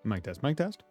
Mic test, mic test.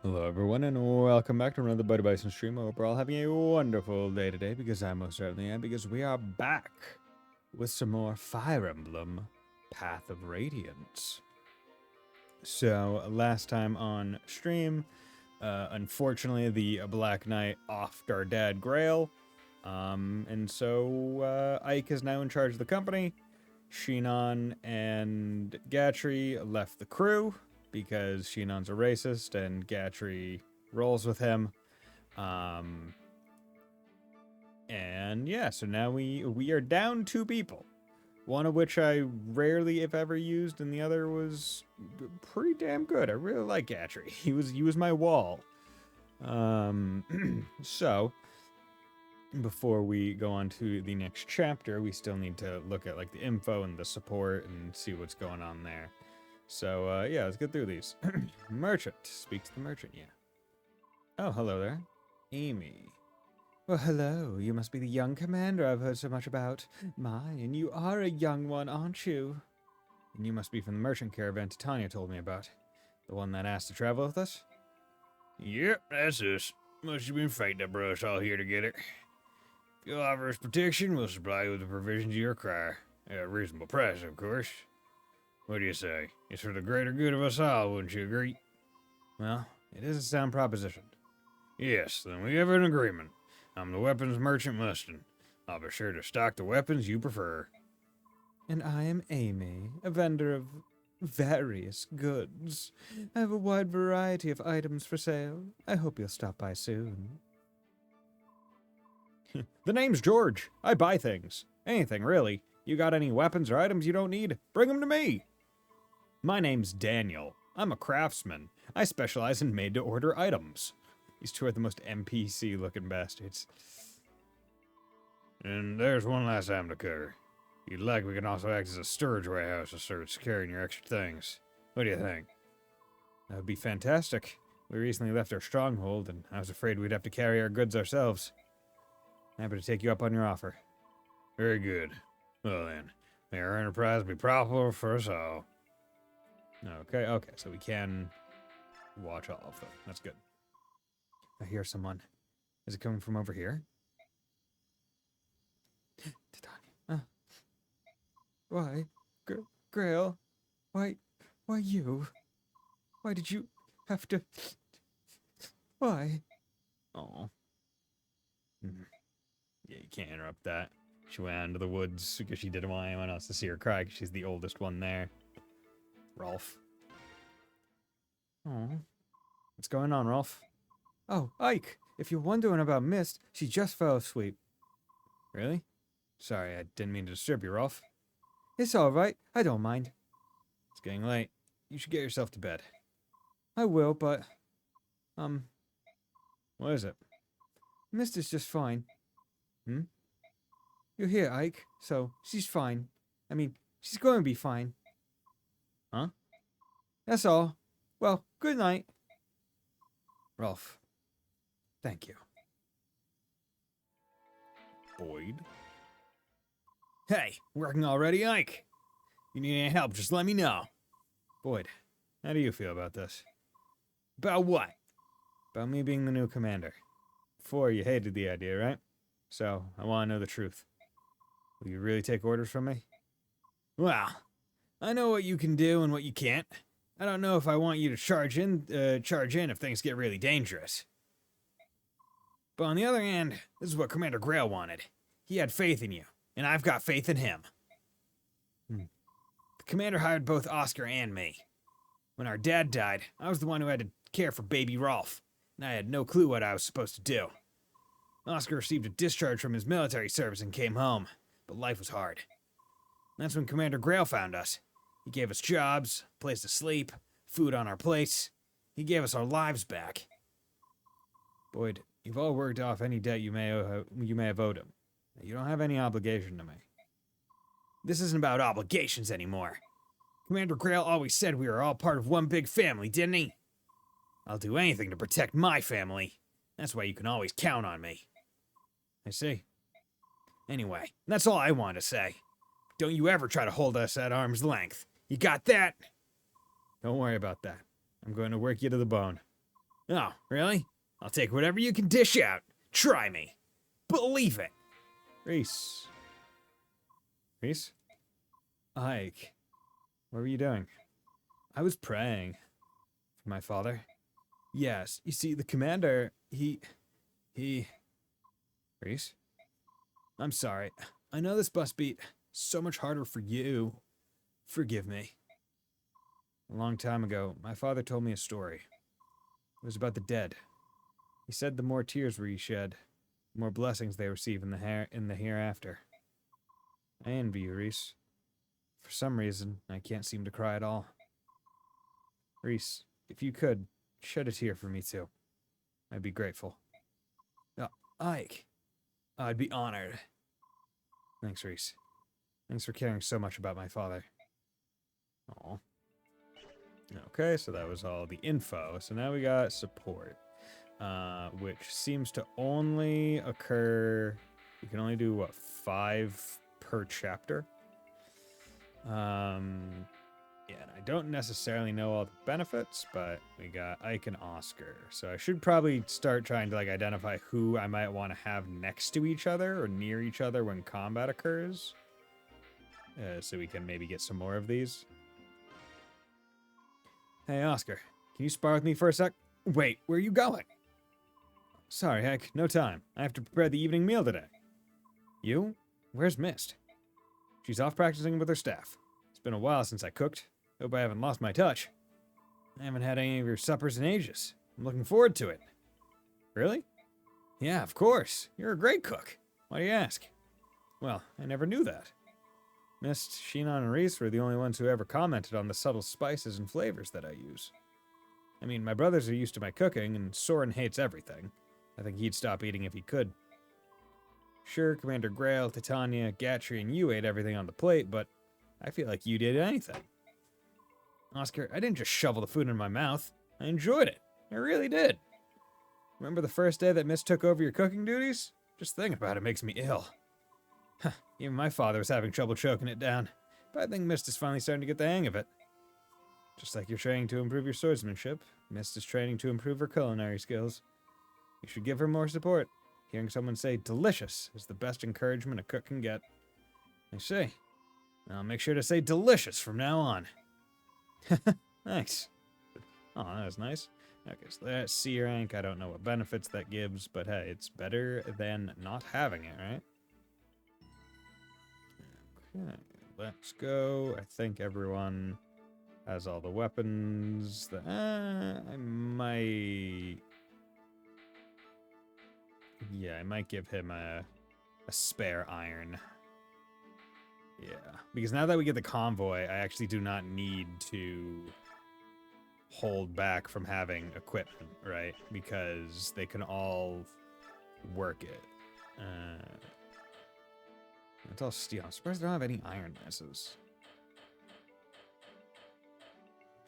Hello everyone and welcome back to another Buddy Bison stream. I hope we're all having a wonderful day today, because I most certainly am, because we are back with some more Fire Emblem Path of Radiance. So last time on stream, unfortunately the Black Knight offed our dad Grail, and so Ike is now in charge of the company. Shinon and Gatry left the crew because Shinon's a racist and Gatry rolls with him. And yeah, so now we are down 2 people. One of which I rarely, if ever, used, and the other was pretty damn good. I really like Gatry. He was my wall. So before we go on to the next chapter, we still need to look at like the info and the support and see what's going on there. So yeah, let's get through these. Merchant. Speak to the merchant, yeah. Oh, hello there. Amy. Well, hello. You must be the young commander I've heard so much about. My, and you are a young one, aren't you? And you must be from the merchant caravan Titania told me about. The one that asked to travel with us? Yep, that's us. Must have been fate that brought us all here together. If you'll offer us protection, we'll supply you with the provisions you require. At a reasonable price, of course. What do you say? It's for the greater good of us all, wouldn't you agree? Well, it is a sound proposition. Yes, then we have an agreement. I'm the weapons merchant Mustin. I'll be sure to stock the weapons you prefer. And I am Amy, a vendor of various goods. I have a wide variety of items for sale. I hope you'll stop by soon. The name's George. I buy things. Anything, really. You got any weapons or items you don't need? Bring them to me. My name's Daniel. I'm a craftsman. I specialize in made-to-order items. These two are the most NPC-looking bastards. And there's one last item to cover. If you'd like, we can also act as a storage warehouse to start carrying your extra things. What do you think? That would be fantastic. We recently left our stronghold, and I was afraid we'd have to carry our goods ourselves. Happy to take you up on your offer. Very good. Well then, may our enterprise be profitable for us all. Okay, so we can watch all of them. That's good. I hear someone. Is it coming from over here? Titania. Why? Grail? Why you? Why did you have to... Why? Oh. Yeah, you can't interrupt that. She went out into the woods because she didn't want anyone else to see her cry because she's the oldest one there. Rolf. Oh. What's going on, Rolf? Oh, Ike! If you're wondering about Mist, she just fell asleep. Really? Sorry, I didn't mean to disturb you, Rolf. It's alright. I don't mind. It's getting late. You should get yourself to bed. I will, but... What is it? Mist is just fine. Hmm? You're here, Ike, so she's fine. I mean, she's going to be fine. Huh? That's all. Well, good night. Rolf. Thank you. Boyd? Hey, working already, Ike? You need any help, just let me know. Boyd, how do you feel about this? About what? About me being the new commander. Before, you hated the idea, right? So, I want to know the truth. Will you really take orders from me? Well, I know what you can do and what you can't. I don't know if I want you to charge in if things get really dangerous. But on the other hand, this is what Commander Grail wanted. He had faith in you, and I've got faith in him. The commander hired both Oscar and me. When our dad died, I was the one who had to care for baby Rolf, and I had no clue what I was supposed to do. Oscar received a discharge from his military service and came home, but life was hard. That's when Commander Grail found us. He gave us jobs, a place to sleep, food on our plates. He gave us our lives back. Boyd, you've all worked off any debt you may have owed him. You don't have any obligation to me. This isn't about obligations anymore. Commander Grail always said we were all part of one big family, didn't he? I'll do anything to protect my family. That's why you can always count on me. I see. Anyway, that's all I want to say. Don't you ever try to hold us at arm's length. You got that? Don't worry about that. I'm going to work you to the bone. Oh, really? I'll take whatever you can dish out. Try me. Believe it. Reese? Ike. What were you doing? I was praying. For my father? Yes. You see, the commander, he... Reese? I'm sorry. I know this must be so much harder for you. Forgive me. A long time ago, my father told me a story. It was about the dead. He said the more tears we shed, the more blessings they receive in the hereafter. I envy you, Reese. For some reason, I can't seem to cry at all. Reese, if you could, shed a tear for me too. I'd be grateful. Ike. I'd be honored. Thanks, Reese. Thanks for caring so much about my father. Aw. Okay, so that was all the info. So now we got support. which seems to only occur. You can only do what, 5 per chapter. Yeah, and I don't necessarily know all the benefits, but we got Ike and Oscar. So I should probably start trying to like identify who I might want to have next to each other or near each other when combat occurs. So we can maybe get some more of these. Hey, Oscar, can you spar with me for a sec? Wait, where are you going? Sorry, Ike, no time. I have to prepare the evening meal today. You? Where's Mist? She's off practicing with her staff. It's been a while since I cooked. Hope I haven't lost my touch. I haven't had any of your suppers in ages. I'm looking forward to it. Really? Yeah, of course. You're a great cook. Why do you ask? Well, I never knew that. Mist, Shinon, and Reese were the only ones who ever commented on the subtle spices and flavors that I use. I mean, my brothers are used to my cooking, and Soren hates everything. I think he'd stop eating if he could. Sure, Commander Grail, Titania, Gatry, and you ate everything on the plate, but I feel like you did anything. Oscar, I didn't just shovel the food in my mouth. I enjoyed it. I really did. Remember the first day that Mist took over your cooking duties? Just thinking about it makes me ill. Huh, even my father was having trouble choking it down, but I think Mist is finally starting to get the hang of it. Just like you're training to improve your swordsmanship, Mist is training to improve her culinary skills. You should give her more support. Hearing someone say delicious is the best encouragement a cook can get. I see. I'll make sure to say delicious from now on. Thanks. Oh, that was nice. Okay, so that's C rank. I don't know what benefits that gives, but hey, it's better than not having it, right? Okay, let's go. I think everyone has all the weapons. I might... Yeah, I might give him a spare iron. Yeah, because now that we get the convoy, I actually do not need to hold back from having equipment, right? Because they can all work it. It's all steel. I'm surprised they don't have any iron lances.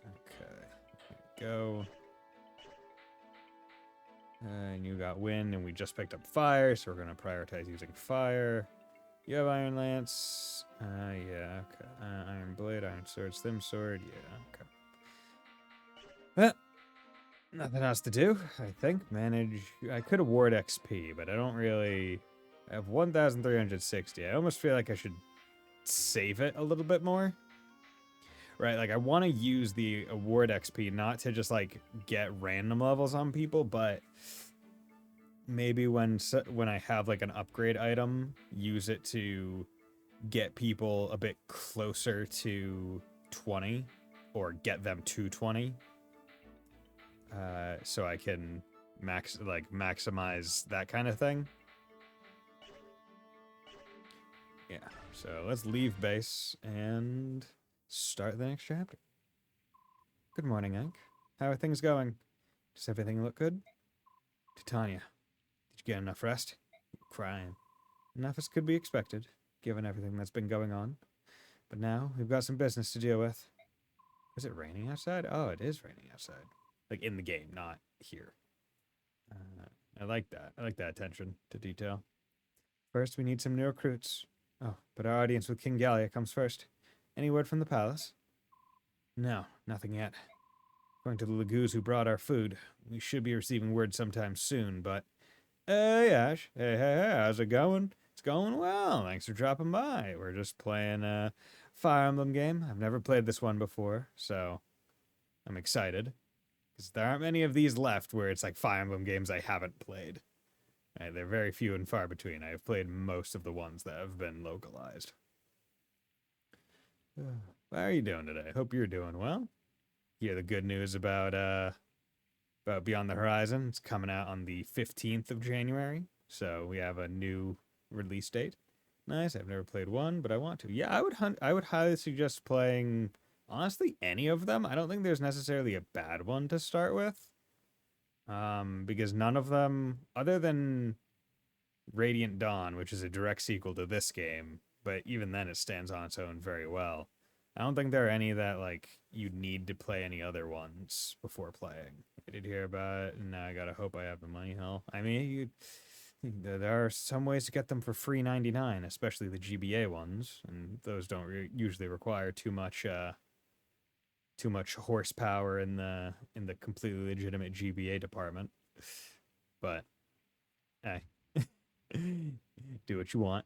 Okay, go. And you got wind, and we just picked up fire, so we're going to prioritize using fire. You have Iron Lance. Yeah, okay. Iron Blade, Iron Sword, Slim Sword. Yeah, okay. Well, nothing else to do, I think. Manage. I could award XP, but I don't really. I have 1,360. I almost feel like I should save it a little bit more. Right, like I want to use the award XP not to just like get random levels on people, but maybe when I have like an upgrade item, use it to get people a bit closer to 20 or get them to 20. So I can maximize that kind of thing. Yeah, so let's leave base and start the next chapter. Good morning, Ike. How are things going? Does everything look good? Titania, did you get enough rest? You're crying. Enough as could be expected, given everything that's been going on. But now, we've got some business to deal with. Is it raining outside? Oh, it is raining outside. Like in the game, not here. I like that. I like that attention to detail. First, we need some new recruits. Oh, but our audience with King Gallia comes first. Any word from the palace? No, nothing yet. According to the Lagoos who brought our food, we should be receiving word sometime soon, but... Hey, Ash. Hey, how's it going? It's going well. Thanks for dropping by. We're just playing a Fire Emblem game. I've never played this one before, so I'm excited. Because there aren't many of these left where it's like Fire Emblem games I haven't played. Right, they're very few and far between. I have played most of the ones that have been localized. How are you doing today? Hope you're doing well. Hear the good news about Beyond the Horizon. It's coming out on the 15th of January, so we have a new release date. Nice. I've never played one, but I want to. Yeah, I would highly suggest playing, honestly, any of them. I don't think there's necessarily a bad one to start with. Because none of them, other than Radiant Dawn, which is a direct sequel to this game, but even then it stands on its own very well. I don't think there are any that, like, you need to play any other ones before playing. I did hear about it, and now I gotta hope I have the money. Hell, I mean, there are some ways to get them for free 99, especially the GBA ones, and those don't usually require too much horsepower in the completely legitimate GBA department. But hey, do what you want.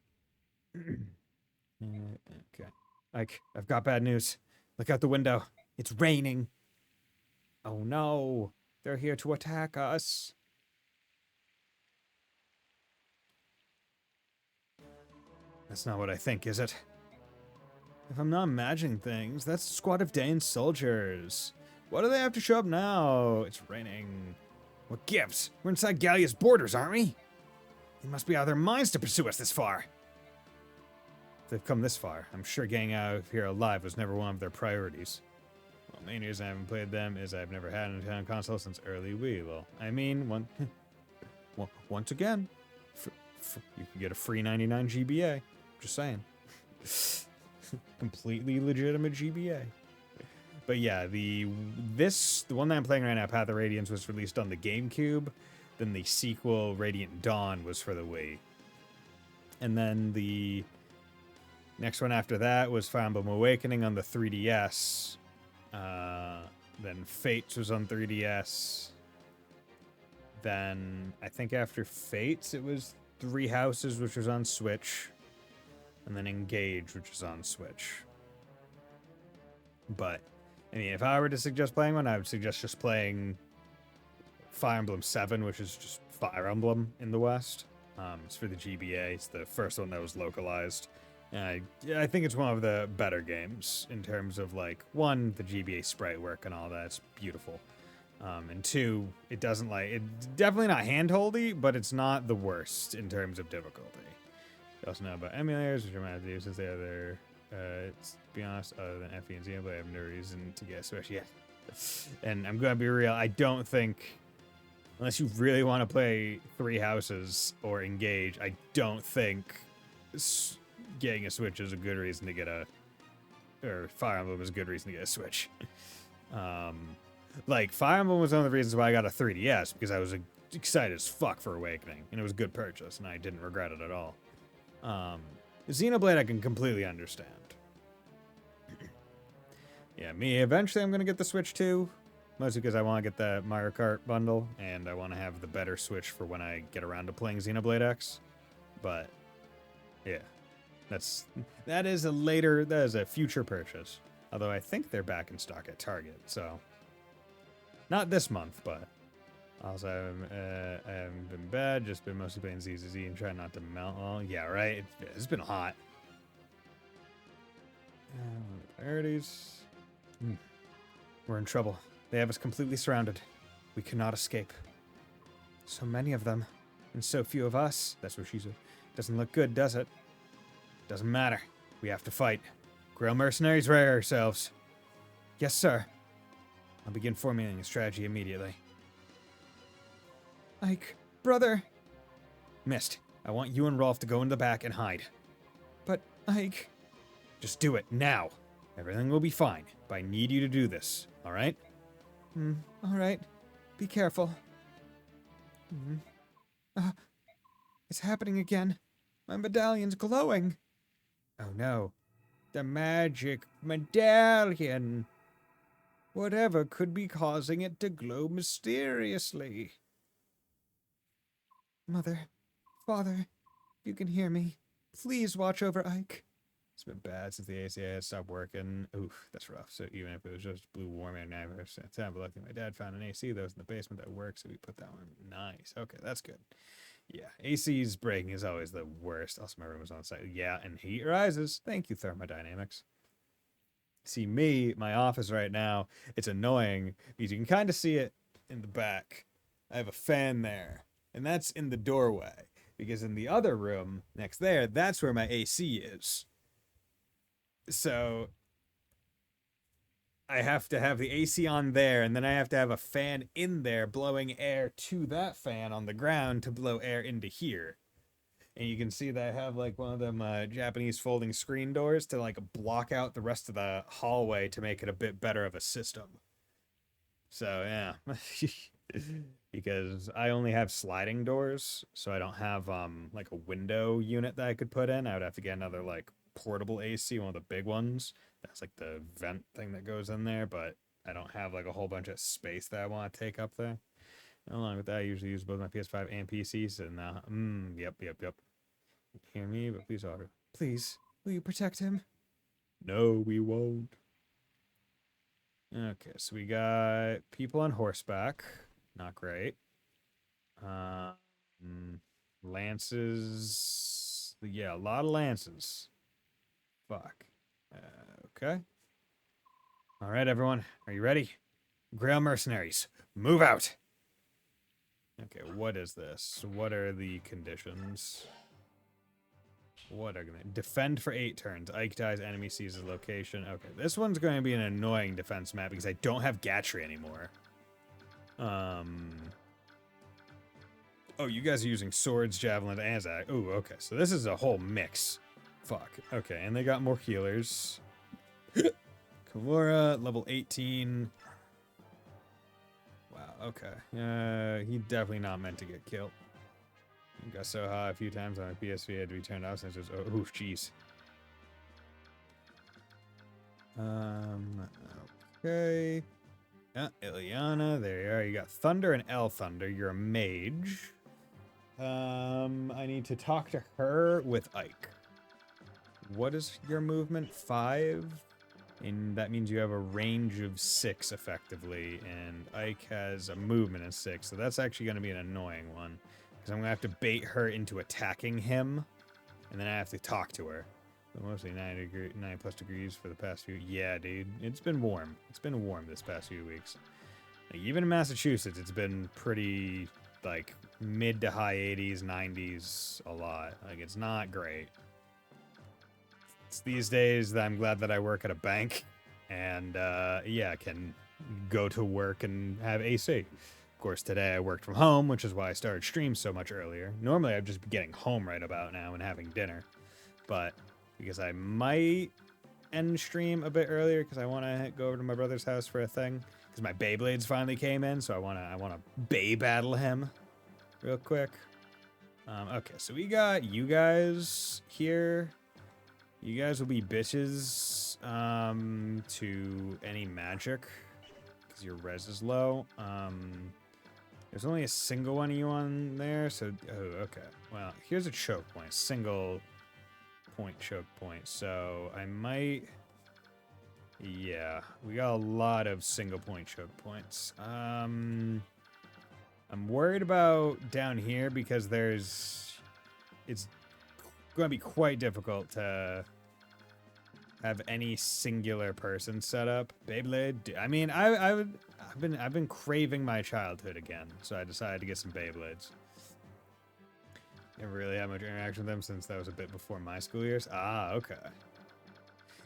Okay, Ike, I've got bad news. Look out the window. It's raining. Oh no, they're here to attack us. That's not what I think, is it? If I'm not imagining things, that's a squad of Dane soldiers. Why do they have to show up now? It's raining. What gives? We're inside Gallia's borders, aren't we? They must be out of their minds to pursue us this far. If they've come this far, I'm sure getting out of here alive was never one of their priorities. Well, main reason I haven't played them is I've never had an Nintendo console since early Wii. Well, I mean, once again, you can get a free 99 GBA. Just saying. Completely legitimate GBA. But yeah, the one that I'm playing right now, Path of Radiance, was released on the GameCube. Then the sequel, Radiant Dawn, was for the Wii. And then the next one after that was Fire Emblem Awakening on the 3DS. Then Fates was on 3DS. Then I think after Fates it was Three Houses, which was on Switch. And then Engage, which is on Switch. But, I mean, if I were to suggest playing one, I would suggest just playing Fire Emblem 7, which is just Fire Emblem in the West. It's for the GBA. It's the first one that was localized. And I think it's one of the better games in terms of, like, one, the GBA sprite work and all that. It's beautiful. And two, it's definitely not handholdy, but it's not the worst in terms of difficulty. You also know about emulators, which I'm going to do since they have their, to be honest, other than FE and Xenoblade, I have no reason to get a Switch yet. And I'm going to be real, I don't think, unless you really want to play Three Houses or Engage, I don't think getting a Switch is a good reason to get or Fire Emblem is a good reason to get a Switch. Like, Fire Emblem was one of the reasons why I got a 3DS, because I was excited as fuck for Awakening, and it was a good purchase, and I didn't regret it at all. Xenoblade I can completely understand. Yeah, eventually I'm going to get the Switch too, mostly because I want to get the Mario Kart bundle, and I want to have the better Switch for when I get around to playing Xenoblade X. But, yeah, that is a future purchase. Although I think they're back in stock at Target, so not this month, but also I haven't been bad, just been mostly playing ZZZ and trying not to melt. Well, yeah, right. It's been hot. Priorities. We're in trouble. They have us completely surrounded. We cannot escape. So many of them, and so few of us. That's what she said. Doesn't look good, does it? Doesn't matter. We have to fight. Grail mercenaries, ready ourselves. Yes, sir. I'll begin formulating a strategy immediately. Ike, brother. Mist, I want you and Rolf to go in the back and hide. But, Ike... Just do it, now. Everything will be fine, but I need you to do this, alright? Alright. Be careful. It's happening again. My medallion's glowing. Oh no. The magic medallion. Whatever could be causing it to glow mysteriously. Mother, Father, if you can hear me, please watch over Ike. It's been bad since the ACA had stopped working. Oof, that's rough. So even if it was just blue warm air 9%, but luckily my dad found an AC that was in the basement that works, so we put that one. Nice. Okay, that's good. Yeah, AC's breaking is always the worst. Also, my room was on site. Yeah, and heat rises. Thank you, thermodynamics. See, my office right now, it's annoying because you can kind of see it in the back. I have a fan there, and that's in the doorway. Because in the other room next there, that's where my AC is. So I have to have the AC on there, and then I have to have a fan in there blowing air to that fan on the ground to blow air into here. And you can see that I have like one of them Japanese folding screen doors to like block out the rest of the hallway to make it a bit better of a system. So yeah, because I only have sliding doors, so I don't have like a window unit that I could put in. I would have to get another like portable AC, one of the big ones. That's like the vent thing that goes in there, but I don't have like a whole bunch of space that I want to take up there. Along with that, I usually use both my PS5 and PCs, and yep. Hear me, but please order. Please, will you protect him? No, we won't. Okay, so we got people on horseback. Not great. Lances. Yeah, a lot of lances. Fuck. Okay. All right, everyone. Are you ready? Grail mercenaries, move out. Okay, what is this? What are the conditions? What are gonna defend for 8 turns? Ike dies, enemy seizes location. Okay, this one's going to be an annoying defense map because I don't have Gatry anymore. Oh, you guys are using swords, javelins, and Azak. Ooh, okay, so this is a whole mix. Fuck. Okay, and they got more healers. Kimura, level 18. Wow, okay. He definitely not meant to get killed. He got so high a few times on my PSV, had to be turned off since it was, oh, jeez. Okay. Yeah, Ilyana, there you are. You got Thunder and L Thunder. You're a mage. I need to talk to her with Ike. What is your movement? 5? And that means you have a range of 6, effectively. And Ike has a movement of 6, so that's actually going to be an annoying one. Because I'm going to have to bait her into attacking him, and then I have to talk to her. So mostly 9 plus degrees for the past few... Yeah, dude. It's been warm. It's been warm this past few weeks. Like, even in Massachusetts, it's been pretty, like, mid to high 80s, 90s a lot. Like, it's not great. It's these days that I'm glad that I work at a bank and, yeah, can go to work and have AC. Of course, today I worked from home, which is why I started streams so much earlier. Normally, I'd just be getting home right about now and having dinner. But because I might end stream a bit earlier because I want to go over to my brother's house for a thing. Because my Beyblades finally came in, so I wanna Bey battle him real quick. Okay, so we got you guys here. You guys will be bitches to any magic because your res is low. There's only a single one of you on there, so oh, okay. Well, here's a choke point, single point choke point. So I might. Yeah, we got a lot of single point choke points. I'm worried about down here because it's going to be quite difficult to have any singular person set up. Beyblade. I mean, I've been craving my childhood again, so I decided to get some Beyblades. Never really had much interaction with them since that was a bit before my school years. Ah, okay.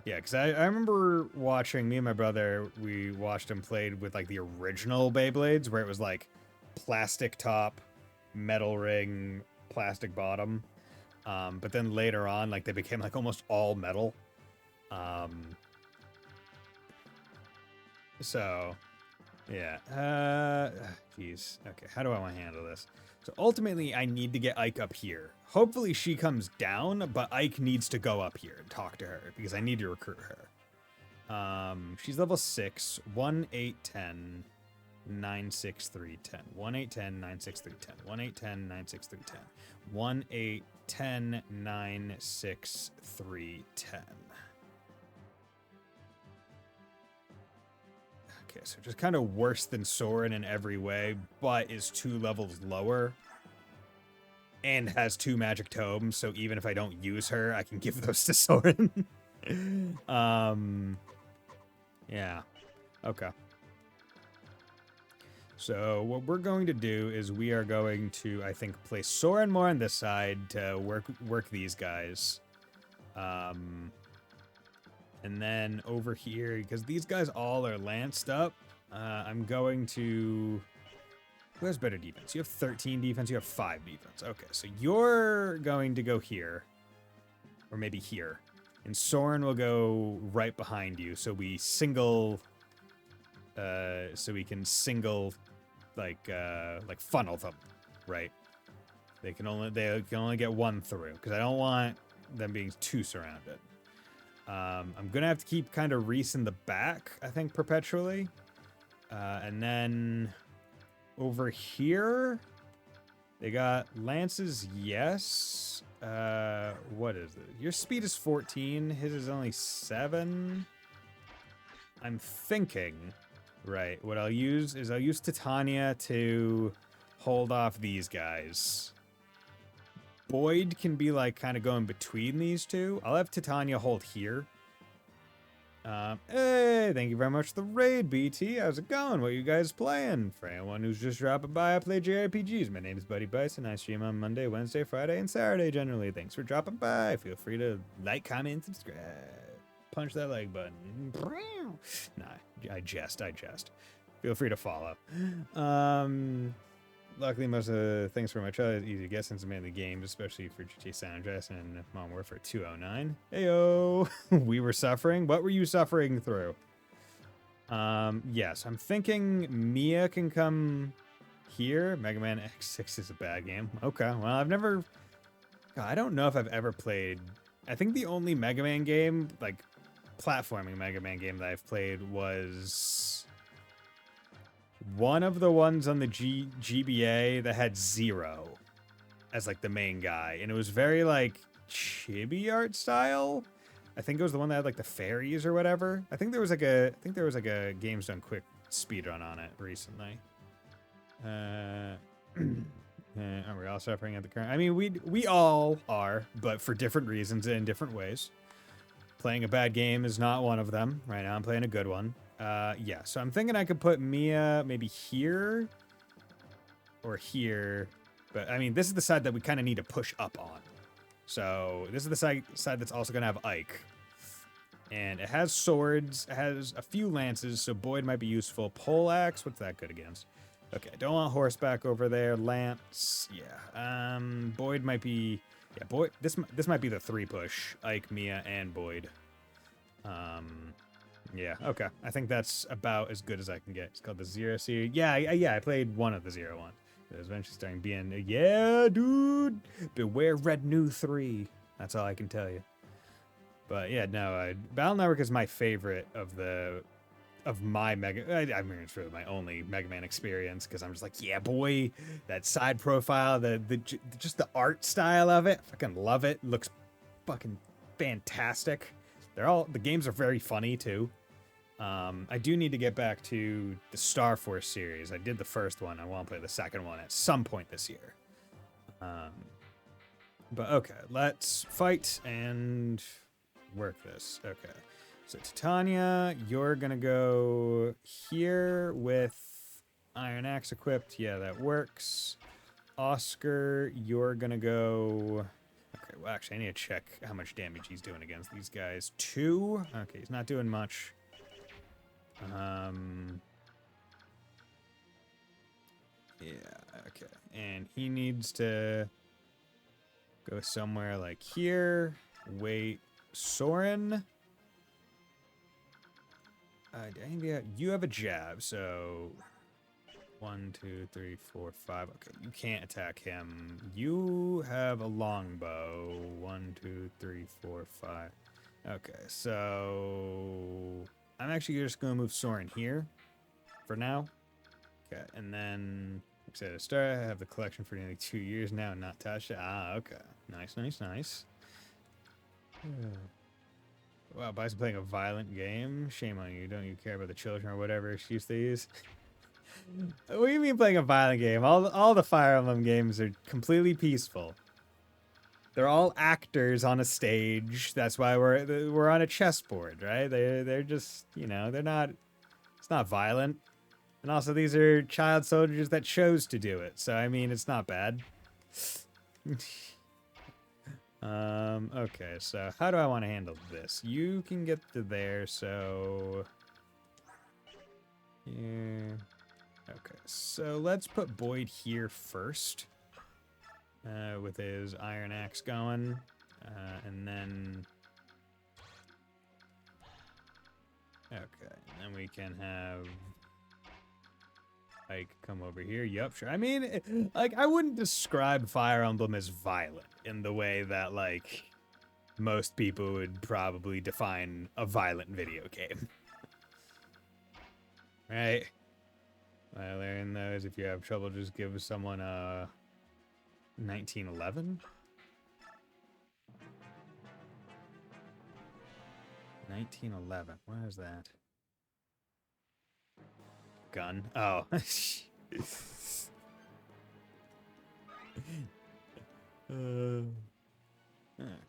Yeah, because I remember watching, me and my brother, we watched him played with, like, the original Beyblades, where it was, like, plastic top, metal ring, plastic bottom. But then later on, like, they became, like, almost all metal. So, yeah. Jeez. Okay, how do I want to handle this? So ultimately, I need to get Ike up here. Hopefully she comes down, but Ike needs to go up here and talk to her because I need to recruit her. She's level 6, 1, 8, 10, 9, 6, 3, 10. 1, 8, 10, 9, 6, 3, 10. 1, 8, 10, 9, 6, 3, 10. 1, 8, 10, 9, 6, 3, 10. Okay, so just kind of worse than Soren in every way, but is 2 levels lower. And has 2 magic tomes, so even if I don't use her, I can give those to Soren. Yeah. Okay. So what we're going to do is we are going to, I think, place Soren more on this side to work these guys. And then over here, because these guys all are lanced up, I'm going to... Who has better defense? You have 13 defense, you have 5 defense. Okay, so you're going to go here. Or maybe here. And Soren will go right behind you, so we single so we can single, like funnel them, right? They can only get one through, because I don't want them being too surrounded. I'm gonna have to keep kind of Reese in the back, I think, perpetually. And then over here, they got lances, yes. What is it? Your speed is 14, his is only 7. I'm thinking, right, what I'll use is I'll use Titania to hold off these guys. Boyd can be like kind of going between these two. I'll have Titania hold here. Hey, thank you very much for the raid, BT. How's it going? What are you guys playing? For anyone who's just dropping by, I play JRPGs. My name is Buddy Bison. I stream on Monday, Wednesday, Friday, and Saturday generally. Thanks for dropping by. Feel free to like, comment, subscribe. Punch that like button. Nah, I jest. Feel free to follow. Luckily, most of the things for my child is easy to get since I'm in the games, especially for GTA San Andreas and Modern Warfare 209. Heyo! We were suffering? What were you suffering through? Yes, I'm thinking Mia can come here. Mega Man X6 is a bad game. Okay, well, I've never... God, I don't know if I've ever played... I think the only Mega Man game, like, platforming Mega Man game that I've played was... one of the ones on the GBA that had Zero as like the main guy, and it was very like chibi art style. I think it was the one that had like the fairies or whatever. I think there was like a Games Done Quick speedrun on it recently. Are we all suffering at the current? I mean, we all are, but for different reasons and in different ways. Playing a bad game is not one of them. Right now, I'm playing a good one. Yeah, so I'm thinking I could put Mia maybe here or here, but I mean, this is the side that we kind of need to push up on. So this is the side that's also going to have Ike. And it has swords, it has a few lances, so Boyd might be useful. Poleaxe, what's that good against? Okay, don't want horseback over there. Lance, yeah. Boyd might be, yeah, Boyd, this might be the 3 push. Ike, Mia, and Boyd. Yeah, okay. I think that's about as good as I can get. It's called the Zero series. Yeah, I played one of the Zero ones. It was eventually starting being, yeah, dude. Beware Red New 3. That's all I can tell you. But yeah, no, Battle Network is my favorite of my Mega. I mean, it's really my only Mega Man experience because I'm just like, yeah, boy, that side profile, just the art style of it, fucking love it. Looks fucking fantastic. The games are very funny too. I do need to get back to the Star Force series. I did the first one. I want to play the second one at some point this year. But okay, let's fight and work this. Okay, so Titania, you're gonna go here with Iron Axe equipped. Yeah, that works. Oscar, you're gonna go... Okay, well, actually, I need to check how much damage he's doing against these guys. 2? Okay, he's not doing much. Yeah, okay. And he needs to go somewhere like here. Wait, Soren? You have a jab, so... 1, 2, 3, 4, 5. Okay, you can't attack him. You have a longbow. 1, 2, 3, 4, 5. Okay, so I'm actually just gonna move Soren here for now. Okay, and then like I said, at the start, I have the collection for nearly 2 years now and not touched it. Ah, okay. Nice. Wow, Bison playing a violent game? Shame on you. Don't you care about the children or whatever excuse they use? What do you mean playing a violent game? All the Fire Emblem games are completely peaceful. They're all actors on a stage. That's why we're on a chessboard, right? They're just, you know, they're not. It's not violent. And also, these are child soldiers that chose to do it. So I mean, it's not bad. Okay. So how do I want to handle this? You can get to there. So yeah. Okay, so let's put Boyd here first, with his Iron Axe going, and then... Okay, and then we can have Like, come over here. Yup, sure. I mean, like, I wouldn't describe Fire Emblem as violent in the way that, like, most people would probably define a violent video game. Right? I learned those. If you have trouble, just give someone a 1911. 1911. What is that? Gun. Oh.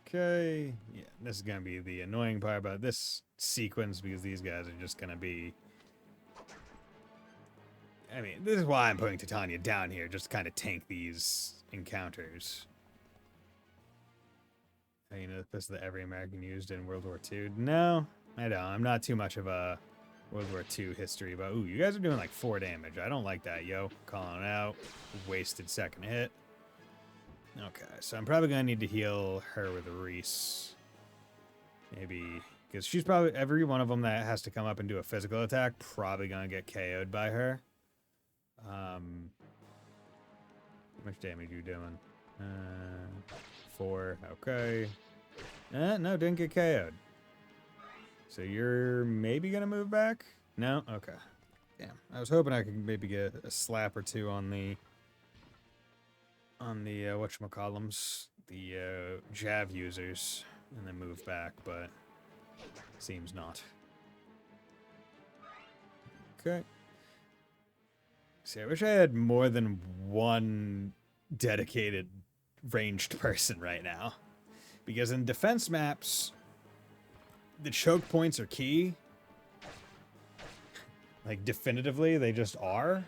Okay. Yeah, this is gonna be the annoying part about this sequence because these guys are just gonna be. I mean, this is why I'm putting Titania down here, just to kind of tank these encounters. You know, the pistol that every American used in World War II? No, I don't. I'm not too much of a World War II history, but ooh, you guys are doing like 4 damage. I don't like that, yo. Calling out. Wasted second hit. Okay, so I'm probably gonna need to heal her with Reese. Maybe, because she's probably, every one of them that has to come up and do a physical attack, probably gonna get KO'd by her. How much damage you doing? 4, okay. No, didn't get KO'd. So you're maybe gonna move back? No? Okay. Damn. I was hoping I could maybe get a slap or two on the whatchamacallums, the Jav users, and then move back, but seems not. Okay. See, I wish I had more than one dedicated ranged person right now. Because in defense maps, the choke points are key. Like, definitively, they just are.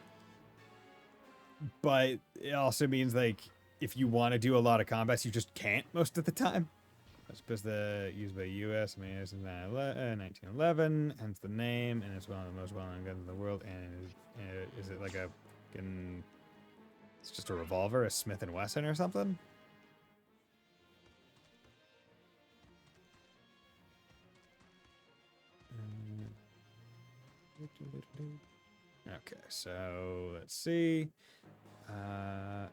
But it also means, like, if you want to do a lot of combats, you just can't most of the time. That's supposed to used by U.S. I mean, it's in 1911, hence the name, and it's one of the most well-known guns in the world. And is it like a, it's just a revolver, a Smith & Wesson or something? Okay, so let's see.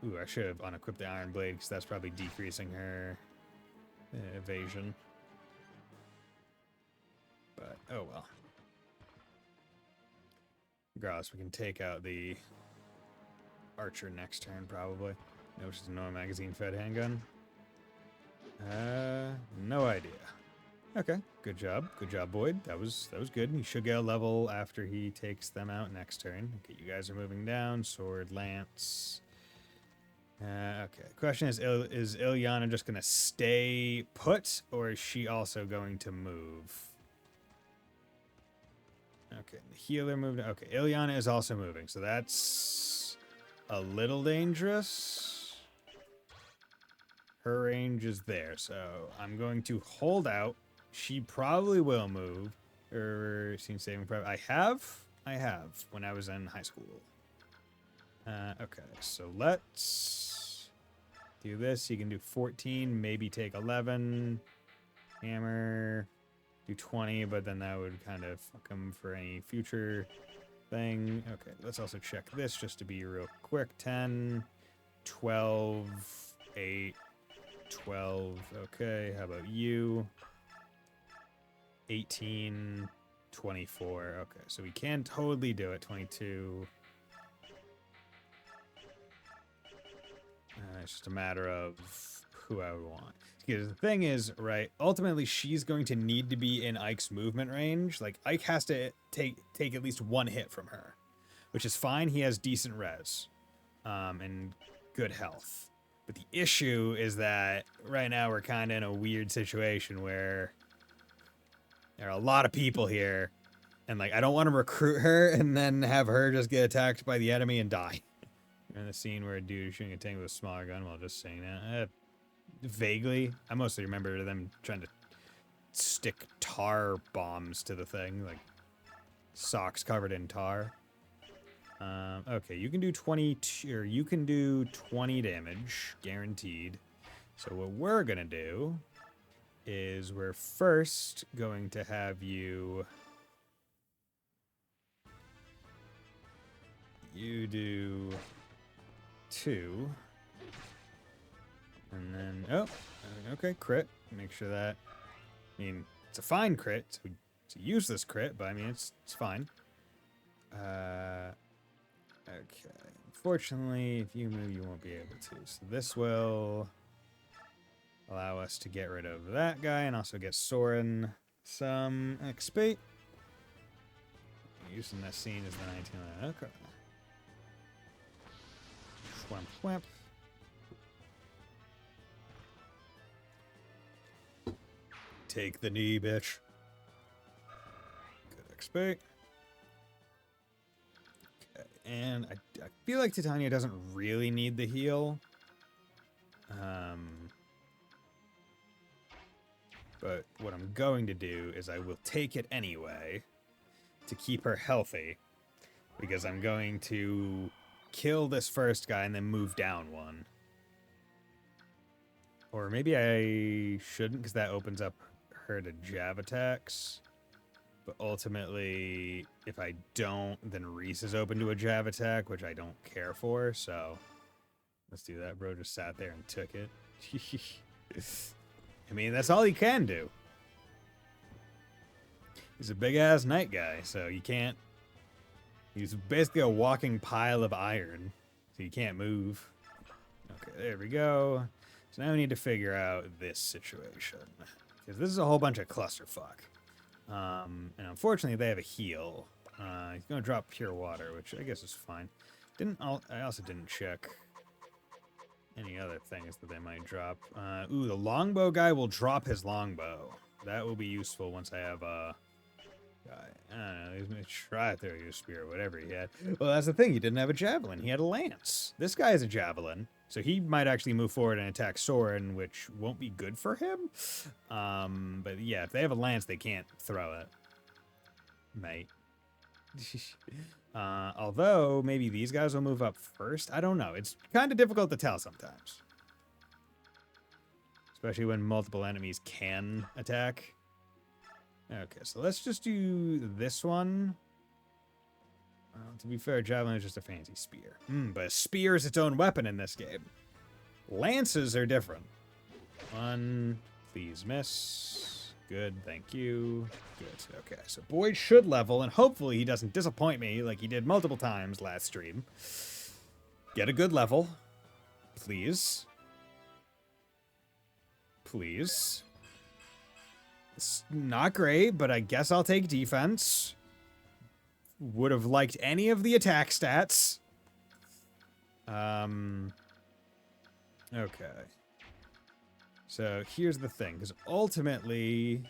Ooh, I should have unequipped the Iron Blade because that's probably decreasing her evasion. But, oh well. Regardless, we can take out the Archer next turn, probably. No, which is a normal magazine-fed handgun. No idea. Okay, good job. Good job, Boyd. That was good. He should get a level after he takes them out next turn. Okay, you guys are moving down. Sword, lance. Okay, question is Ilyana just gonna stay put, or is she also going to move? Okay, the healer moved. Okay, Ilyana is also moving, so that's a little dangerous. Her range is there, so I'm going to hold out. She probably will move. Or seen saving prep. I have when I was in high school. Okay, so let's do this. You can do 14, maybe take 11. Hammer, do 20, but then that would kind of fuck him for any future thing. Okay, let's also check this just to be real quick. 10, 12, 8, 12. Okay, how about you? 18, 24. Okay, so we can totally do it. 22. It's just a matter of who I would want. Because the thing is, right, ultimately she's going to need to be in Ike's movement range. Like, Ike has to take at least one hit from her, which is fine. He has decent res and good health. But the issue is that right now we're kind of in a weird situation where there are a lot of people here, and, like, I don't want to recruit her and then have her just get attacked by the enemy and die. You're in the scene where a dude is shooting a tank with a smaller gun while just saying that. Vaguely. I mostly remember them trying to stick tar bombs to the thing, like socks covered in tar. Okay, you can do 20, or you can do 20 damage, guaranteed. So what we're gonna do is we're first going to have you... You do 2. And then, oh, okay, crit. Make sure that, I mean, it's a fine crit. It's a useless crit, but I mean, it's fine. Okay. Unfortunately, if you move, you won't be able to. So this will allow us to get rid of that guy and also get Soren some XP. Using that scene as the 19. Okay. Swamp, swamp. Take the knee, bitch. Good XP. Okay, and I feel like Titania doesn't really need the heal. But what I'm going to do is I will take it anyway to keep her healthy. Because I'm going to kill this first guy and then move down one. Or maybe I shouldn't, because that opens up her to jab attacks. But ultimately, if I don't, then Reese is open to a jab attack, which I don't care for, so let's do that. Bro just sat there and took it. I mean, that's all he can do. He's a big-ass knight guy, so you can't... He's basically a walking pile of iron, so you can't move. Okay, there we go. So now we need to figure out this situation. Because this is a whole bunch of clusterfuck. And unfortunately, they have a heal. He's going to drop pure water, which I guess is fine. I also didn't check any other things that they might drop. Ooh, the longbow guy will drop his longbow. That will be useful once I have a guy. I don't know, he's going to try to throw you a spear, whatever he had. Well, that's the thing, he didn't have a javelin. He had a lance. This guy has a javelin, so he might actually move forward and attack Soren, which won't be good for him. But yeah, if they have a lance, they can't throw it. Mate. Although, maybe these guys will move up first. I don't know. It's kind of difficult to tell sometimes. Especially when multiple enemies can attack. Okay, so let's just do this one. To be fair, javelin is just a fancy spear. But a spear is its own weapon in this game. Lances are different. 1, please miss. Good, thank you. Good, okay. So Boyd should level, and hopefully he doesn't disappoint me like he did multiple times last stream. Get a good level. Please. Please. It's not great, but I guess I'll take defense. Would have liked any of the attack stats. Okay. So here's the thing, because ultimately,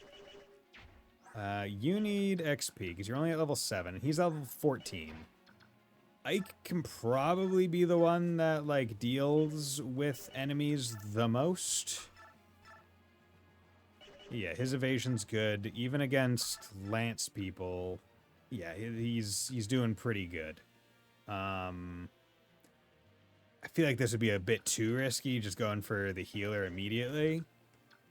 you need XP, because you're only at level 7, and he's level 14. Ike can probably be the one that, like, deals with enemies the most. Yeah, his evasion's good, even against lance people. Yeah, he's doing pretty good. I feel like this would be a bit too risky, just going for the healer immediately.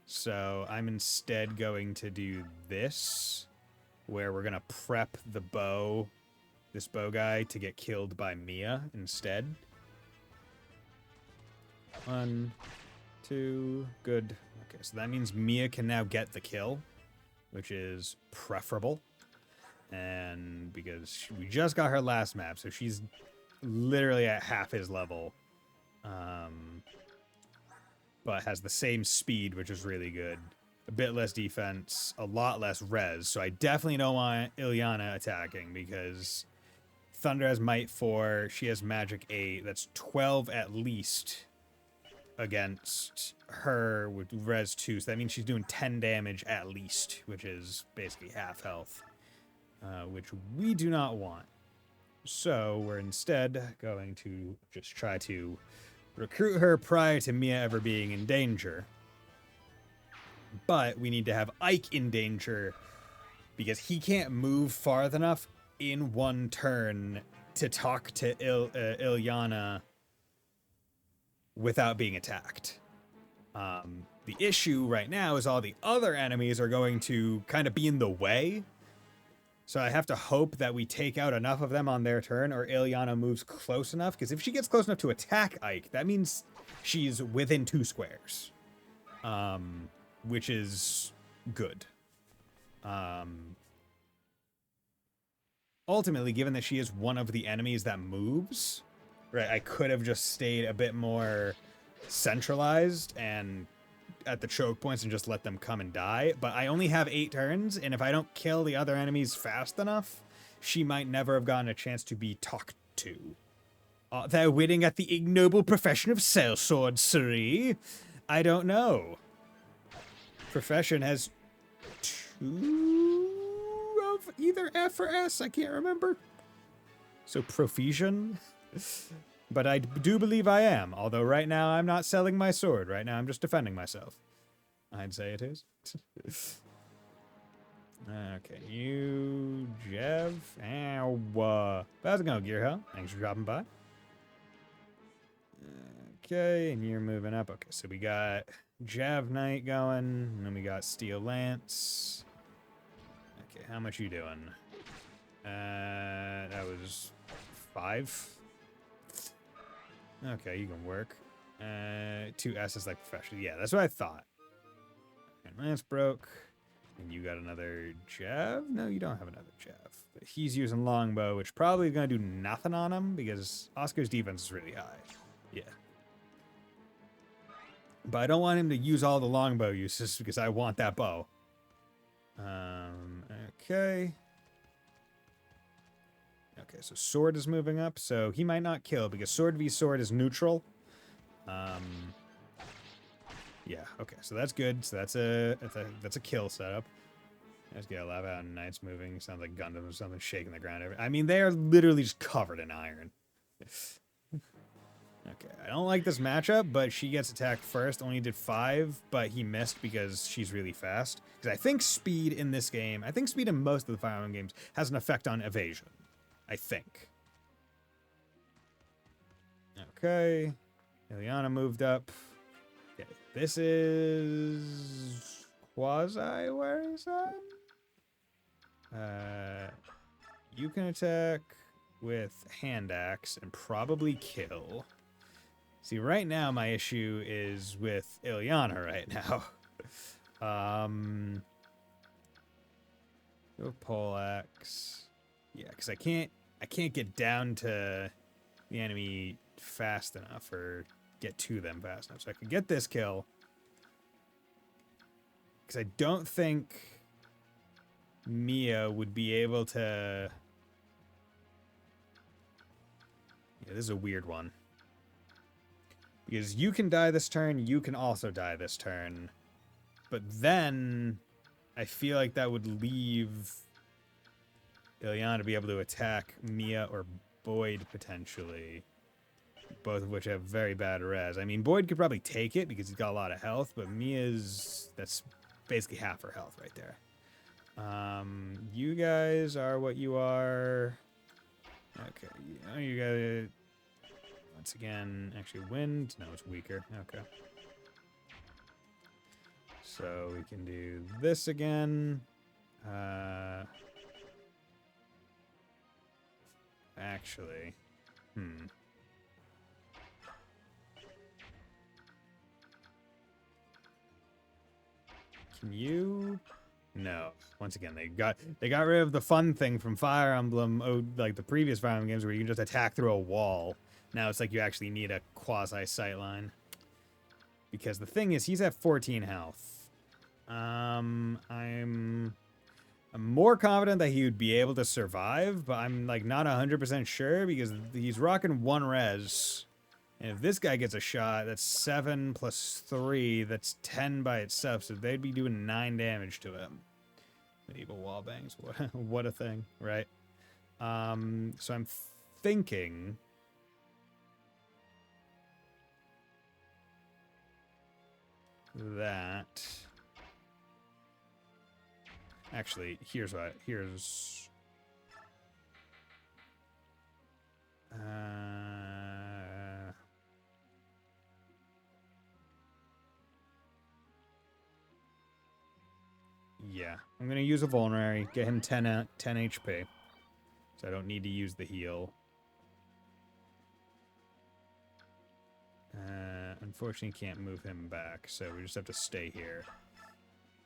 So I'm instead going to do this, where we're going to prep the bow, this bow guy, to get killed by Mia instead. 1, 2, good. Okay, so that means Mia can now get the kill, which is preferable. And because we just got her last map, so she's literally at half his level. But has the same speed, which is really good. A bit less defense, a lot less res. So I definitely don't want Ilyana attacking, because Thunder has Might 4, she has Magic 8. That's 12 at least against her with res 2. So that means she's doing 10 damage at least, which is basically half health. Which we do not want. So we're instead going to just try to recruit her prior to Mia ever being in danger. But we need to have Ike in danger, because he can't move far enough in one turn to talk to Ilyana without being attacked. The issue right now is all the other enemies are going to kind of be in the way. So I have to hope that we take out enough of them on their turn, or Ileana moves close enough. Because if she gets close enough to attack Ike, that means she's within 2 squares, which is good. Ultimately, given that she is one of the enemies that moves, right, I could have just stayed a bit more centralized and at the choke points and just let them come and die. But I only have 8 turns, and if I don't kill the other enemies fast enough, she might never have gotten a chance to be talked to. They're winning at the ignoble profession of sellsword, Siri. I don't know. Profession has 2 of either F or S. I can't remember. So profusion. But I do believe I am. Although right now I'm not selling my sword. Right now I'm just defending myself. I'd say it is. Okay, you, Jev. Ow. How's it going, Gearhell? Thanks for dropping by. Okay, and you're moving up. Okay, so we got Jav Knight going, and then we got Steel Lance. Okay, how much you doing? That was 5. Okay, you can work. 2 S's like professional. Yeah, that's what I thought. And Lance broke. And you got another Jav? No, you don't have another Jav. But he's using longbow, which probably is going to do nothing on him because Oscar's defense is really high. Yeah. But I don't want him to use all the longbow uses because I want that bow. Okay. Okay, so sword is moving up, so he might not kill because sword v sword is neutral. Yeah, okay, so that's good. So that's a kill setup. Let's get a lava out and Knights moving. Sounds like Gundam or something shaking the ground. I mean, they are literally just covered in iron. Okay, I don't like this matchup, but she gets attacked first. Only did 5, but he missed because she's really fast. Because I think speed in this game, I think speed in most of the Fire Emblem games has an effect on evasion. I think. Okay. Ileana moved up. Okay, this is Quasi Warzone? You can attack with hand axe and probably kill. See, right now my issue is with Ileana right now. Go poleaxe. Yeah, because I can't get down to the enemy fast enough or get to them fast enough. So I could get this kill. Because I don't think Mia would be able to... Yeah, this is a weird one. Because you can die this turn, you can also die this turn. But then I feel like that would leave Ileana to be able to attack Mia or Boyd potentially. Both of which have very bad res. I mean, Boyd could probably take it because he's got a lot of health, but Mia's... that's basically half her health right there. You guys are what you are. Okay, you guys... Once again, actually wind. No, it's weaker. Okay. So we can do this again. Actually, Can you? No. Once again, they got rid of the fun thing from Fire Emblem, like the previous Fire Emblem games where you can just attack through a wall. Now it's like you actually need a quasi sightline. Because the thing is, he's at 14 health. I'm more confident that he would be able to survive, but I'm like not 100% sure because he's rocking 1 res. And if this guy gets a shot, that's 7 plus 3, that's 10 by itself, so they'd be doing 9 damage to him. Medieval wall bangs, what a thing, right? So I'm thinking... that... Actually, here's... Yeah, I'm gonna use a vulnerary, get him 10 HP. So I don't need to use the heal. Unfortunately, can't move him back, so we just have to stay here.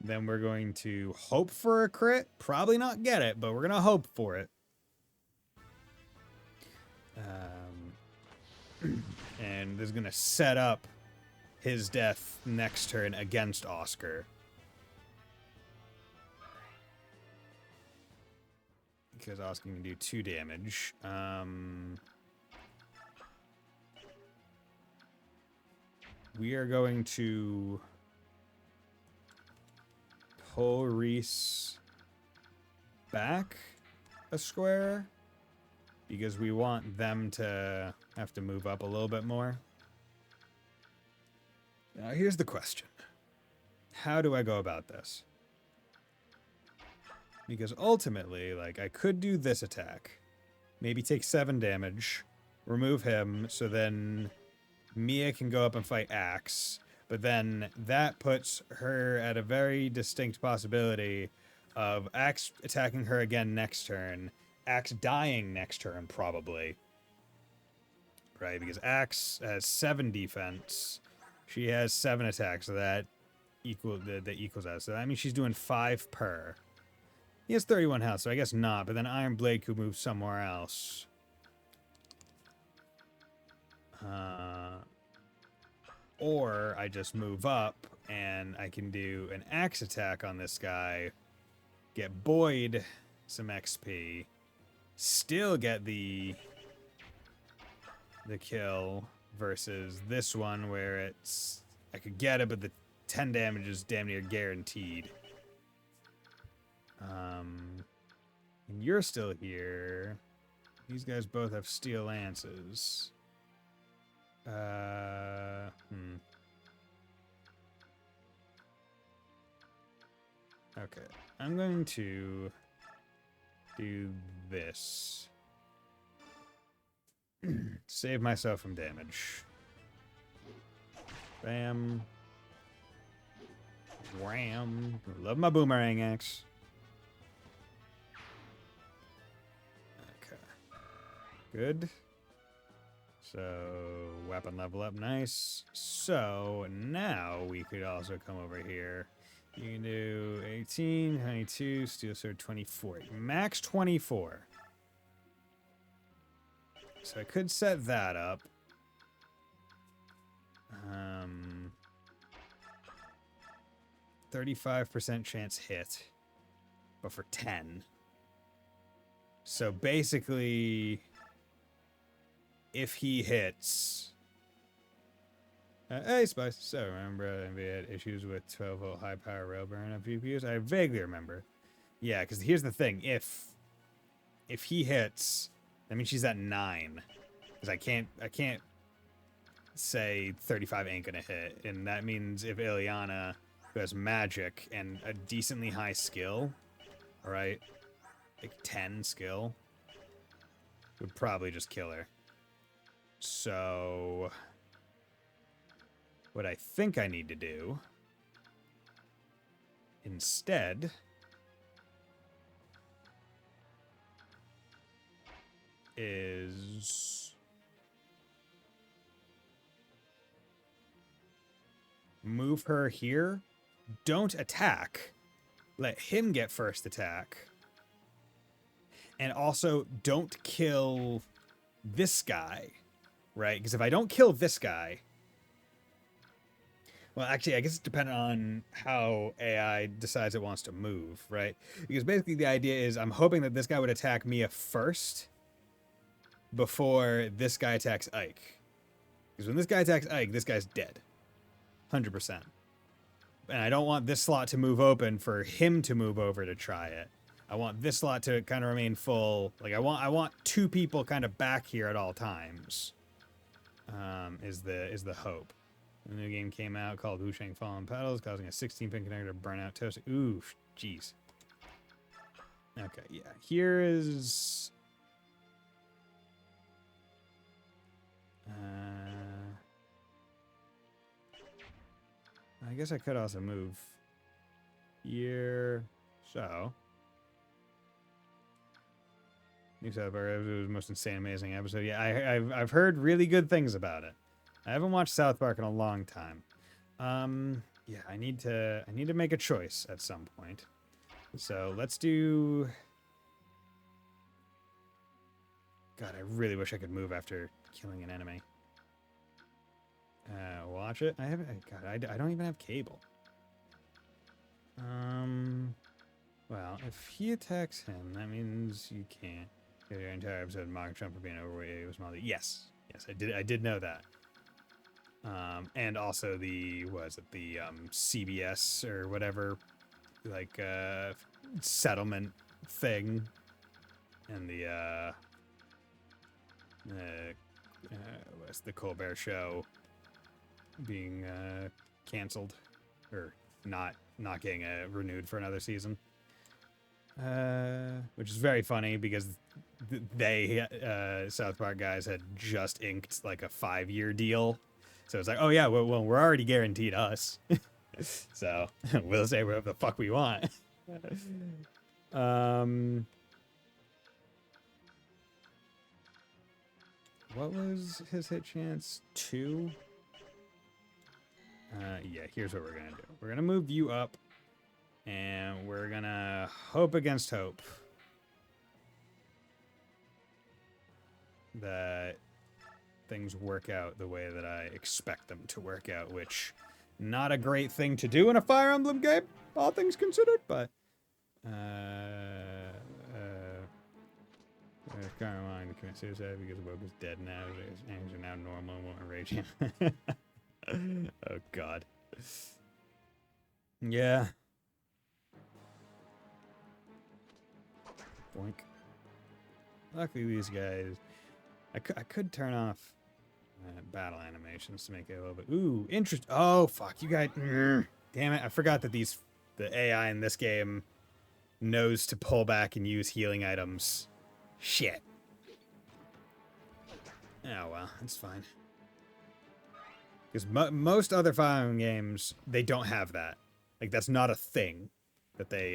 Then we're going to hope for a crit. Probably not get it, but we're gonna hope for it. And this is gonna set up his death next turn against Oscar. Because Oscar can do 2 damage. We are going to pull Reese back a square because we want them to have to move up a little bit more. Now, here's the question. How do I go about this? Because ultimately, like, I could do this attack. Maybe take 7 damage. Remove him, so then Mia can go up and fight Axe. But then that puts her at a very distinct possibility of Axe attacking her again next turn. Axe dying next turn, probably. Right, because Axe has 7 defense. She has 7 attacks, so that equals out. So that means she's doing 5 per. He has 31 health, so I guess not. But then Iron Blade could move somewhere else. Or I just move up and I can do an axe attack on this guy, get Boyd some XP, still get the kill versus this one where it's I could get it, but the 10 damage is damn near guaranteed. And you're still here. These guys both have steel lances. Okay, I'm going to do this. Save myself from damage. Bam. Wham. Love my boomerang axe. Okay. Good. So, weapon level up, nice. So, now we could also come over here. You can do 18, 22, steel sword 24. Max 24. So I could set that up. 35% chance hit, but for 10. So basically, if he hits... hey, Spice. So remember we had issues with 12-volt high-power rail burn of GPUs? I vaguely remember. Yeah, because here's the thing. If he hits, that means she's at 9. Because I can't say 35 ain't gonna hit. And that means if Ileana, who has magic and a decently high skill, alright, like 10 skill, would probably just kill her. So... what I think I need to do instead is move her here. Don't attack. Let him get first attack. And also don't kill this guy, right? Because if I don't kill this guy... well, actually, I guess it's dependent on how AI decides it wants to move, right? Because basically the idea is I'm hoping that this guy would attack Mia first before this guy attacks Ike. Because when this guy attacks Ike, this guy's dead. 100%. And I don't want this slot to move open for him to move over to try it. I want this slot to kind of remain full. Like, I want 2 people kind of back here at all times. Is the hope. A new game came out called Wushang Fallen Petals, causing a 16-pin connector to burn out toast. Ooh, jeez. Okay, yeah. Here is... I guess I could also move here. So, New South Park episode was the most insane, amazing episode. Yeah, I've heard really good things about it. I haven't watched South Park in a long time. Yeah, I need to make a choice at some point. So let's do. God, I really wish I could move after killing an enemy. Watch it. I haven't. God, I don't even have cable. Well, if he attacks him, that means you can't. Your entire episode mock Trump for being overweight. It was Molly. Yes, I did know that. And also the CBS or whatever, like settlement thing, and the what's the Colbert Show being canceled or not getting renewed for another season. Which is very funny because they South Park guys had just inked like a 5-year deal, so it's like, oh yeah, well we're already guaranteed us, so we'll say whatever the fuck we want. What was his hit chance? 2. Yeah, here's what we're gonna do. We're gonna move you up. And we're gonna hope against hope that things work out the way that I expect them to work out, which not a great thing to do in a Fire Emblem game, all things considered, but current mind to commit suicide because the book is dead now. His angels are now normal and won't enrage him. Oh god. Yeah. Boink. Luckily, these guys... I could turn off battle animations to make it a little bit... Ooh, interest... Oh, fuck, you guys... Damn it, I forgot that the AI in this game knows to pull back and use healing items. Shit. Oh, well, it's fine. Because most other Fire Emblem games, they don't have that. Like, that's not a thing that they,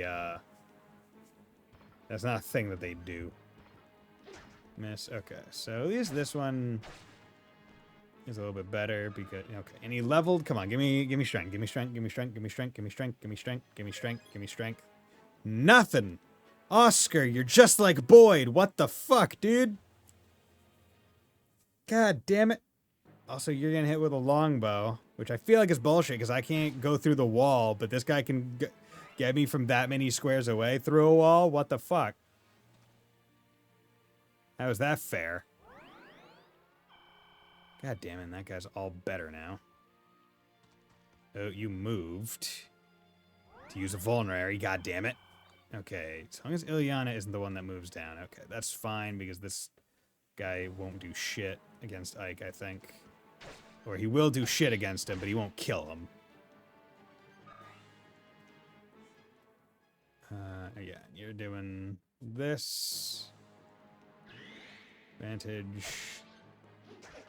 That's not a thing that they do. Miss. Okay, so at least this one is a little bit better because okay. And he leveled. Come on, give me strength. Give me strength. Give me strength. Give me strength. Give me strength. Give me strength. Give me strength. Give me strength. Nothing. Oscar, you're just like Boyd. What the fuck, dude? God damn it. Also, you're getting hit with a longbow, which I feel like is bullshit because I can't go through the wall, but this guy can get me from that many squares away through a wall? What the fuck? How is that fair? God damn it, that guy's all better now. Oh, you moved to use a vulnerary, god damn it. Okay, as long as Ilyana isn't the one that moves down. Okay, that's fine because this guy won't do shit against Ike, I think. Or he will do shit against him, but he won't kill him. Yeah, you're doing this. Advantage.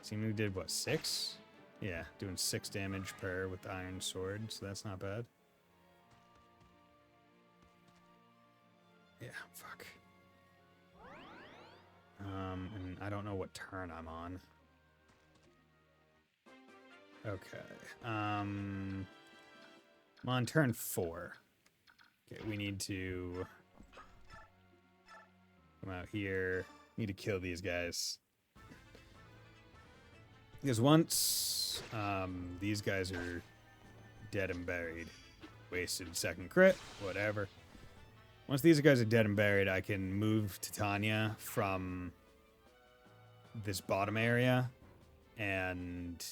Seemingly did, what, 6? Yeah, doing 6 damage per with the iron sword, so that's not bad. Yeah, fuck. And I don't know what turn I'm on. Okay. I'm on turn 4. Okay, we need to come out here. Need to kill these guys. Because once these guys are dead and buried, wasted second crit, whatever. Once these guys are dead and buried, I can move Titania from this bottom area. And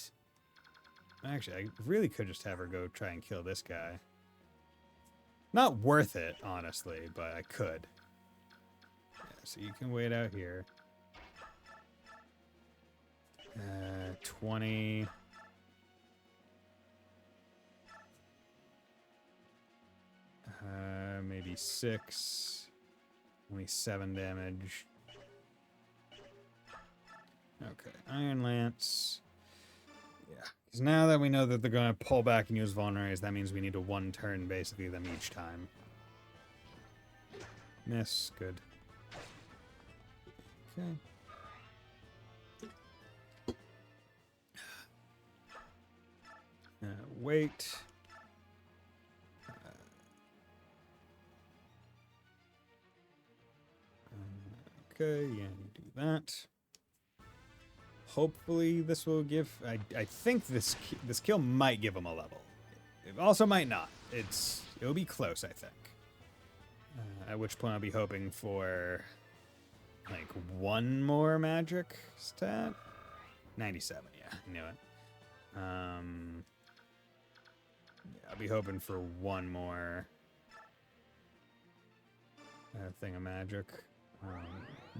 actually, I really could just have her go try and kill this guy. Not worth it, honestly, but I could. Yeah, so you can wait out here. 20. Maybe 6. Only 7 damage. Okay, Iron Lance. Yeah, because now that we know that they're going to pull back and use vulneraries, that means we need to 1 turn basically them each time. Miss. Good. Okay. Wait. Okay, yeah, you do that. Hopefully this will give... I think this kill might give him a level. It also might not. It'll be close, I think. At which point I'll be hoping for like one more magic stat. 97, yeah, knew it. Yeah, I'll be hoping for one more thing of magic,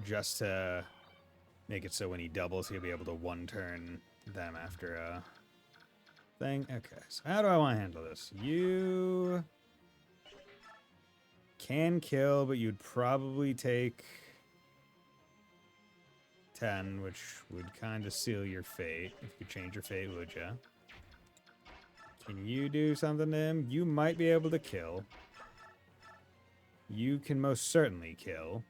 just to make it so when he doubles, he'll be able to one-turn them after a thing. Okay, so how do I want to handle this? You can kill, but you'd probably take 10, which would kind of seal your fate. If you could change your fate, would ya? Can you do something to him? You might be able to kill. You can most certainly kill.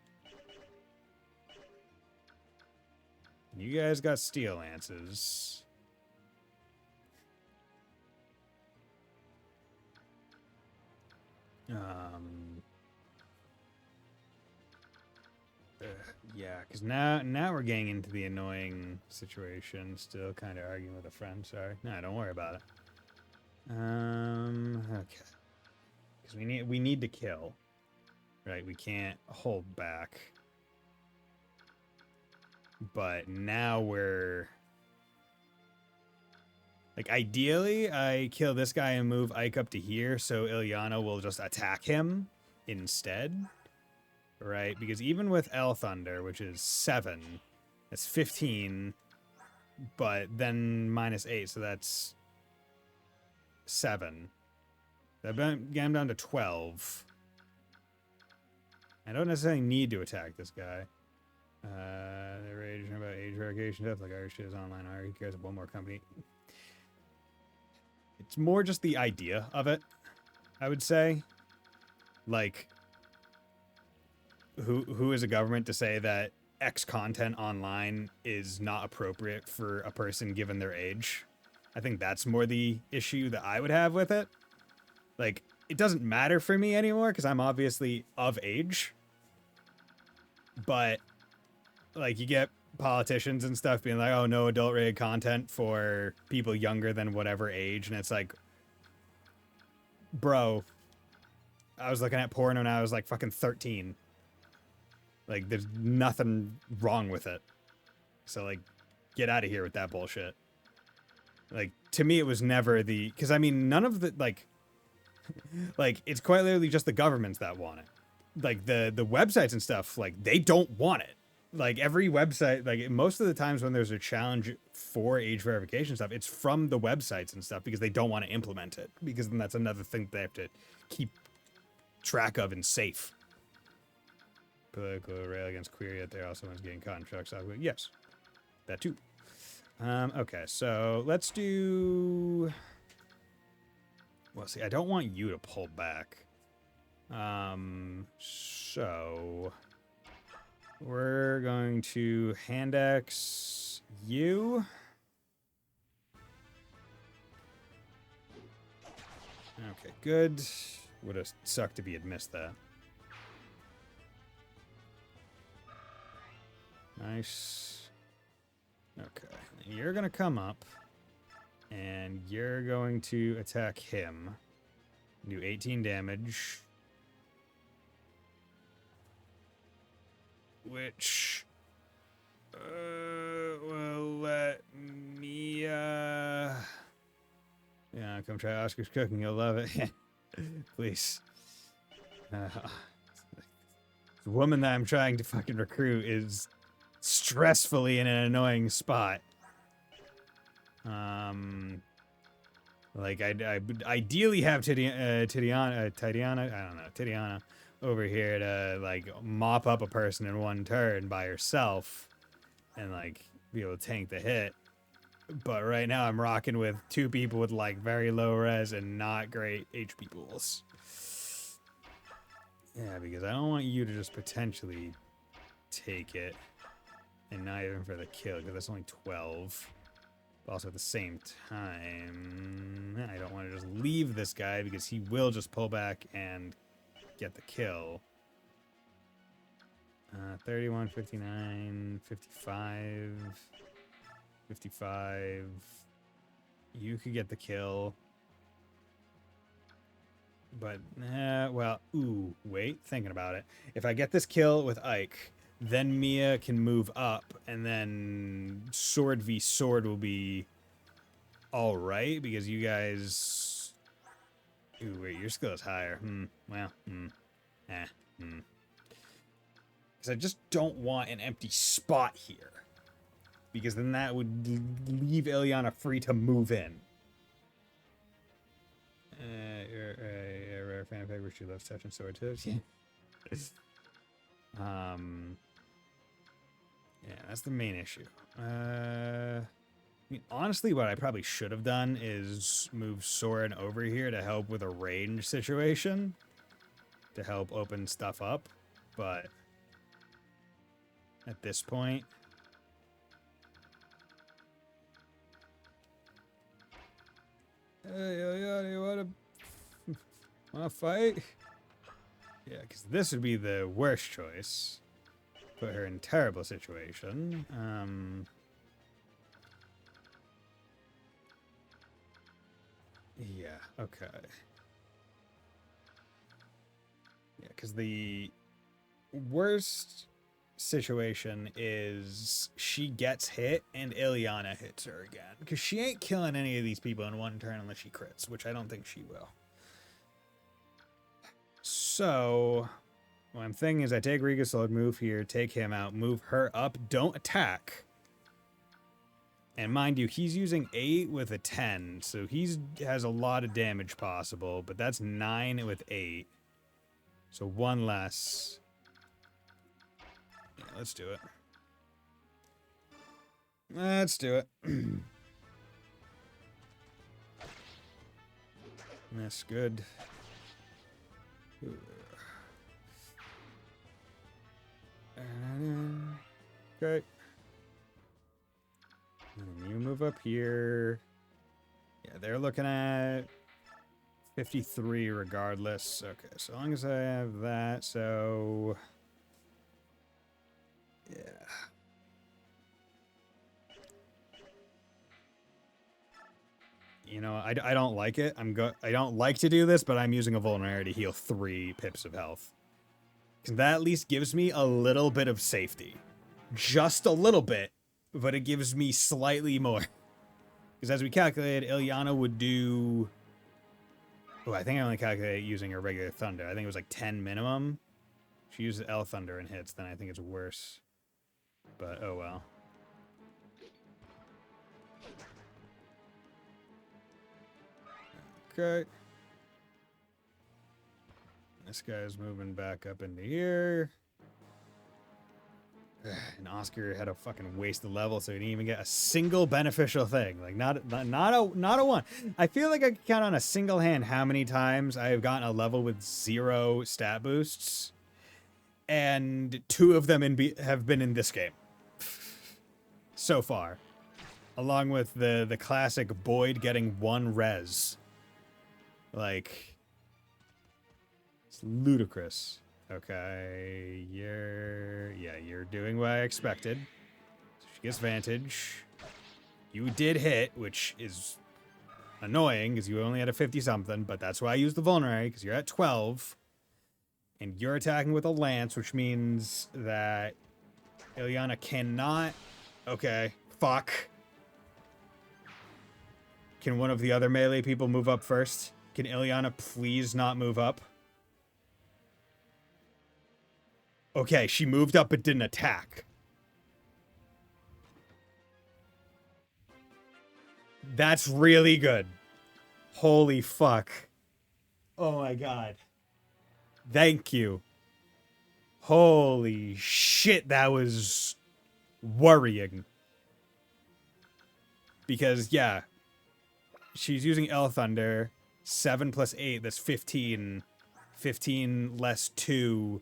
You guys got steel lances. Yeah, because now we're getting into the annoying situation. Still kind of arguing with a friend. Sorry. No, don't worry about it. Okay. Because we need to kill, right? We can't hold back. But now we're like, ideally, I kill this guy and move Ike up to here, so Ilyana will just attack him instead. Right? Because even with L Thunder, which is 7, that's 15, but then minus 8, so that's 7. That got him down to 12. I don't necessarily need to attack this guy. They're raging about age verification stuff, like Irish is online. He cares about one more company. It's more just the idea of it, I would say. Like, who is a government to say that X content online is not appropriate for a person given their age? I think that's more the issue that I would have with it. Like, it doesn't matter for me anymore because I'm obviously of age. But, like, you get politicians and stuff being like, oh, no adult-rated content for people younger than whatever age. And it's like, bro, I was looking at porn when I was, like, fucking 13. Like, there's nothing wrong with it. So, like, get out of here with that bullshit. Like, to me, it was never the... Because, I mean, none of the, like... like, it's quite literally just the governments that want it. Like, the websites and stuff, like, they don't want it. Like, every website... Like, most of the times when there's a challenge for age verification stuff, it's from the websites and stuff because they don't want to implement it. Because then that's another thing they have to keep track of and safe. Political rail against queer, yet they're also ones getting caught in trucks. Yes, that too. Okay, so let's do... Well, see, I don't want you to pull back. So... We're going to hand X you. Okay, good. Would have sucked if he had missed that. Nice. Okay. You're going to come up, and you're going to attack him. Do 18 damage. Which will let me, yeah, come try Oscar's cooking. You'll love it. Please. The woman that I'm trying to fucking recruit is stressfully in an annoying spot. Like, I'd ideally have Tidiana, over here to, like, mop up a person in one turn by herself and, like, be able to tank the hit. But right now I'm rocking with 2 people with, like, very low res and not great HP pools. Yeah, because I don't want you to just potentially take it. And not even for the kill, because that's only 12. But also at the same time, I don't want to just leave this guy because he will just pull back and get the kill. 31, 59, 55, 55. You could get the kill. But, well, ooh, wait, thinking about it. If I get this kill with Ike, then Mia can move up, and then sword v sword will be alright, because you guys... Ooh, wait, your skill is higher. Well, Because I just don't want an empty spot here. Because then that would leave Ileana free to move in. You're a rare fan favorite. She loves touching sword tips. Yeah. Yeah, that's the main issue. I mean, honestly, what I probably should have done is move Soren over here to help with a range situation. To help open stuff up. But at this point... Hey, you wanna fight? Yeah, because this would be the worst choice. Put her in a terrible situation. Yeah, okay. Yeah, because the worst situation is she gets hit and Ileana hits her again. Because she ain't killing any of these people in one turn unless she crits, which I don't think she will. So, what I'm thinking is I take Rigasold, move here, take him out, move her up, don't attack. And mind you, he's using 8 with a 10, so he has a lot of damage possible, but that's 9 with 8. So 1 less. Yeah, let's do it. Let's do it. That's good. Okay. And you move up here. Yeah, they're looking at 53 regardless. Okay, so long as I have that, so... Yeah. You know, I don't like it. I don't like to do this, but I'm using a vulnerability to heal 3 pips of health. Because that at least gives me a little bit of safety. Just a little bit, but it gives me slightly more. Because as we calculated, Ileana would do... Oh, I think I only calculated using her regular thunder. I think it was like 10 minimum. If she uses L thunder and hits, then I think it's worse. But, oh well. Okay. This guy's moving back up into here. And Oscar had to fucking waste the level, so he didn't even get a single beneficial thing. Like, not a one. I feel like I could count on a single hand how many times I have gotten a level with 0 stat boosts. And 2 of them have been in this game. So far. Along with the classic Boyd getting 1 res. Like, it's ludicrous. Okay, you're doing what I expected. So she gets advantage. You did hit, which is annoying because you only had a 50-something, but that's why I used the vulnerary, because you're at 12. And you're attacking with a lance, which means that Ileana cannot... Okay, fuck. Can one of the other melee people move up first? Can Ileana please not move up? Okay, she moved up but didn't attack. That's really good. Holy fuck. Oh my god. Thank you. Holy shit, that was worrying. Because, yeah, she's using L Thunder. 7 plus 8, that's 15. 15 less 2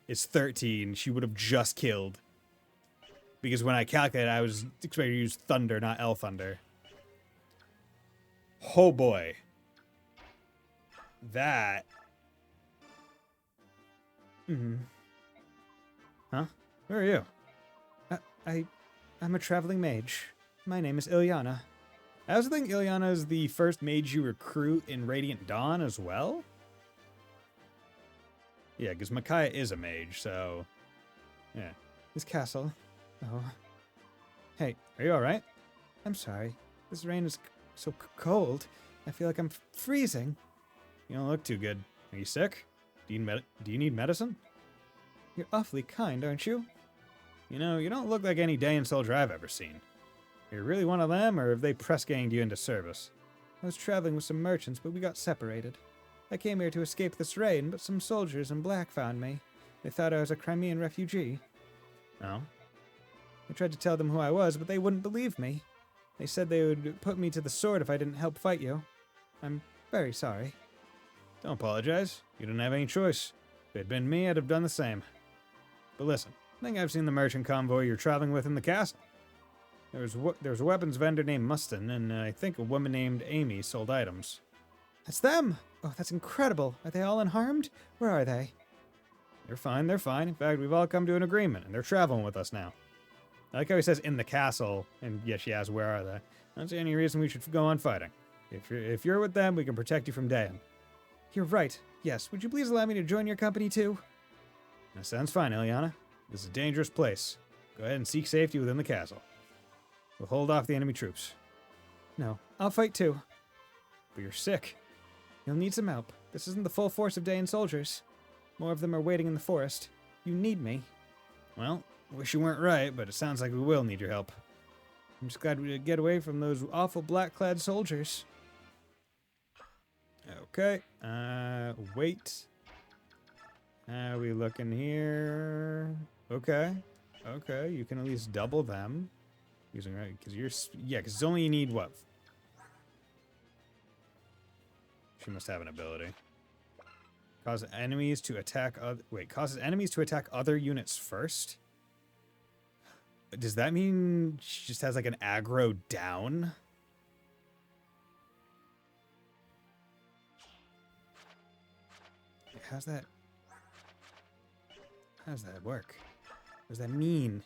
is 13, she would have just killed. Because when I calculated, I was expecting to use Thunder, not L Thunder. Oh boy. That. Huh? Who are you? I'm a traveling mage. My name is Ilyana. I also think Ilyana is the first mage you recruit in Radiant Dawn as well. Yeah, because Micaiah is a mage, so... Yeah. This castle. Oh. Hey, are you alright? I'm sorry. This rain is so cold. I feel like I'm freezing. You don't look too good. Are you sick? Do you need medicine? You're awfully kind, aren't you? You know, you don't look like any Dayan soldier I've ever seen. You're really one of them, or have they press-ganged you into service? I was traveling with some merchants, but we got separated. I came here to escape this rain, but some soldiers in black found me. They thought I was a Crimean refugee. Oh? I tried to tell them who I was, but they wouldn't believe me. They said they would put me to the sword if I didn't help fight you. I'm very sorry. Don't apologize. You didn't have any choice. If it had been me, I'd have done the same. But listen, I think I've seen the merchant convoy you're traveling with in the castle. There's a weapons vendor named Mustin, and I think a woman named Amy sold items. That's them! Oh, that's incredible. Are they all unharmed? Where are they? They're fine, they're fine. In fact, we've all come to an agreement, and they're traveling with us now. I like how he says in the castle, and yet she asks, where are they? I don't see any reason we should go on fighting. If you're with them, we can protect you from Dayan. You're right. Yes, would you please allow me to join your company too? That sounds fine, Ilyana. This is a dangerous place. Go ahead and seek safety within the castle. We'll hold off the enemy troops. No, I'll fight too. But you're sick. You'll need some help. This isn't the full force of Dayan soldiers. More of them are waiting in the forest. You need me. Well, wish you weren't right, but it sounds like we will need your help. I'm just glad we did get away from those awful black-clad soldiers. Okay, wait. We looking here? Okay, you can at least double them. Using, right, because because it's only you need what? She must have an ability. Causes enemies to attack other units first? Does that mean she just has like an aggro down? How's that work? What does that mean?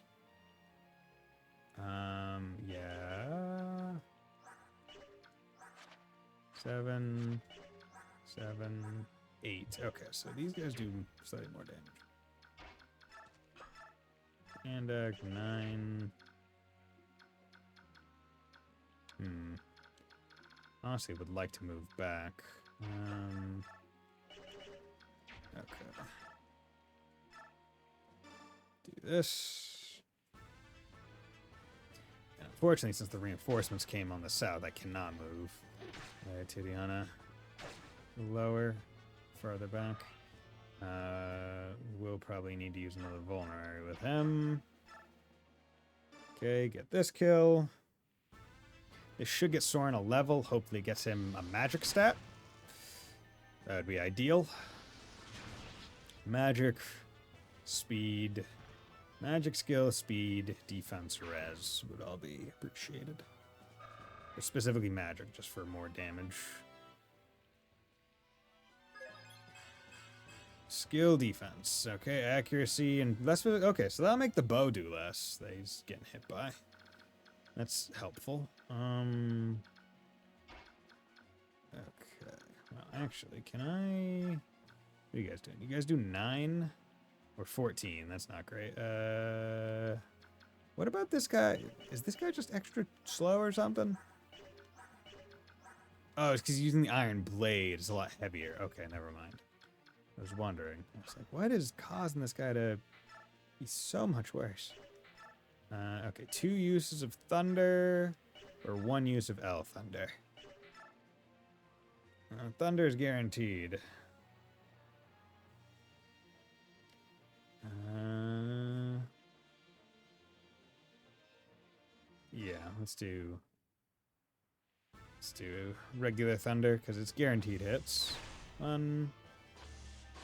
Yeah. 7, 8. Okay, so these guys do slightly more damage. And 9. Honestly, would like to move back. Okay. Do this. And unfortunately, since the reinforcements came on the south, I cannot move. Tidiana. Lower. Farther back. We'll probably need to use another vulnerary with him. Okay, get this kill. This should get Soren a level. Hopefully it gets him a magic stat. That would be ideal. Magic, speed, magic skill, speed, defense, res would all be appreciated. Or specifically magic, just for more damage. Skill, defense. Okay, accuracy and less. Okay, so that'll make the bow do less that he's getting hit by. That's helpful. Okay. Well, actually, can I... What are you guys doing? You guys do 9 or 14? That's not great. What about this guy? Is this guy just extra slow or something? Oh, it's because he's using the iron blade. It's a lot heavier. Okay, never mind. I was wondering. I was like, what is causing this guy to be so much worse? Okay, 2 uses of thunder or 1 use of L thunder. Thunder is guaranteed. Yeah, let's do regular thunder because it's guaranteed hits. 1,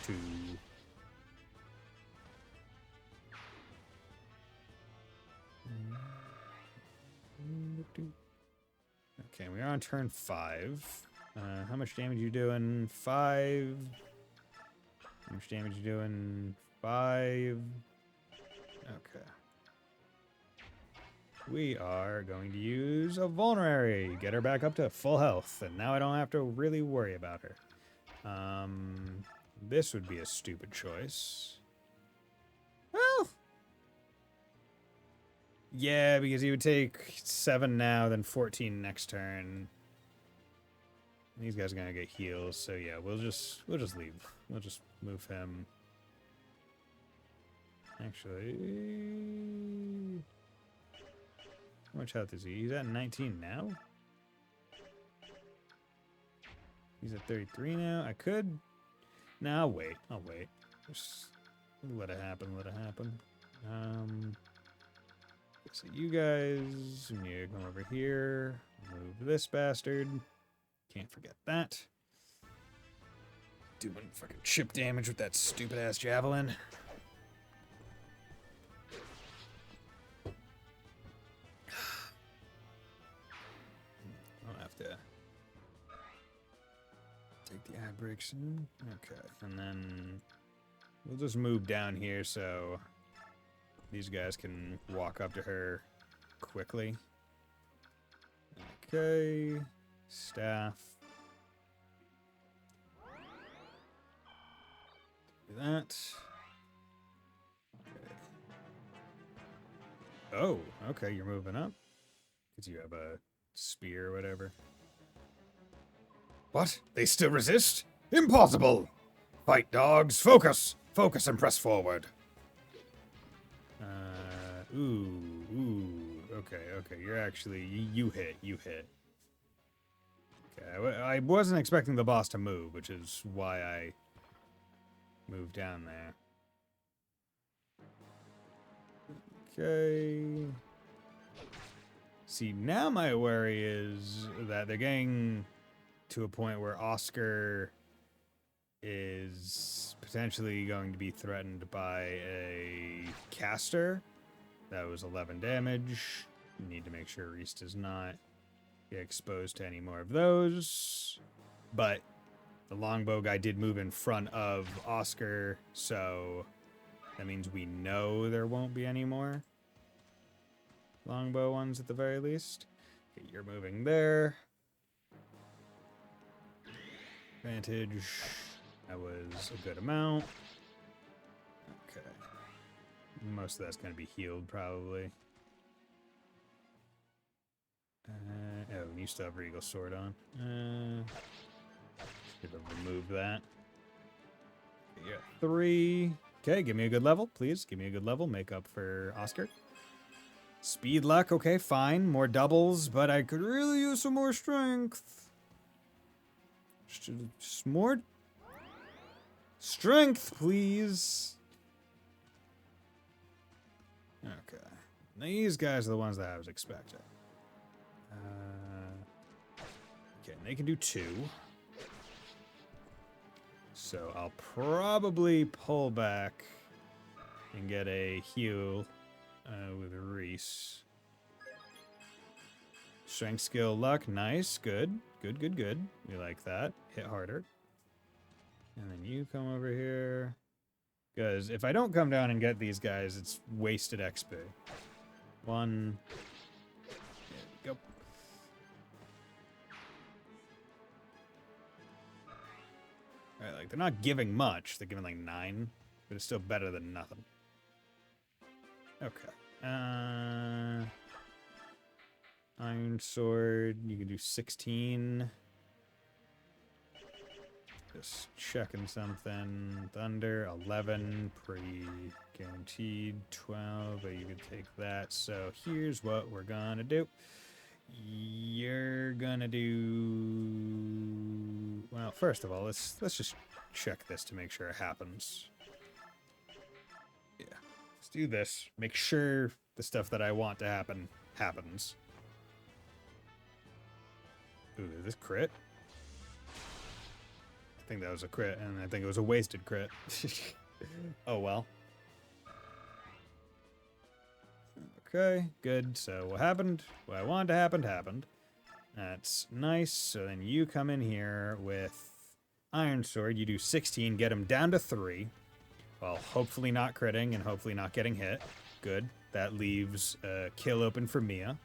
2. Okay, we are on turn 5. How much damage you doing? 5. How much damage you doing? 5. Okay. We are going to use a vulnerary. Get her back up to full health. And now I don't have to really worry about her. This would be a stupid choice. Well. Yeah, because he would take 7 now, then 14 next turn. These guys are gonna get heals, so yeah, we'll just leave. We'll just move him. Actually, how much health is he? He's at 19 now? He's at 33 now? I could... No, I'll wait. I'll wait. Just let it happen, let it happen. So you guys need to come over here. Move this bastard. Can't forget that. Doing fucking chip damage with that stupid-ass javelin. I'll have to take the ad break soon. Okay, and then we'll just move down here so these guys can walk up to her quickly. Okay, staff. Do that. Okay. Oh, okay, you're moving up. Because you have a spear or whatever. What? They still resist? Impossible! Fight, dogs! Focus! Focus and press forward. Okay, you're actually, you hit. Okay, I wasn't expecting the boss to move, which is why I moved down there. Okay. See, now my worry is that they're getting to a point where Oscar is potentially going to be threatened by a caster. That was 11 damage. Need to make sure Reese does not get exposed to any more of those. But the longbow guy did move in front of Oscar, so that means we know there won't be any more longbow ones at the very least. Okay, you're moving there. Advantage. That was a good amount. Okay. Most of that's going to be healed, probably. Oh, and you still have Regal Sword on. Should have removed that. Okay, 3. Okay, give me a good level, please. Give me a good level. Make up for Oscar. Speed luck, okay, fine. More doubles, but I could really use some more strength. Just more strength, please. Okay. These guys are the ones that I was expecting. Okay, and they can do 2. So I'll probably pull back and get a heal with Reese. Strength, skill, luck. Nice. Good. Good. We like that. Hit harder. And then you come over here. Because if I don't come down and get these guys, it's wasted XP. 1. There we go. Alright, like, they're not giving much. They're giving, like, 9. But it's still better than nothing. Okay. Iron Sword. You can do 16. Just checking something. Thunder, 11. Pre-guaranteed, 12. But you can take that. So here's what we're gonna do. You're gonna do... Well, first of all, let's just check this to make sure it happens. Yeah. Let's do this. Make sure the stuff that I want to happen happens. Ooh, is this crit? think that was a crit, and I think it was a wasted crit. Oh well. Okay, good. So what happened? What I wanted to happen happened. That's nice. So then you come in here with Iron Sword. You do 16, get him down to 3. Well, hopefully not critting and hopefully not getting hit. Good. That leaves a kill open for Mia.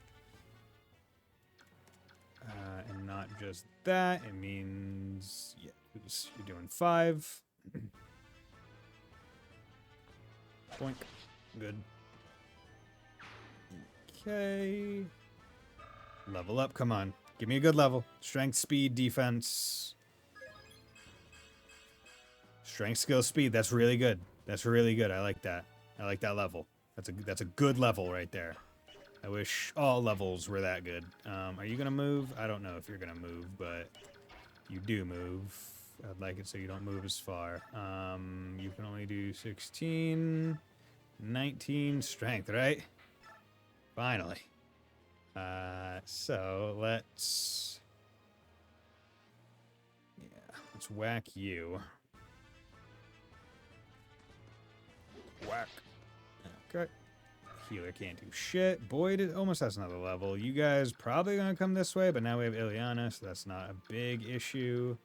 And not just that, it means, yeah, you're doing 5. Boink. Good. Okay. Level up, come on. Give me a good level. Strength, speed, defense. Strength, skill, speed. That's really good. That's really good. I like that. I like that level. That's a good level right there. I wish all levels were that good. Are you gonna move? I don't know if you're gonna move, but you do move. I'd like it so you don't move as far. You can only do 16, 19 strength, right? Finally. So let's whack you. Whack. Okay. Healer can't do shit. Boyd almost has another level. You guys probably gonna come this way, but now we have Ileana, so that's not a big issue.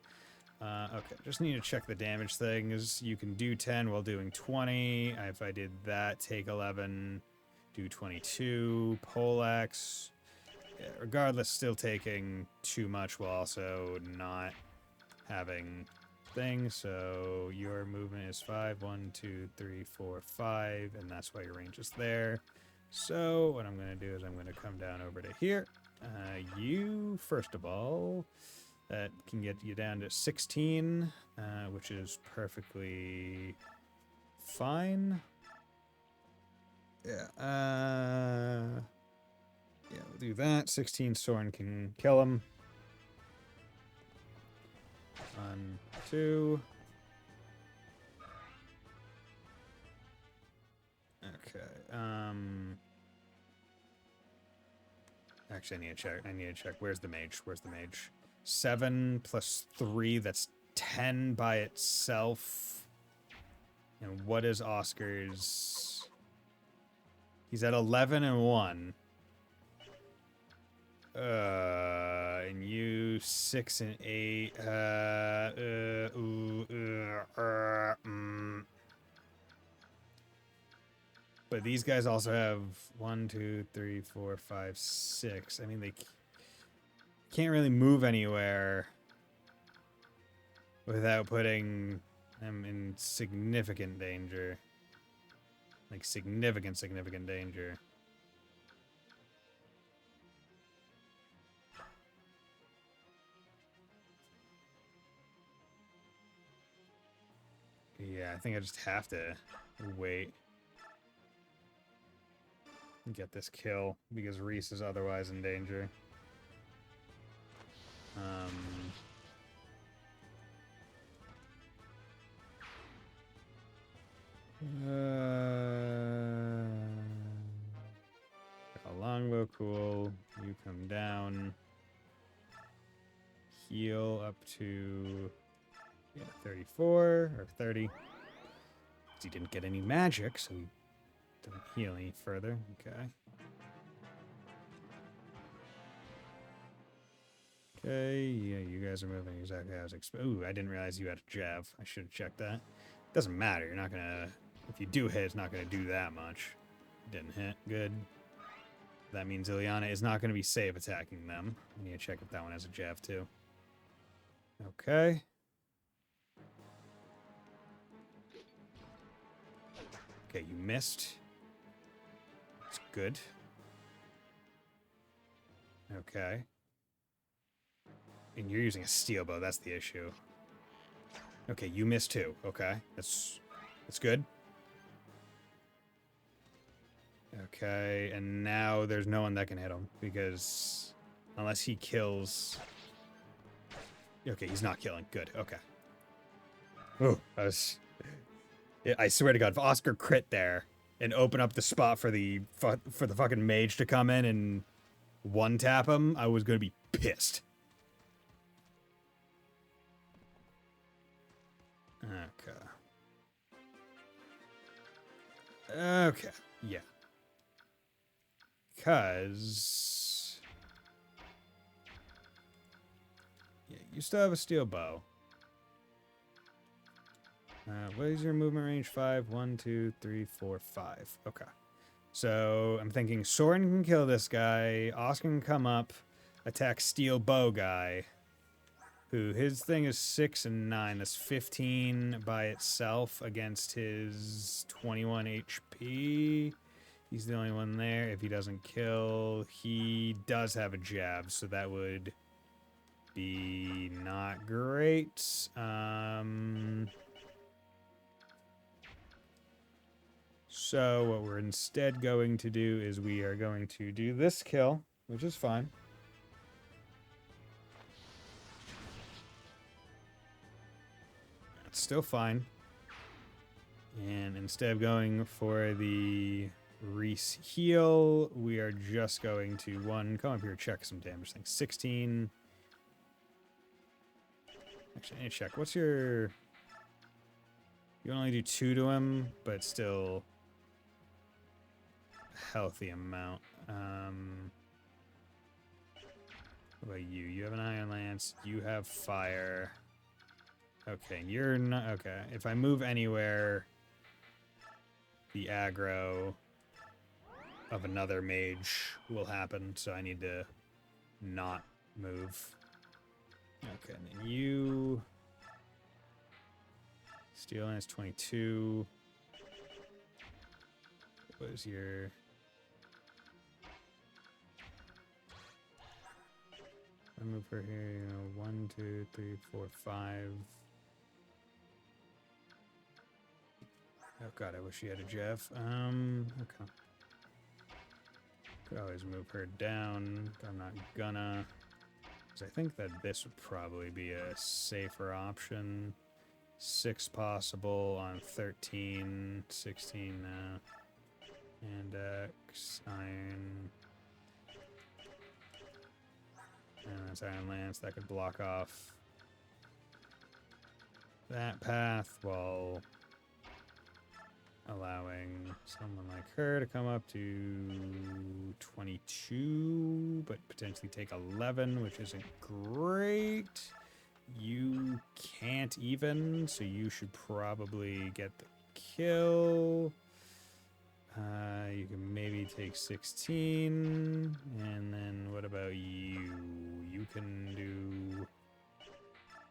Okay, just need to check the damage things. You can do 10 while doing 20. If I did that, take 11, do 22. Poleaxe. Yeah, regardless, still taking too much while also not having things. So your movement is 5, 1, 2, 3, 4, 5, and that's why your range is there. So what I'm going to do is I'm going to come down over to here. You, first of all, that can get you down to 16, which is perfectly fine. Yeah, yeah, we'll do that. 16 Soren can kill him. 1, 2. Okay. Actually, I need to check. Where's the mage? 7 plus 3. That's 10 by itself. And what is Oscar's? He's at 11 and 1. And you 6 and 8. But these guys also have 1, 2, 3, 4, 5, 6. I mean, they can't really move anywhere without putting them in significant danger. Like, significant danger. Yeah, I think I just have to wait and get this kill because Reese is otherwise in danger. A longbow, cool. You come down. Heal up to 34 or 30. He didn't get any magic, so he didn't heal any further. Okay. Okay, yeah, you guys are moving exactly as expected. Ooh, I didn't realize you had a jav. I should have checked that. Doesn't matter. You're not gonna. If you do hit, it's not gonna do that much. Didn't hit. Good. That means Ileana is not gonna be safe attacking them. I need to check if that one has a jav too. Okay. Okay, you missed. That's good. Okay. And you're using a steel bow, that's the issue. Okay, you missed too. Okay, that's good. Okay, and now there's no one that can hit him because unless he kills. Okay, he's not killing. Good. Okay. Oh, I swear to God, if Oscar crit there and open up the spot for the fucking mage to come in and one tap him, I was gonna be pissed. Okay, yeah. Because... yeah, you still have a steel bow. What is your movement range? 5, 1, 2, 3, 4, 5. Okay. So I'm thinking Soren can kill this guy. Oscar can come up, attack steel bow guy. Who his thing is 6 and 9. That's 15 by itself against his 21 HP. He's the only one there. If he doesn't kill, he does have a jab, so that would be not great. So what we're instead going to do is we are going to do this kill, which is fine. It's still fine. And instead of going for the Reese heal, we are just going to, come up here, check some damage things. 16. Actually, I need to check. What's your... you only do 2 to him, but still a healthy amount. What about you? You have an Iron Lance. You have fire. Okay, you're not... okay, if I move anywhere, the aggro of another mage will happen, so I need to not move. Okay, and then you... Steel Lance 22. What is your... I move her here, you know, 1, 2, 3, 4, 5. Oh god, I wish she had a Jeff. Okay. Could always move her down, but I'm not gonna. Because I think that this would probably be a safer option. 6 possible on 13, 16, and X, Iron. And that's Iron Lance. That could block off that path while allowing someone like her to come up to 22, but potentially take 11, which isn't great. You can't even, so you should probably get the kill. You can maybe take 16, and then what about you? You can do...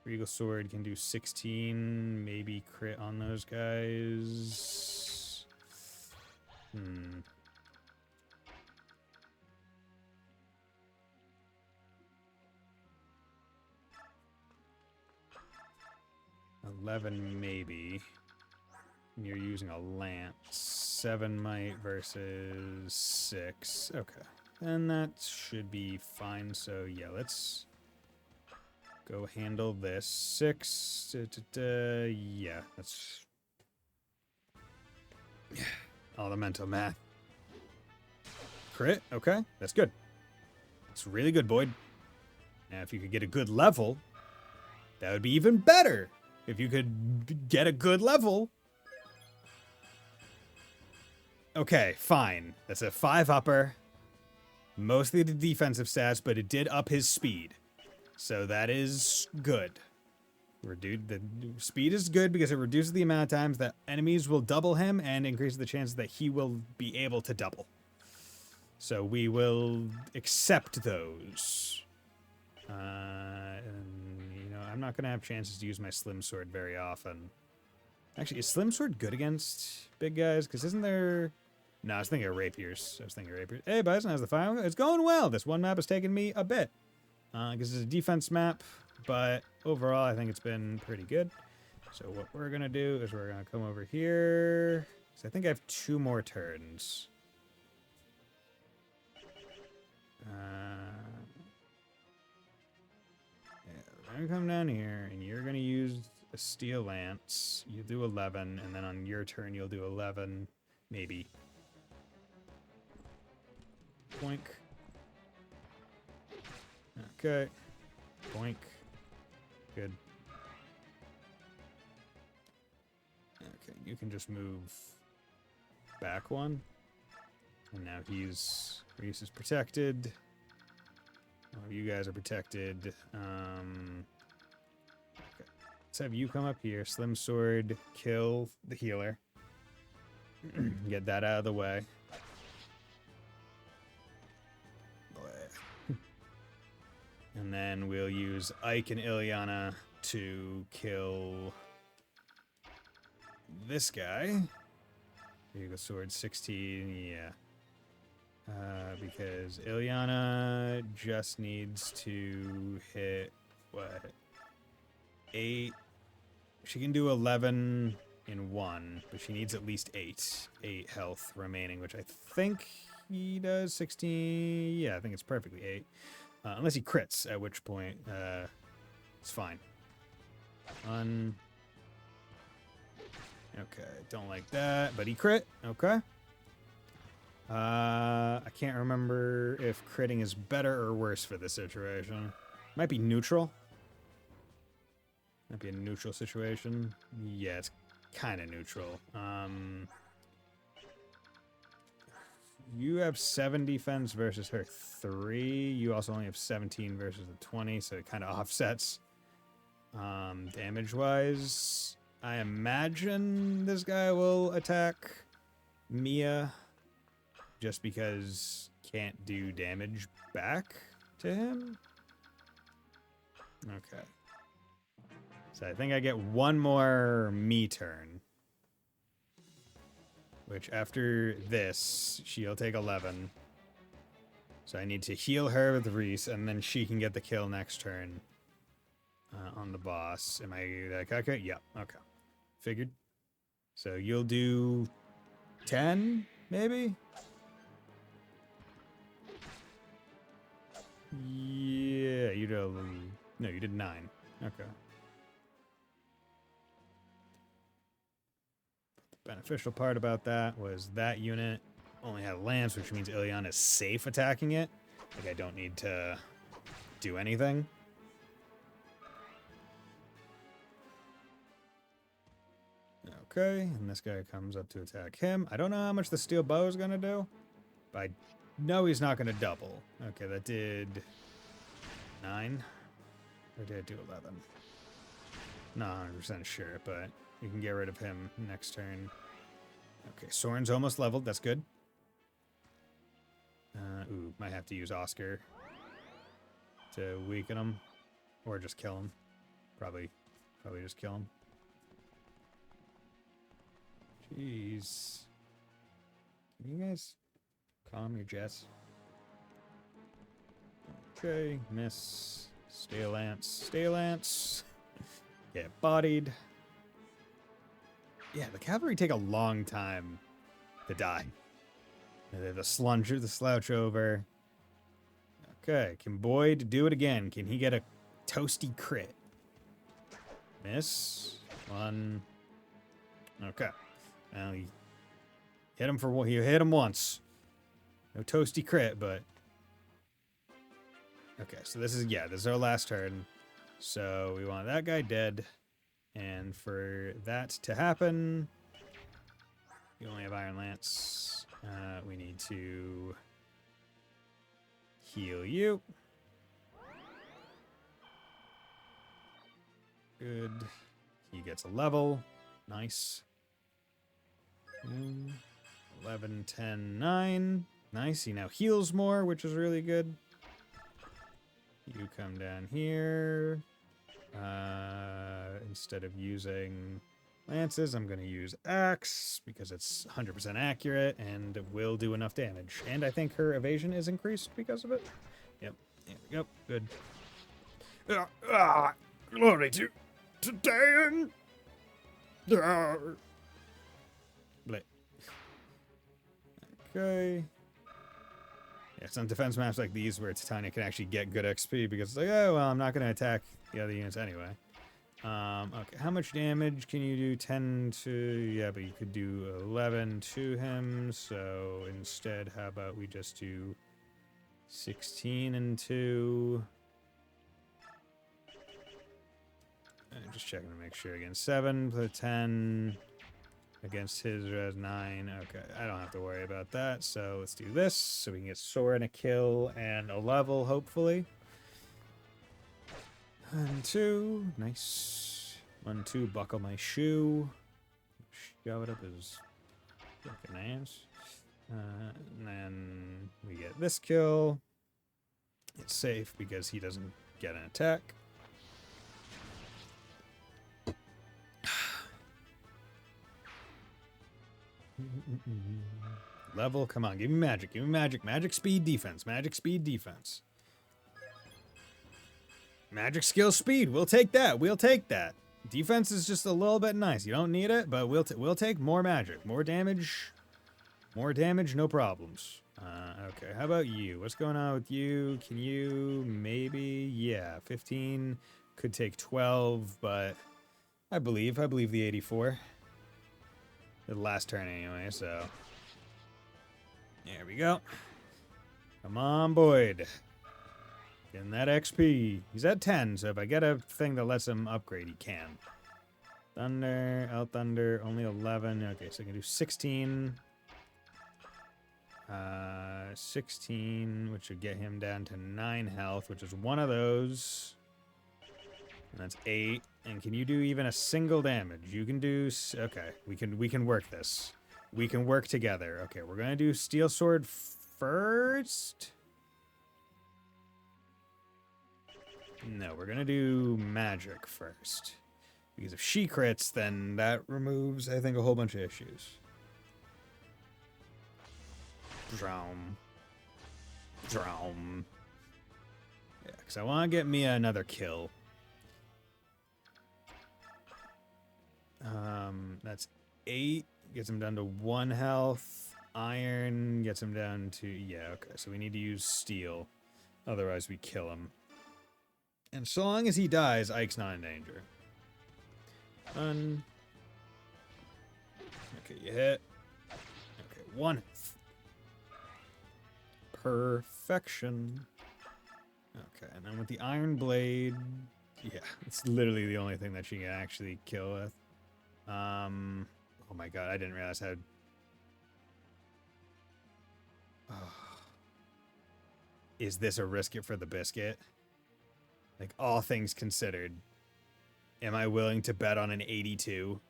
Regal Sword can do 16, maybe crit on those guys. 11 maybe. You're using a lance. 7 might versus 6. Okay. And that should be fine. So yeah, let's go handle this. 6. Yeah, that's... all the mental math. Crit? Okay, that's good. It's really good, Boyd. Now, if you could get a good level, that would be even better. If you could get a good level. Okay, fine. That's a 5 upper. Mostly the defensive stats, but it did up his speed. So that is good. The speed is good because it reduces the amount of times that enemies will double him and increases the chances that he will be able to double. So we will accept those. And, you know, I'm not going to have chances to use my Slim Sword very often. Actually, is Slim Sword good against big guys? Because isn't there... No, I was thinking of rapiers. Hey, Bison, how's the fire? It's going well. This one map has taken me a bit. Because it's a defense map. But overall, I think it's been pretty good. So what we're going to do is we're going to come over here. So I think I have 2 more turns. I'm going to come down here, and you're going to use a steel lance. You do 11, and then on your turn, you'll do 11, maybe. Boink. Okay. Boink. Good. Okay, you can just move back one. And now Reese is protected. Oh, you guys are protected. Okay. Let's have you come up here. Slim Sword, kill the healer. Get that out of the way. And then we'll use Ike and Ilyana to kill this guy. Here you go, sword 16, yeah. Because Ilyana just needs to hit, what? 8. She can do 11 in 1, but she needs at least 8. 8 health remaining, which I think he does. 16, yeah, I think it's perfectly 8. Unless he crits, at which point, it's fine. Okay, don't like that, but he crit. Okay. I can't remember if critting is better or worse for this situation. Might be neutral. Might be a neutral situation. Yeah, it's kind of neutral. You have 7 defense versus her 3. You also only have 17 versus the 20, so it kind of offsets. Damage-wise, I imagine this guy will attack Mia just because can't do damage back to him. Okay. So I think I get one more me turn. Which after this, she'll take 11. So I need to heal her with Reese, and then she can get the kill next turn on the boss. Am I like, okay? Yeah, okay. Figured. So you'll do 10, maybe? Yeah, you did. No, you did 9. Okay. Beneficial part about that was that unit only had Lance, which means Ilyana is safe attacking it. Like, I don't need to do anything. Okay, and this guy comes up to attack him. I don't know how much the steel bow is going to do, but I know he's not going to double. Okay, that did 9. Or did it do 11? Not 100% sure, but you can get rid of him next turn. Okay, Soren's almost leveled. That's good. Ooh, might have to use Oscar to weaken him. Or just kill him. Probably just kill him. Jeez. Can you guys calm your jets? Okay, miss. Stay Lance. Stay Lance. Get bodied. Yeah, the cavalry take a long time to die. They have the slouch over. Okay, can Boyd do it again? Can he get a toasty crit? Miss. 1. Okay. Well, he hit him once. No toasty crit, but okay. So this is our last turn. So we want that guy dead, and for that to happen, we only have Iron Lance. We need to heal you. Good. He gets a level. Nice. 11, 10, 9. Nice. He now heals more, which is really good. You come down here. Instead of using lances, I'm going to use axe because it's 100% accurate and will do enough damage. And I think her evasion is increased because of it. Yep. There we go. Good. Glory to Dan. Bleh. Okay. Yeah, some defense maps like these where Titania can actually get good XP because it's like, oh, well, I'm not going to attack the other units anyway. Okay, how much damage can you do? 10 to... Yeah, but you could do 11 to him. So instead, how about we just do 16 and 2? Just checking to make sure again. 7 plus 10... against his res 9. Okay, I don't have to worry about that. So let's do this so we can get Sora and a kill and a level, hopefully. 1, 2. Nice. 1, 2. Buckle my shoe. Shove it up his fucking ass. And then we get this kill. It's safe because he doesn't get an attack. Level, come on, give me magic, give me magic. Magic speed defense, magic speed defense. Magic skill speed, we'll take that, we'll take that. Defense is just a little bit nice. You don't need it, but we'll take more magic. More damage, no problems. Okay, how about you? What's going on with you? Can you maybe, yeah, 15 could take 12, but I believe the 84. The last turn anyway, so there we go. Come on, Boyd. Getting that XP. He's at 10, so if I get a thing that lets him upgrade, he can. Thunder, out thunder, only 11. Okay, so I can do 16. 16, which would get him down to 9 health, which is one of those. And that's 8. And can you do even a single damage? You can do... Okay, we can work this. We can work together. Okay, we're going to do Steel Sword first. No, we're going to do Magic first. Because if she crits, then that removes, I think, a whole bunch of issues. Drown. Drown. Yeah, because I want to get Mia another kill. That's 8. Gets him down to 1 health. Iron gets him down to... Yeah, okay. So we need to use steel. Otherwise, we kill him. And so long as he dies, Ike's not in danger. Okay, you hit. Okay, 1. Perfection. Okay, and then with the Iron Blade... Yeah, it's literally the only thing that she can actually kill with. Oh my god, I didn't realize how... Oh. Is this a risk it for the biscuit? Like, all things considered, am I willing to bet on an 82?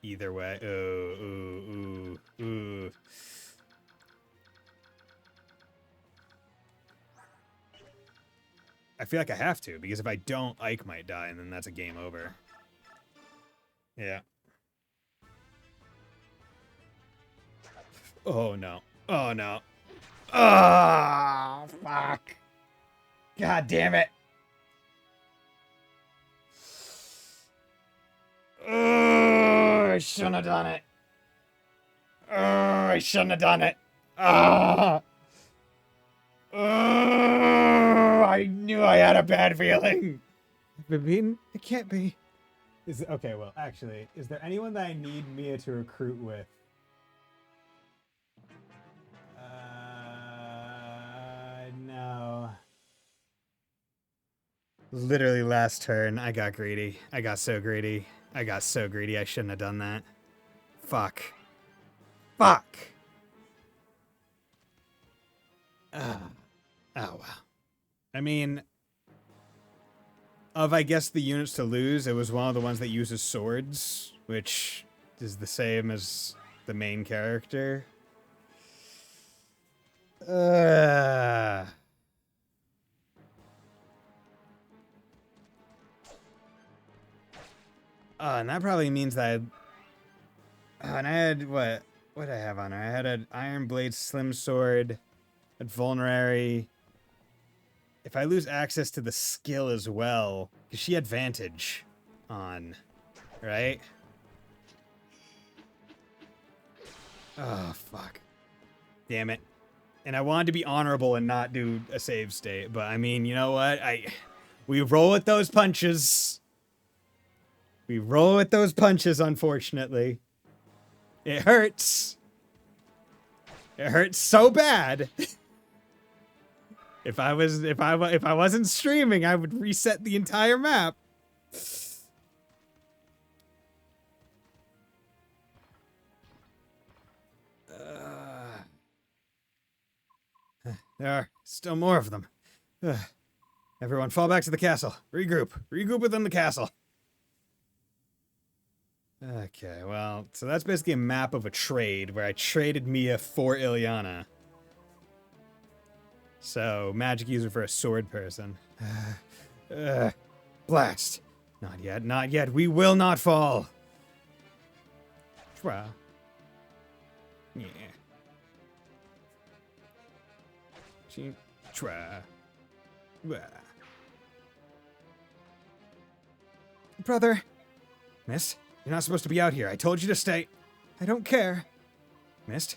Either way. Ooh. I feel like I have to, because if I don't, Ike might die, and then that's a game over. Yeah. Oh, no. Oh, no. Oh, fuck. God damn it. Oh, I shouldn't have done it. Oh, I shouldn't have done it. Ah. Oh, I knew I had a bad feeling. It can't be. Okay, well, actually, is there anyone that I need Mia to recruit with? No. Literally last turn, I got greedy. I got so greedy. I shouldn't have done that. Fuck. Oh, well. I mean... Of, I guess, the units to lose, it was one of the ones that uses swords, which is the same as the main character. And that probably means that and I had, what did I have on her? I had an Iron Blade Slim Sword, a Vulnerary. If I lose access to the skill as well, because she had Vantage on, right? Oh, fuck. Damn it. And I wanted to be honorable and not do a save state, but I mean, you know what? We roll with those punches. We roll with those punches, unfortunately. It hurts. It hurts so bad. If I wasn't streaming, I would reset the entire map. There are still more of them. Everyone fall back to the castle. Regroup. Regroup within the castle. Okay, well, so that's basically a map of a trade where I traded Mia for Ilyana. So, magic user for a sword person. Blast. Not yet, not yet. We will not fall. Try. Yeah. Try. Brother. Mist, you're not supposed to be out here. I told you to stay. I don't care. Mist,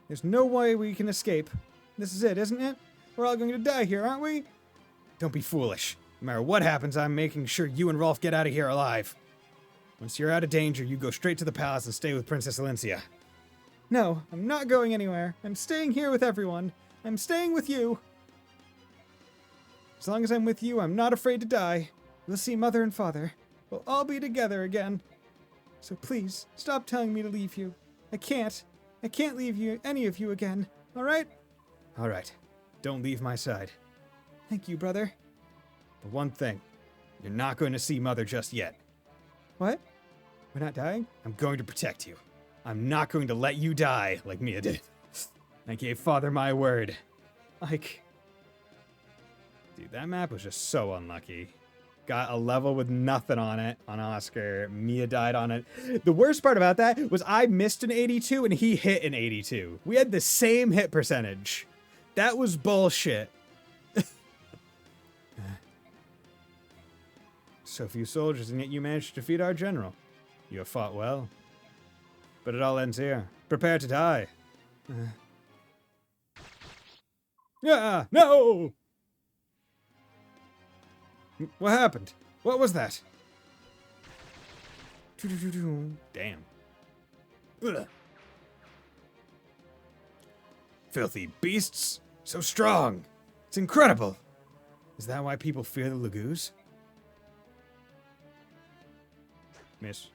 there's no way we can escape. This is it, isn't it? We're all going to die here, aren't we? Don't be foolish. No matter what happens, I'm making sure you and Rolf get out of here alive. Once you're out of danger, you go straight to the palace and stay with Princess Alencia. No, I'm not going anywhere. I'm staying here with everyone. I'm staying with you. As long as I'm with you, I'm not afraid to die. We'll see Mother and Father. We'll all be together again. So please, stop telling me to leave you. I can't. I can't leave you, any of you again. All right? All right. Don't leave my side. Thank you, brother. But one thing. You're not going to see Mother just yet. What? We're not dying? I'm going to protect you. I'm not going to let you die like Mia did. I gave Father my word. Like... Dude, that map was just so unlucky. Got a level with nothing on it on Oscar. Mia died on it. The worst part about that was I missed an 82 and he hit an 82. We had the same hit percentage. That was bullshit. So few soldiers, and yet you managed to defeat our general. You have fought well. But it all ends here. Prepare to die. Yeah, no! What happened? What was that? Damn. Ugh. Filthy beasts! So strong! It's incredible! Is that why people fear the Lagoos? Miss.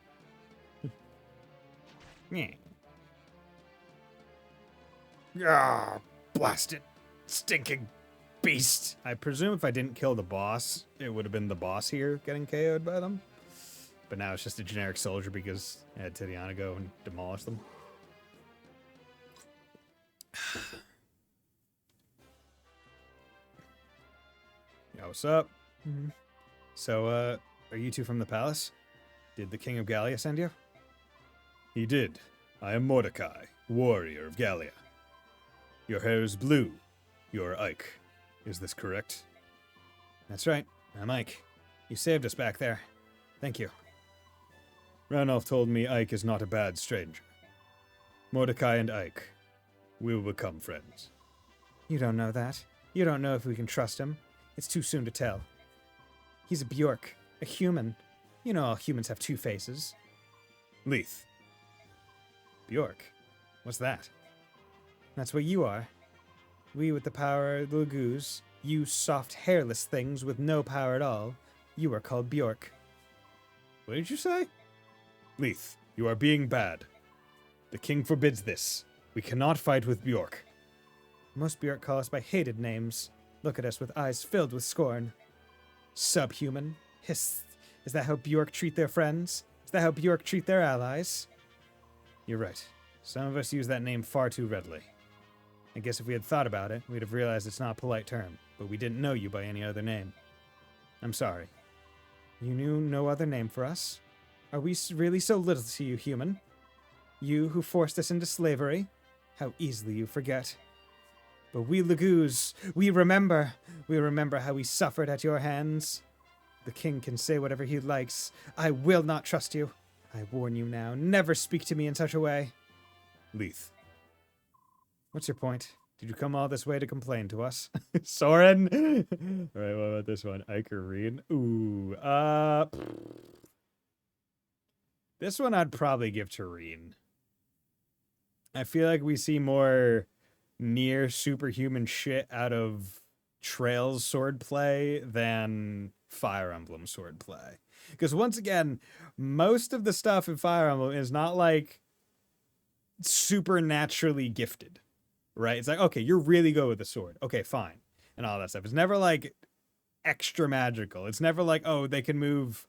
Yeah. Ah, blasted, stinking beast. I presume if I didn't kill the boss, it would have been the boss here getting KO'd by them. But now it's just a generic soldier because I had Titiana go and demolish them. Yo, what's up? Mm-hmm. So, are you two from the palace? Did the King of Gallia send you? He did. I am Mordecai, warrior of Gallia. Your hair is blue. You're Ike. Is this correct? That's right. I'm Ike. You saved us back there. Thank you. Ranulph told me Ike is not a bad stranger. Mordecai and Ike, we will become friends. You don't know that. You don't know if we can trust him. It's too soon to tell. He's a Bjork, a human. You know all humans have two faces. Leith. Bjork? What's that? That's what you are. We with the power of the Lagoos, you soft hairless things with no power at all, you are called Bjork. What did you say? Leith, you are being bad. The king forbids this. We cannot fight with Bjork. Most Bjork call us by hated names. Look at us with eyes filled with scorn. Subhuman. Hiss. Is that how Bjork treat their friends? Is that how Bjork treat their allies? You're right. Some of us use that name far too readily. I guess if we had thought about it, we'd have realized it's not a polite term, but we didn't know you by any other name. I'm sorry. You knew no other name for us? Are we really so little to you, human? You who forced us into slavery? How easily you forget. But we Lagoos, we remember. We remember how we suffered at your hands. The king can say whatever he likes. I will not trust you. I warn you now, never speak to me in such a way. Leith. What's your point? Did you come all this way to complain to us? Soren? Alright, what about this one? Icarine? Ooh, this one I'd probably give to Reen. I feel like we see more near superhuman shit out of Trail's swordplay than Fire Emblem swordplay. Because once again, most of the stuff in Fire Emblem is not like supernaturally gifted. right? It's like, okay, you're really good with the sword. Okay, fine. And all that stuff. It's never like extra magical. It's never like, oh, they can move.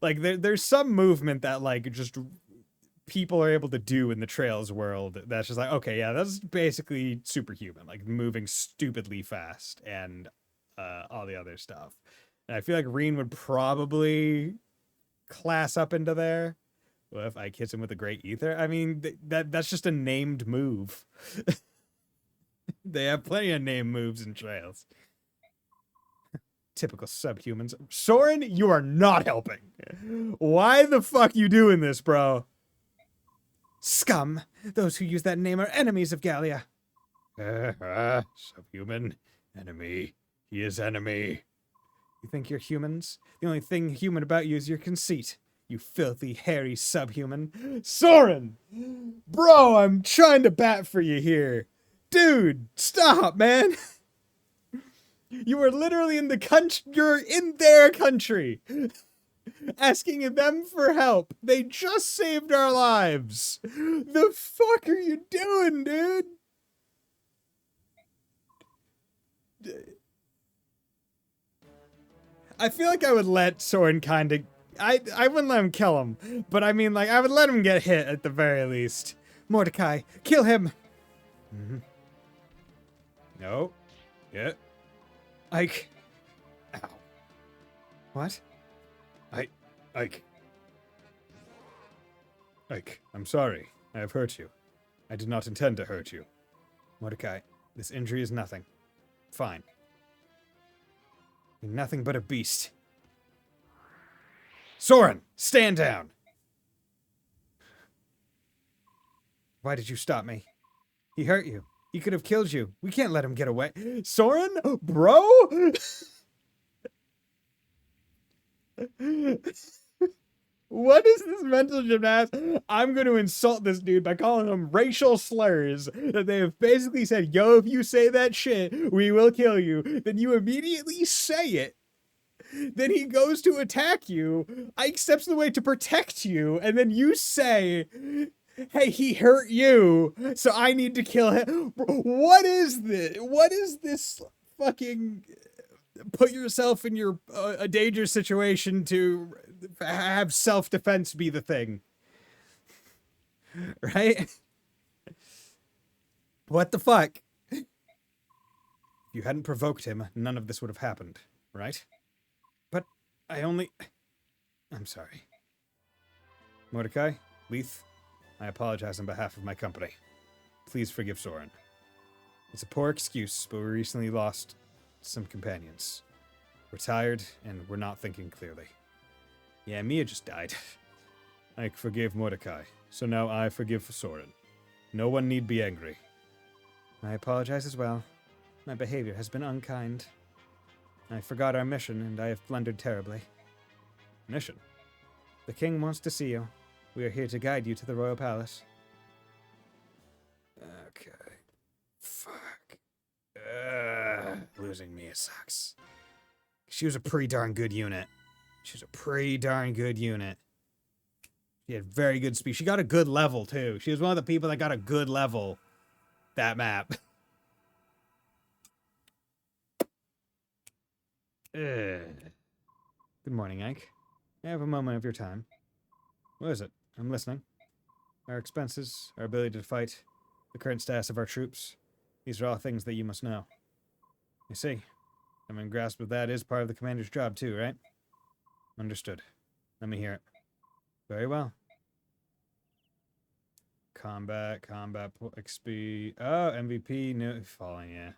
Like there's some movement that like just people are able to do in the Trails world that's just like, okay, yeah, that's basically superhuman, like moving stupidly fast and all the other stuff. And I feel like Reen would probably class up into there. Well, if I hits him with a Great Ether, I mean, that's just a named move. They have plenty of named moves in Trails. Typical subhumans. Soren, you are not helping. Why the fuck you doing this, bro? Scum! Those who use that name are enemies of Gallia. Subhuman. Enemy. He is enemy. You think you're humans? The only thing human about you is your conceit. You filthy, hairy subhuman. Soren! Bro, I'm trying to bat for you here. Dude, stop, man. You were literally in the country. You're in their country. Asking them for help. They just saved our lives. The fuck are you doing, dude? I feel like I would let Soren kind of... I wouldn't let him kill him. But I mean, like, I would let him get hit at the very least. Mordecai, kill him. Mm-hmm. No. Yeah. Ike. Ow. What? Ike. Ike, I'm sorry. I have hurt you. I did not intend to hurt you. Mordecai, this injury is nothing. Fine. You're nothing but a beast. Soren, stand down! Why did you stop me? He hurt you. He could have killed you. We can't let him get away. Soren? Bro? What is this mental gymnastics? I'm going to insult this dude by calling him racial slurs that they have basically said, yo, if you say that shit, we will kill you. Then you immediately say it. Then he goes to attack you. Ike steps in the way to protect you. And then you say, hey, he hurt you, so I need to kill him. What is this? What is this fucking... Put yourself in your a dangerous situation to have self-defense be the thing. Right? What the fuck? If you hadn't provoked him, none of this would have happened, right? But I'm sorry. Mordecai, Leith, I apologize on behalf of my company. Please forgive Soren. It's a poor excuse, but we recently lost some companions. We're tired, and we're not thinking clearly. Yeah, Mia just died. I forgave Mordecai, so now I forgive Soren. No one need be angry. I apologize as well. My behavior has been unkind. I forgot our mission, and I have blundered terribly. Mission? The king wants to see you. We are here to guide you to the royal palace. Okay. Fuck. Losing Mia sucks. She was a pretty darn good unit. She was a pretty darn good unit. She had very good speed. She got a good level, too. She was one of the people that got a good level that map. Good morning, Ike. I have a moment of your time. What is it? I'm listening. Our expenses, our ability to fight, the current status of our troops. These are all things that you must know. You see, having a grasp of that is part of the commander's job too, right? Understood. Let me hear it. Very well. Combat, XP. Oh, MVP, no, falling, yeah.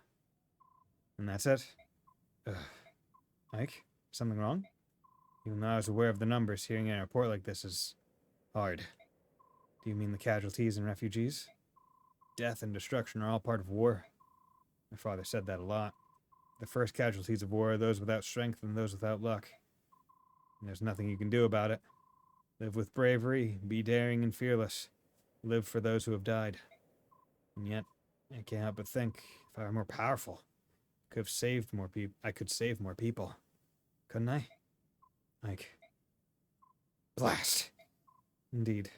And that's it? Ugh. Ike, something wrong? Even though I was aware of the numbers, hearing a report like this is hard. Do you mean the casualties and refugees? Death and destruction are all part of war. My father said that a lot. The first casualties of war are those without strength and those without luck. And there's nothing you can do about it. Live with bravery, be daring and fearless. Live for those who have died. And yet, I can't help but think, if I were more powerful, I could save more people. Couldn't I? Like, blast. Indeed.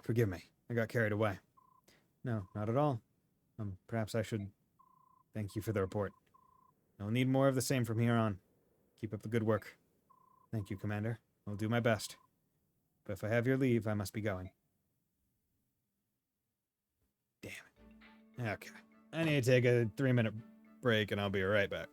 Forgive me, I got carried away. No, not at all. Perhaps I should thank you for the report. I'll need more of the same from here on. Keep up the good work. Thank you, Commander. I'll do my best. But if I have your leave, I must be going. Damn it. Okay. I need to take a 3-minute break, and I'll be right back.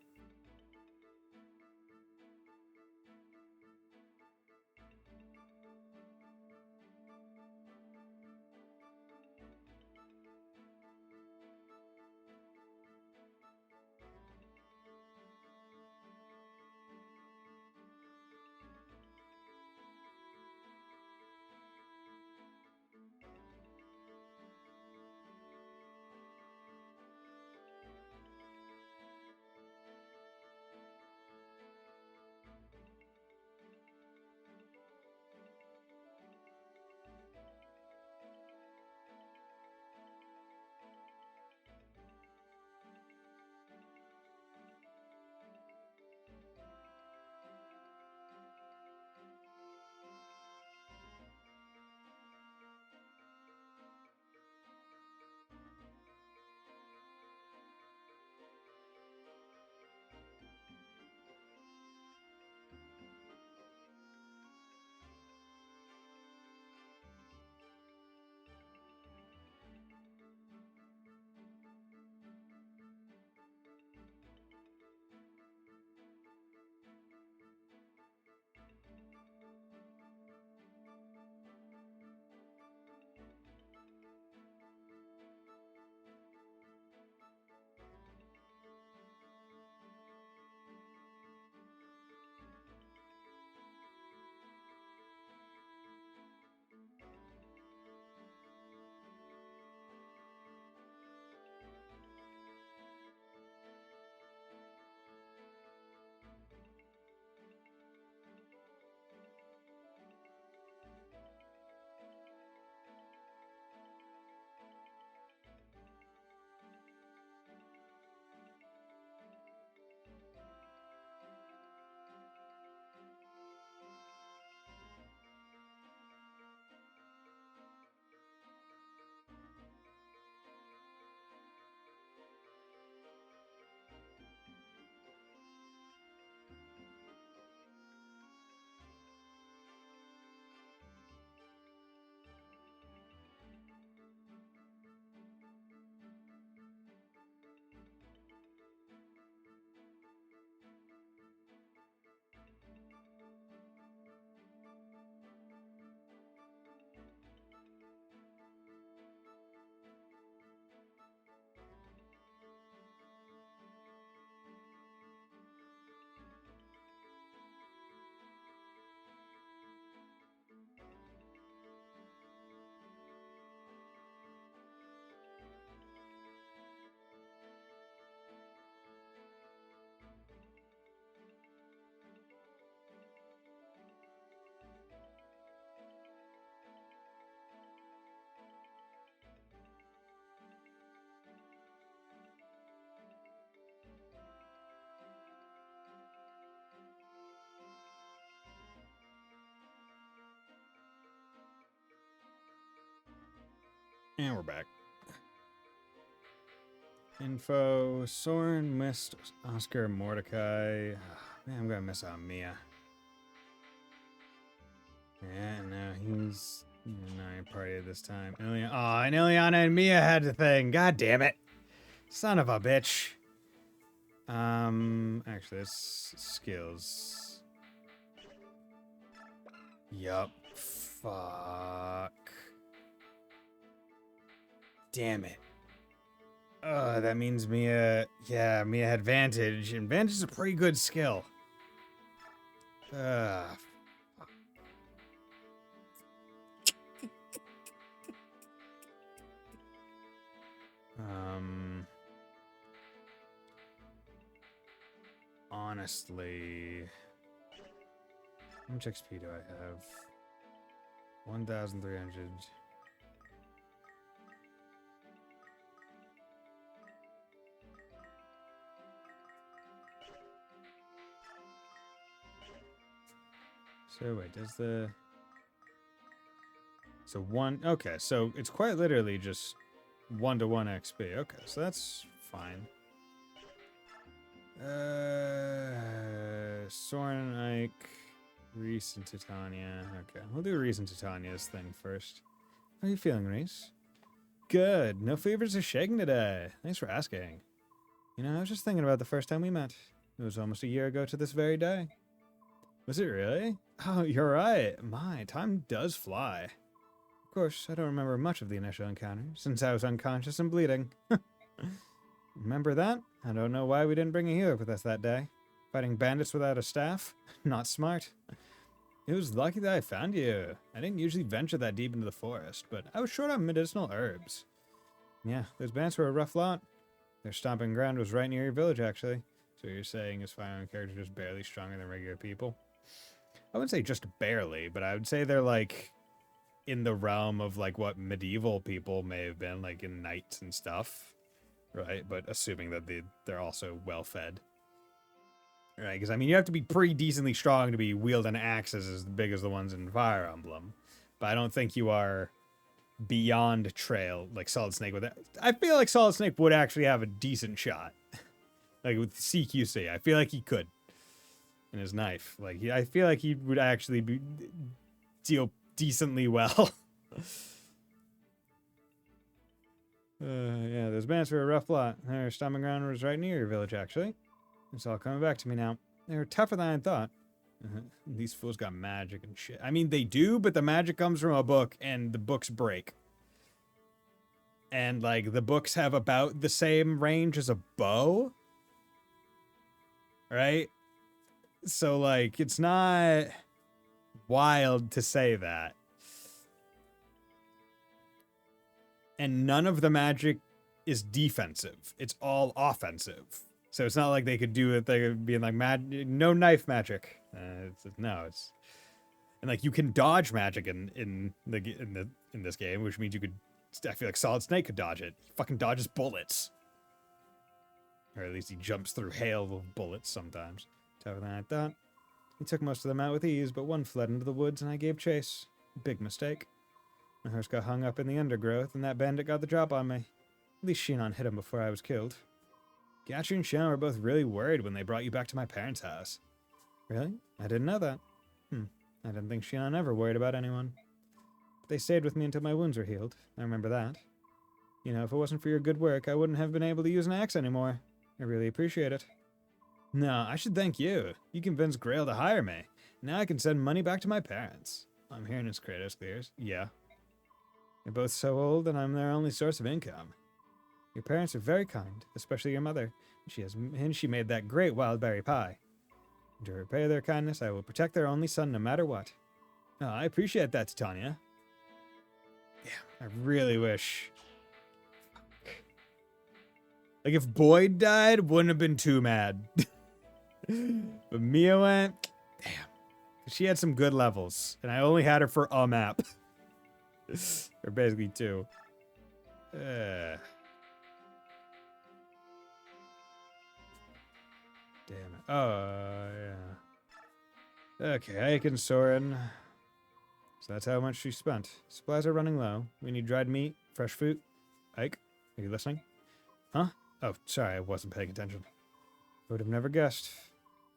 And we're back. Info, Soren missed Oscar Mordecai. Man, I'm gonna miss out Mia. Yeah, no, he's not a party this time. And Ileana and Mia had the thing. God damn it. Son of a bitch. Actually, it's skills. Yup. Fuck. Damn it. That means Mia had advantage. And advantage is a pretty good skill. Honestly, how much XP do I have? 1,300. So wait, does the... So one... Okay, so it's quite literally just 1-to-1 XP. Okay, so that's fine. Soren, Ike, Reese, and Titania. Okay, we'll do Reese and Titania's thing first. How are you feeling, Reese? Good. No fevers or shaking today. Thanks for asking. You know, I was just thinking about the first time we met. It was almost a year ago to this very day. Was it really? Oh, you're right. My, time does fly. Of course, I don't remember much of the initial encounter, since I was unconscious and bleeding. Remember that? I don't know why we didn't bring a healer with us that day. Fighting bandits without a staff? Not smart. It was lucky that I found you. I didn't usually venture that deep into the forest, but I was short on medicinal herbs. Yeah, those bandits were a rough lot. Their stomping ground was right near your village, actually. So you're saying is firing character just barely stronger than regular people? I wouldn't say just barely, but I would say they're like in the realm of like what medieval people may have been, like in knights and stuff, right? But assuming that they're also well fed, right? Because I mean, you have to be pretty decently strong to be wielding axes as big as the ones in Fire Emblem, but I don't think you are beyond trail like Solid Snake with that. I feel like Solid Snake would actually have a decent shot, like with CQC. I feel like he could. And his knife, like I feel like he would actually deal decently well. Yeah, those bandits were a rough lot. Their stomping ground was right near your village, actually. It's all coming back to me now. They were tougher than I thought. These fools got magic and shit. I mean, they do, but the magic comes from a book, and the books break. And like the books have about the same range as a bow, right? So, like, it's not wild to say that. And none of the magic is defensive. It's all offensive. So it's not like they could do it. They could be like, no knife magic. It's and like you can dodge magic in this game, which means you could. I feel like Solid Snake could dodge it. He fucking dodges bullets, or at least he jumps through hail of bullets sometimes. Tougher than I thought. He took most of them out with ease, but one fled into the woods and I gave chase. Big mistake. My horse got hung up in the undergrowth and that bandit got the drop on me. At least Shinon hit him before I was killed. Gatcher and Shinon were both really worried when they brought you back to my parents' house. Really? I didn't know that. I didn't think Shinon ever worried about anyone. But they stayed with me until my wounds were healed. I remember that. You know, if it wasn't for your good work, I wouldn't have been able to use an axe anymore. I really appreciate it. No, I should thank you. You convinced Grail to hire me. Now I can send money back to my parents. I'm hearing his Kratos clears. Yeah. They're both so old and I'm their only source of income. Your parents are very kind, especially your mother. She made that great wildberry pie. And to repay their kindness, I will protect their only son no matter what. Oh, I appreciate that, Titania. Yeah, I really wish. Like if Boyd died, wouldn't have been too mad. But Mia went, damn. She had some good levels, and I only had her for a map. Or basically two. Damn it. Oh, yeah. Okay, Ike and Soren. So that's how much she spent. Supplies are running low. We need dried meat, fresh fruit. Ike, are you listening? Huh? Oh, sorry, I wasn't paying attention. I would have never guessed.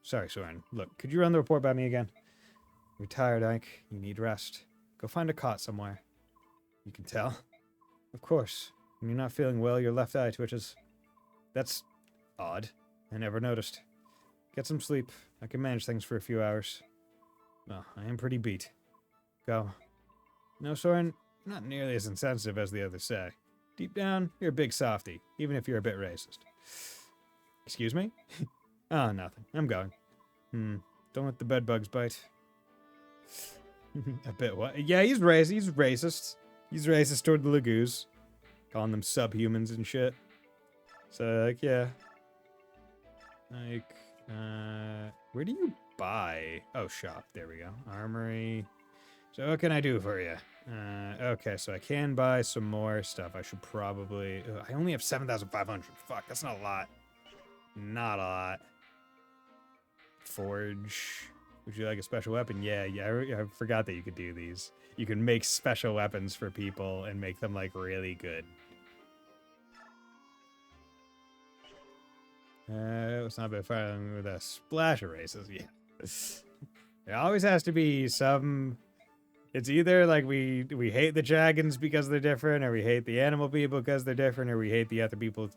Sorry, Soren. Look, could you run the report by me again? You're tired, Ike. You need rest. Go find a cot somewhere. You can tell. Of course. When you're not feeling well, your left eye twitches. That's odd. I never noticed. Get some sleep. I can manage things for a few hours. Well, I am pretty beat. Go. No, Soren, you're not nearly as insensitive as the others say. Deep down, you're a big softy, even if you're a bit racist. Excuse me? Oh, nothing. I'm going. Don't let the bedbugs bite. A bit what? Yeah, he's racist. He's racist. He's racist toward the Lagoos. Calling them subhumans and shit. So, like, yeah. Like, where do you buy? Oh, shop. There we go. Armory. So what can I do for you? Okay, so I can buy some more stuff. I should probably... I only have 7,500. Fuck, that's not a lot. Not a lot. Forge. Would you like a special weapon? Yeah, I forgot that you could do these. You can make special weapons for people and make them, like, really good. Let's not be fighting with a splash of races. Yeah. There always has to be some. It's either like we hate the dragons because they're different, or we hate the animal people because they're different, or we hate the other people.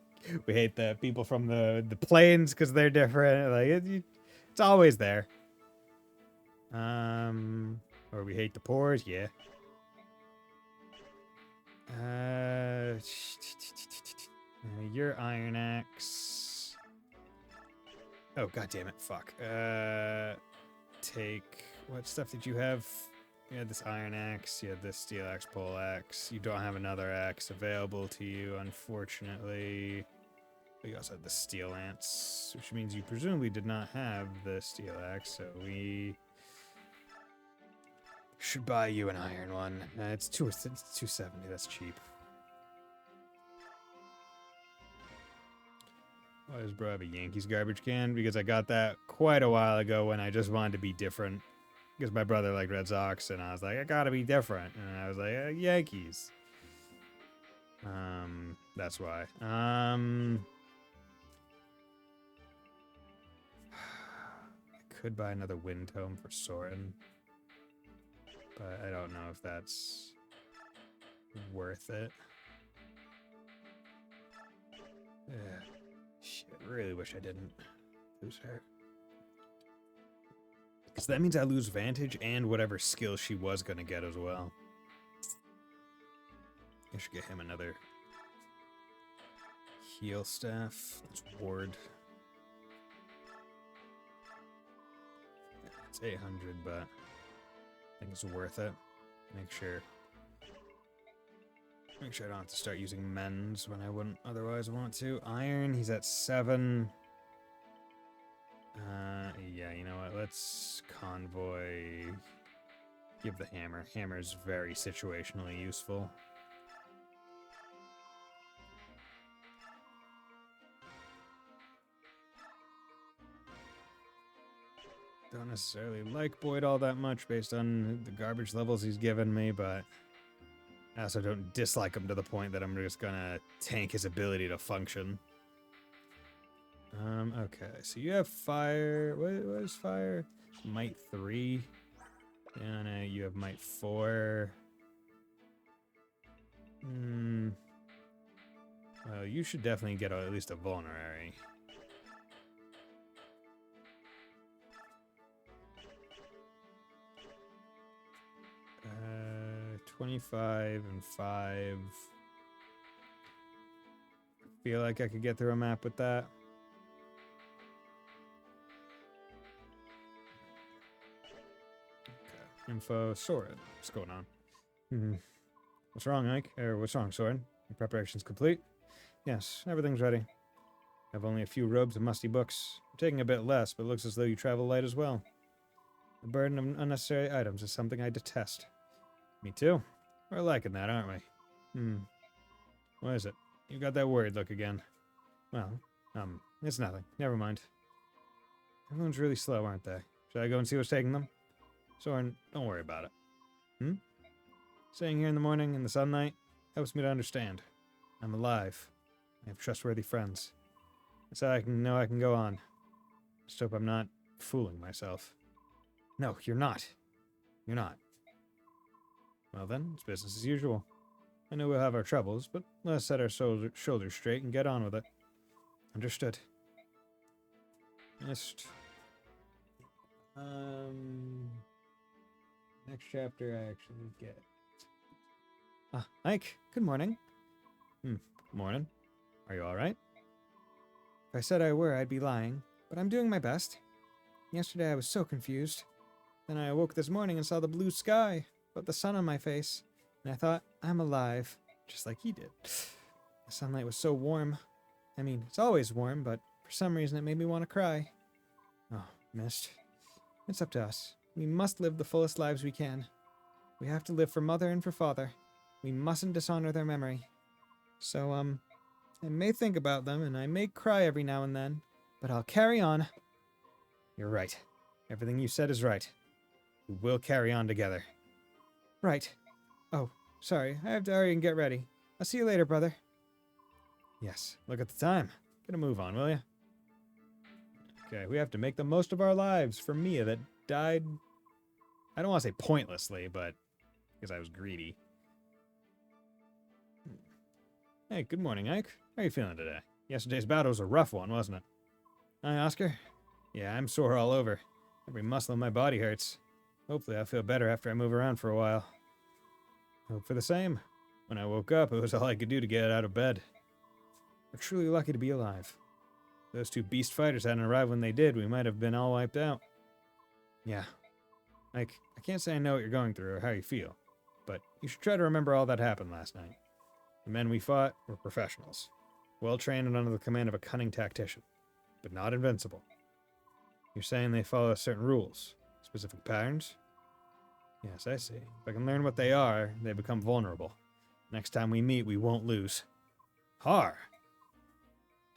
We hate the people from the plains because they're different. Like it's always there. Or we hate the poors. Yeah. Your iron axe. Oh, god damn it. Fuck. Take... What stuff did you have? You had this iron axe. You had this steel axe, pole axe. You don't have another axe available to you, unfortunately. But you also had the steel lance, which means you presumably did not have the steel axe, so we... should buy you an iron one. It's 270. That's cheap. Why does bro have a Yankees garbage can? Because I got that quite a while ago when I just wanted to be different. Because my brother liked Red Sox, and I was like, I gotta be different. And I was like, Yankees. That's why. I could buy another wind tome for Soren. But I don't know if that's worth it. Shit, really wish I didn't lose her. Because that means I lose Vantage and whatever skill she was going to get as well. I should get him another heal staff. That's ward. It's 800, but I think it's worth it. Make sure I don't have to start using men's when I wouldn't otherwise want to. Iron, he's at 7. Yeah, you know what? Let's convoy. Give the hammer. Hammer's very situationally useful. Don't necessarily like Boyd all that much based on the garbage levels he's given me, but I also don't dislike him to the point that I'm just gonna tank his ability to function. Okay, so you have fire. What is fire? Might 3. And you have might 4. Well, you should definitely get at least a vulnerary. 25 and 5. Feel like I could get through a map with that. Okay. Info, Soren. What's going on? What's wrong, Ike? Or what's wrong, Soren? Your preparation's complete? Yes, everything's ready. I have only a few robes and musty books. I'm taking a bit less, but it looks as though you travel light as well. The burden of unnecessary items is something I detest. Me too. We're liking that, aren't we? What is it? You got that worried look again. Well, it's nothing. Never mind. Everyone's really slow, aren't they? Should I go and see what's taking them? Soren, don't worry about it. Staying here in the morning, in the sunlight, helps me to understand. I'm alive. I have trustworthy friends. That's how I can know I can go on. Just hope I'm not fooling myself. No, you're not. You're not. Well then, it's business as usual. I know we'll have our troubles, but let's set our shoulders straight and get on with it. Understood. Next chapter I actually get. Ike, good morning. Morning. Are you alright? If I said I were, I'd be lying, but I'm doing my best. Yesterday I was so confused. Then I awoke this morning and saw the blue sky, but the sun on my face, and I thought, I'm alive, just like he did. The sunlight was so warm. I mean, it's always warm, but for some reason it made me want to cry. Oh, missed. It's up to us. We must live the fullest lives we can. We have to live for Mother and for Father. We mustn't dishonor their memory. So, I may think about them, and I may cry every now and then, but I'll carry on. You're right. Everything you said is right. We will carry on together. Right. Oh, sorry. I have to hurry and get ready. I'll see you later, brother. Yes. Look at the time. Get a move on, will you? Okay, we have to make the most of our lives for Mia that died, I don't want to say pointlessly, but because I was greedy. Hey, good morning, Ike. How are you feeling today? Yesterday's battle was a rough one, wasn't it? Hi, Oscar. Yeah, I'm sore all over. Every muscle in my body hurts. Hopefully I'll feel better after I move around for a while. Hope for the same. When I woke up, it was all I could do to get out of bed. We're truly lucky to be alive. If those two beast fighters hadn't arrived when they did, we might have been all wiped out. Yeah. Ike, I can't say I know what you're going through or how you feel, but you should try to remember all that happened last night. The men we fought were professionals, well-trained and under the command of a cunning tactician, but not invincible. You're saying they follow certain rules, specific patterns? Yes, I see. If I can learn what they are, they become vulnerable. Next time we meet, we won't lose. Har!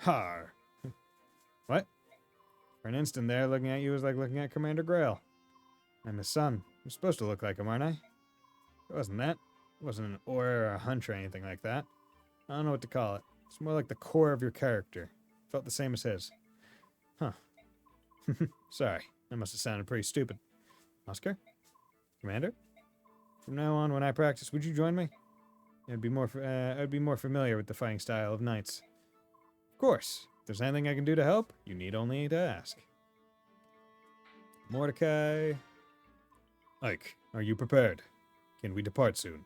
Har! What? For an instant there, looking at you was like looking at Commander Grail. I'm his son. I'm supposed to look like him, aren't I? It wasn't that. It wasn't an aura or a hunch or anything like that. I don't know what to call it. It's more like the core of your character. Felt the same as his. Huh. Sorry. That must have sounded pretty stupid. Oscar? Commander? From now on, when I practice, would you join me? I'd be more familiar with the fighting style of knights. Of course. If there's anything I can do to help, you need only to ask. Mordecai. Ike, are you prepared? Can we depart soon?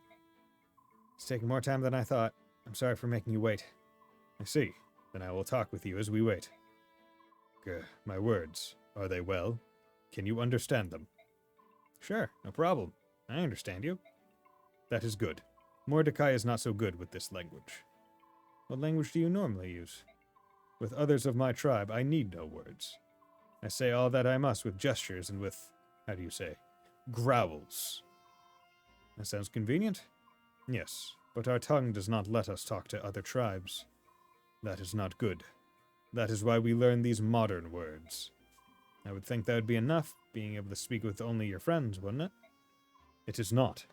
It's taking more time than I thought. I'm sorry for making you wait. I see. Then I will talk with you as we wait. My words, are they well? Can you understand them? Sure, no problem. I understand you. That is good. Mordecai is not so good with this language. What language do you normally use? With others of my tribe, I need no words. I say all that I must with gestures and with, how do you say, growls. That sounds convenient? Yes, but our tongue does not let us talk to other tribes. That is not good. That is why we learn these modern words. I would think that would be enough, being able to speak with only your friends, wouldn't it? It is not.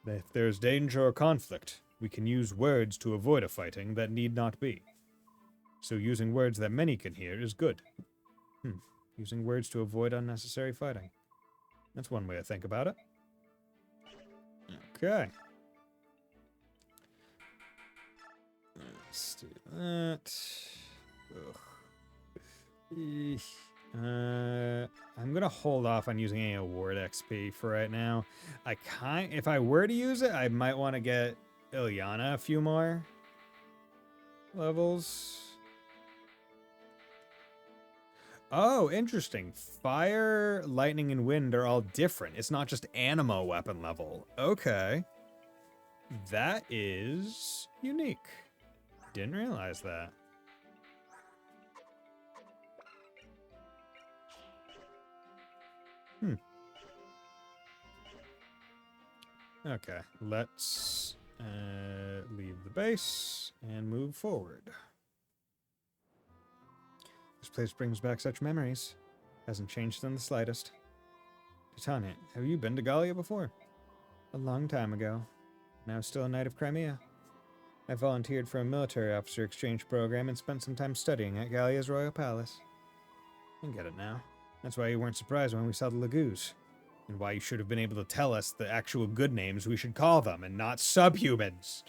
If there is danger or conflict, we can use words to avoid a fighting that need not be. So using words that many can hear is good. Using words to avoid unnecessary fighting. That's one way to think about it. Okay. Let's do that. I'm gonna hold off on using any award XP for right now. If I were to use it, I might want to get Ilyana a few more levels. Oh, interesting. Fire, lightning, and wind are all different. It's not just anemo weapon level. Okay. That is unique. Didn't realize that. Okay, let's leave the base and move forward. This place brings back such memories. Hasn't changed in the slightest. Titania, have you been to Gallia before? A long time ago. Now still a knight of Crimea. I volunteered for a military officer exchange program and spent some time studying at Gallia's royal palace. I get it now. That's why you weren't surprised when we saw the Lagoos. And why you should have been able to tell us the actual good names we should call them, and not subhumans.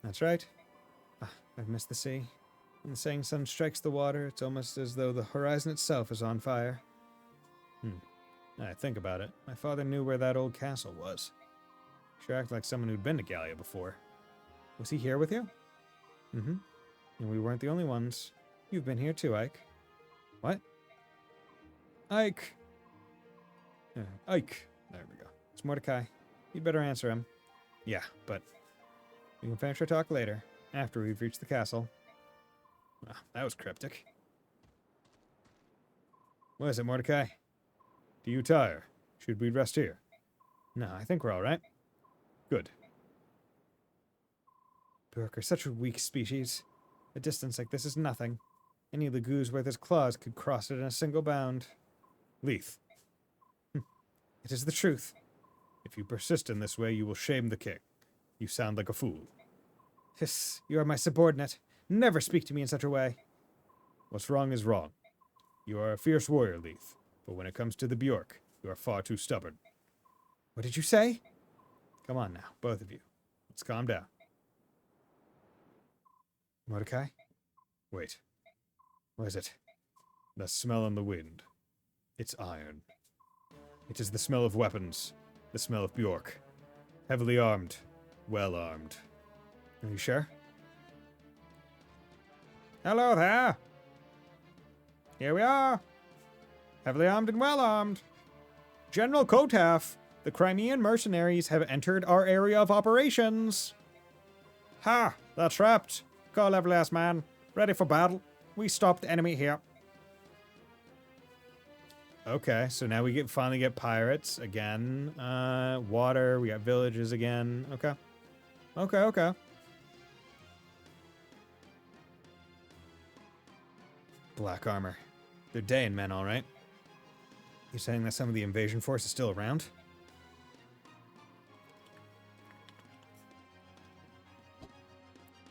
That's right. I've missed the sea. When the setting sun strikes the water, it's almost as though the horizon itself is on fire. I think about it. My father knew where that old castle was. Sure acted like someone who'd been to Gallia before. Was he here with you? Mm-hmm. And we weren't the only ones. You've been here too, Ike. What? Ike! Ike. There we go. It's Mordecai. You'd better answer him. Yeah, but we can finish our talk later, after we've reached the castle. Well, that was cryptic. What is it, Mordecai? Do you tire? Should we rest here? No, I think we're all right. Good. Burk are such a weak species. A distance like this is nothing. Any Lagoos with his claws could cross it in a single bound. Leith. It is the truth. If you persist in this way, you will shame the king. You sound like a fool. Hiss, you are my subordinate. Never speak to me in such a way. What's wrong is wrong. You are a fierce warrior, Leith, but when it comes to the Bjork, you are far too stubborn. What did you say? Come on now, both of you. Let's calm down. Mordecai? Wait. What is it? The smell on the wind. It's iron. It is the smell of weapons. The smell of Bjork. Heavily armed. Well armed. Are you sure? Hello there! Here we are! Heavily armed and well armed. General Kotaf, the Crimean mercenaries have entered our area of operations. Ha! They're trapped. Call every last man. Ready for battle. We stopped the enemy here. Okay, so now we finally get pirates again. Water, we got villages again. Okay. Okay. Black armor. They're Dayan men, all right. You saying that some of the invasion force is still around?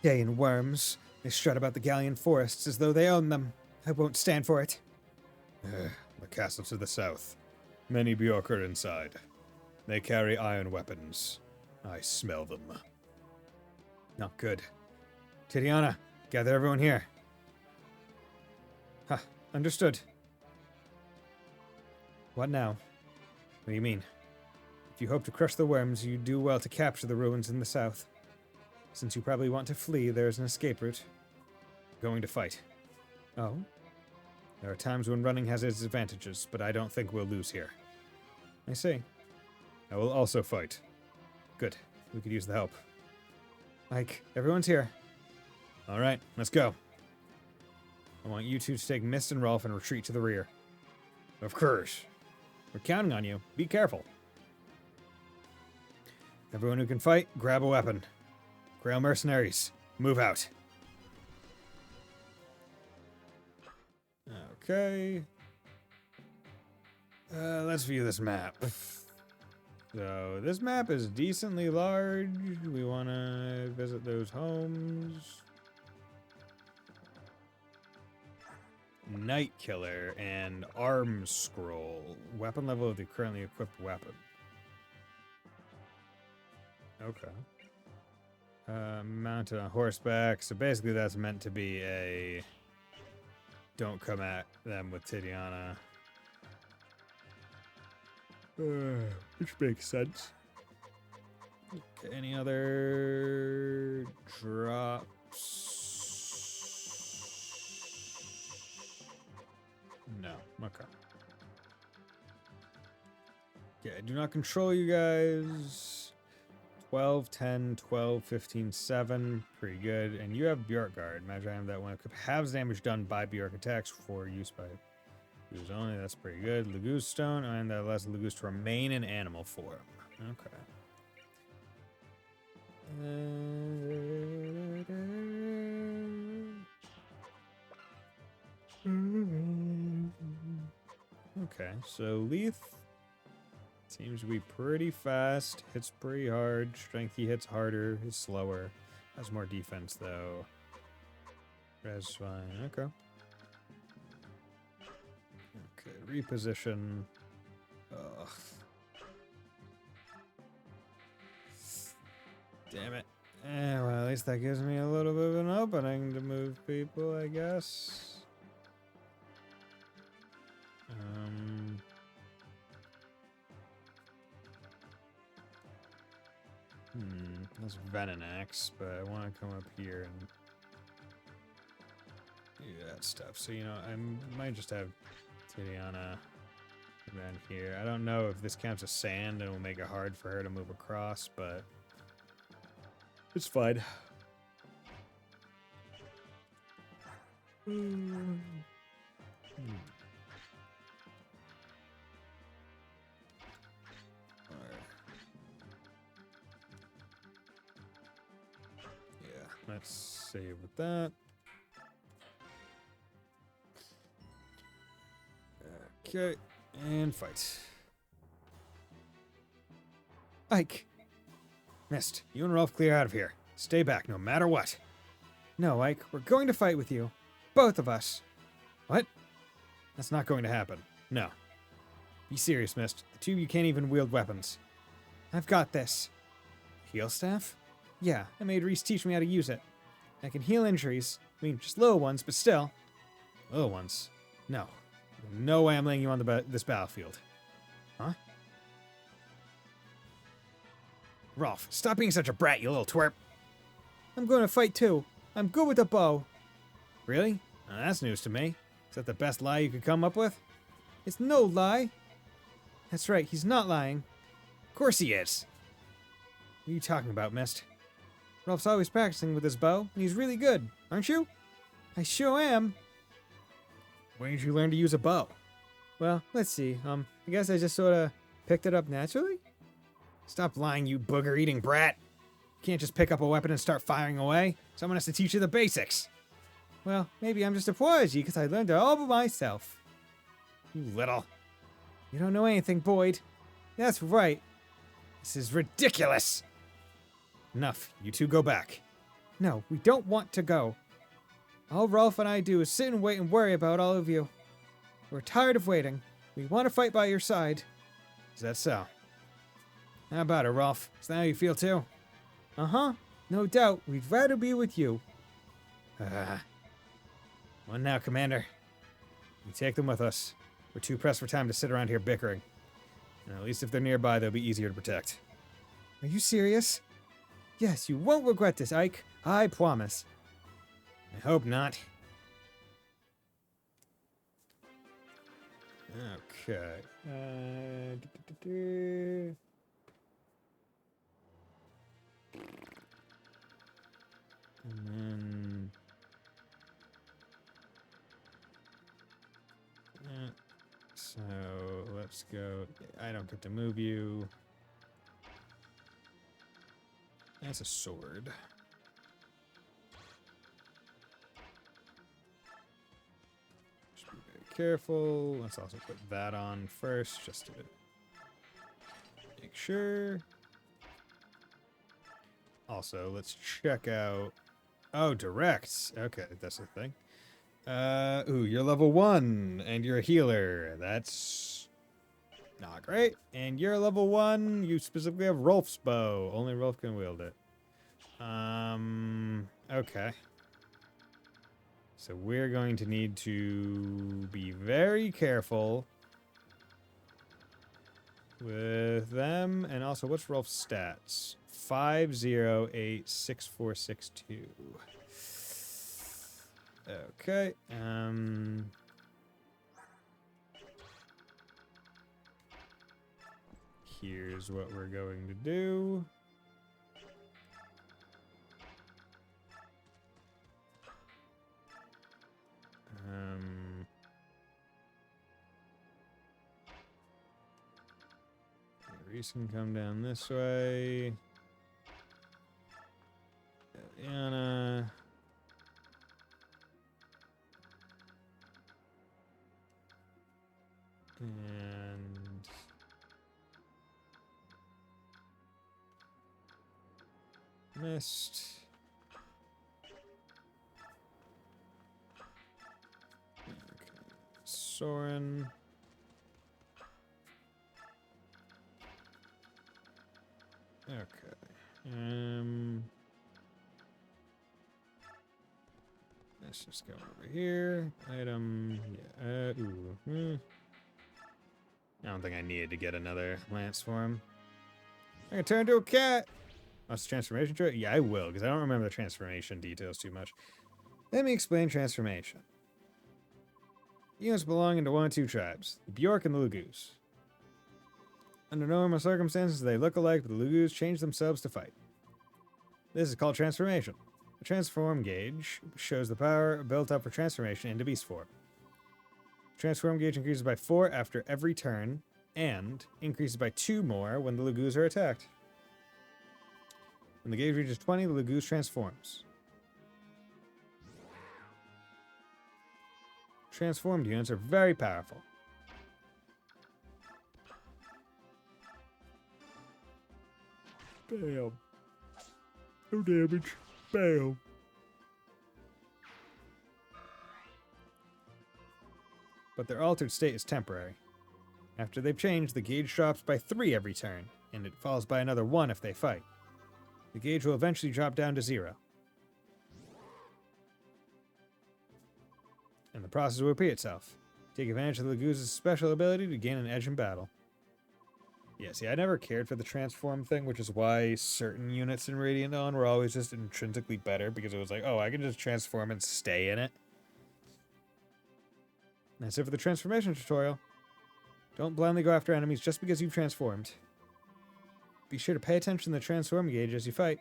Dayan worms. They strut about the Galleon forests as though they own them. I won't stand for it. The castle to the south. Many Bjork are inside. They carry iron weapons. I smell them. Not good. Titiana, gather everyone here. Huh, understood. What now? What do you mean? If you hope to crush the worms, you do well to capture the ruins in the south. Since you probably want to flee, there is an escape route. Going to fight. Oh? There are times when running has its advantages, but I don't think we'll lose here. I see. I will also fight. Good. We could use the help. Ike, everyone's here. Alright, let's go. I want you two to take Mist and Rolf and retreat to the rear. Of course. We're counting on you. Be careful. Everyone who can fight, grab a weapon. Grail mercenaries, move out. Okay. Let's view this map. So, this map is decently large. We want to visit those homes. Night Killer and Arm Scroll. Weapon level of the currently equipped weapon. Okay. Mounted on horseback. So basically that's meant to be a... Don't come at them with Titiana. Which makes sense. Okay, any other drops? No. Okay. Okay, I do not control you guys. 12, 10, 12, 15, 7. Pretty good. And you have Bjork Guard. Imagine I have that one. Halves damage done by Bjork attacks for use by use only. That's pretty good. Lagoose Stone. And that allows the Lagoose to remain in animal form. Okay. Okay, so Leith seems to be pretty fast, hits pretty hard. Strength he hits harder, is slower. Has more defense though. Res fine, okay. Okay, reposition. Ugh. Damn it. Well, at least that gives me a little bit of an opening to move people, I guess. That's Veninax, but I want to come up here and do that stuff. So, you know, I might just have Titiana around here. I don't know if this counts as sand and it will make it hard for her to move across, but it's fine. Let's save with that. Okay, and fight. Ike! Mist, you and Rolf clear out of here. Stay back no matter what. No, Ike, we're going to fight with you. Both of us. What? That's not going to happen. No. Be serious, Mist. The two of you can't even wield weapons. I've got this. Heal staff? Yeah, I made Reese teach me how to use it. I can heal injuries. I mean, just little ones, but still. Little ones? No. No way I'm laying you on this battlefield. Huh? Rolf, stop being such a brat, you little twerp. I'm going to fight too. I'm good with a bow. Really? Now that's news to me. Is that the best lie you could come up with? It's no lie. That's right, he's not lying. Of course he is. What are you talking about, Mist? Rolf's always practicing with his bow, and he's really good, aren't you? I sure am. When did you learn to use a bow? Well, let's see. I guess I just sort of picked it up naturally? Stop lying, you booger-eating brat. You can't just pick up a weapon and start firing away. Someone has to teach you the basics. Well, maybe I'm just a prodigy because I learned it all by myself. You little. You don't know anything, Boyd. That's right. This is ridiculous. Enough. You two go back. No, we don't want to go. All Rolf and I do is sit and wait and worry about all of you. We're tired of waiting. We want to fight by your side. Is that so? How about it, Rolf? Is that how you feel too? Uh-huh. No doubt. We'd rather be with you. What now, Commander? We take them with us. We're too pressed for time to sit around here bickering. And at least if they're nearby, they'll be easier to protect. Are you serious? Yes, you won't regret this, Ike. I promise. I hope not. Okay. And then... So, let's go... I don't get to move you. That's a sword. Just be very careful. Let's also put that on first, just to make sure. Also, let's check out... Oh, directs. Okay, that's the thing. Ooh, you're level 1, and you're a healer. That's not great. And you're level 1, you specifically have Rolf's bow. Only Rolf can wield it. Okay. So we're going to need to be very careful with them. And also, what's Rolf's stats? 5086462. Okay. Here's what we're going to do. Reese can come down this way. Diana. And Mist. Okay. Soren. Okay. Let's just go over here. Item. Yeah. I don't think I needed to get another lance for him. I can turn into a cat. What's the transformation trait? Yeah, I will, because I don't remember the transformation details too much. Let me explain transformation. Units belonging to one of two tribes, the Bjork and the Lugus. Under normal circumstances, they look alike, but the Lugus change themselves to fight. This is called transformation. The transform gauge shows the power built up for transformation into beast form. Transform gauge increases by 4 after every turn, and increases by 2 more when the Lugus are attacked. When the gauge reaches 20, the Lugus transforms. Transformed units are very powerful. Bam. No damage. Bam. but their altered state is temporary. After they've changed, the gauge drops by 3 every turn, and it falls by another 1 if they fight. The gauge will eventually drop down to 0. And the process will repeat itself. Take advantage of the Laguz's special ability to gain an edge in battle. Yeah, see, I never cared for the transform thing, which is why certain units in Radiant Dawn were always just intrinsically better, because it was like, oh, I can just transform and stay in it. That's it for the transformation tutorial. Don't blindly go after enemies just because you've transformed. Be sure to pay attention to the transform gauge as you fight.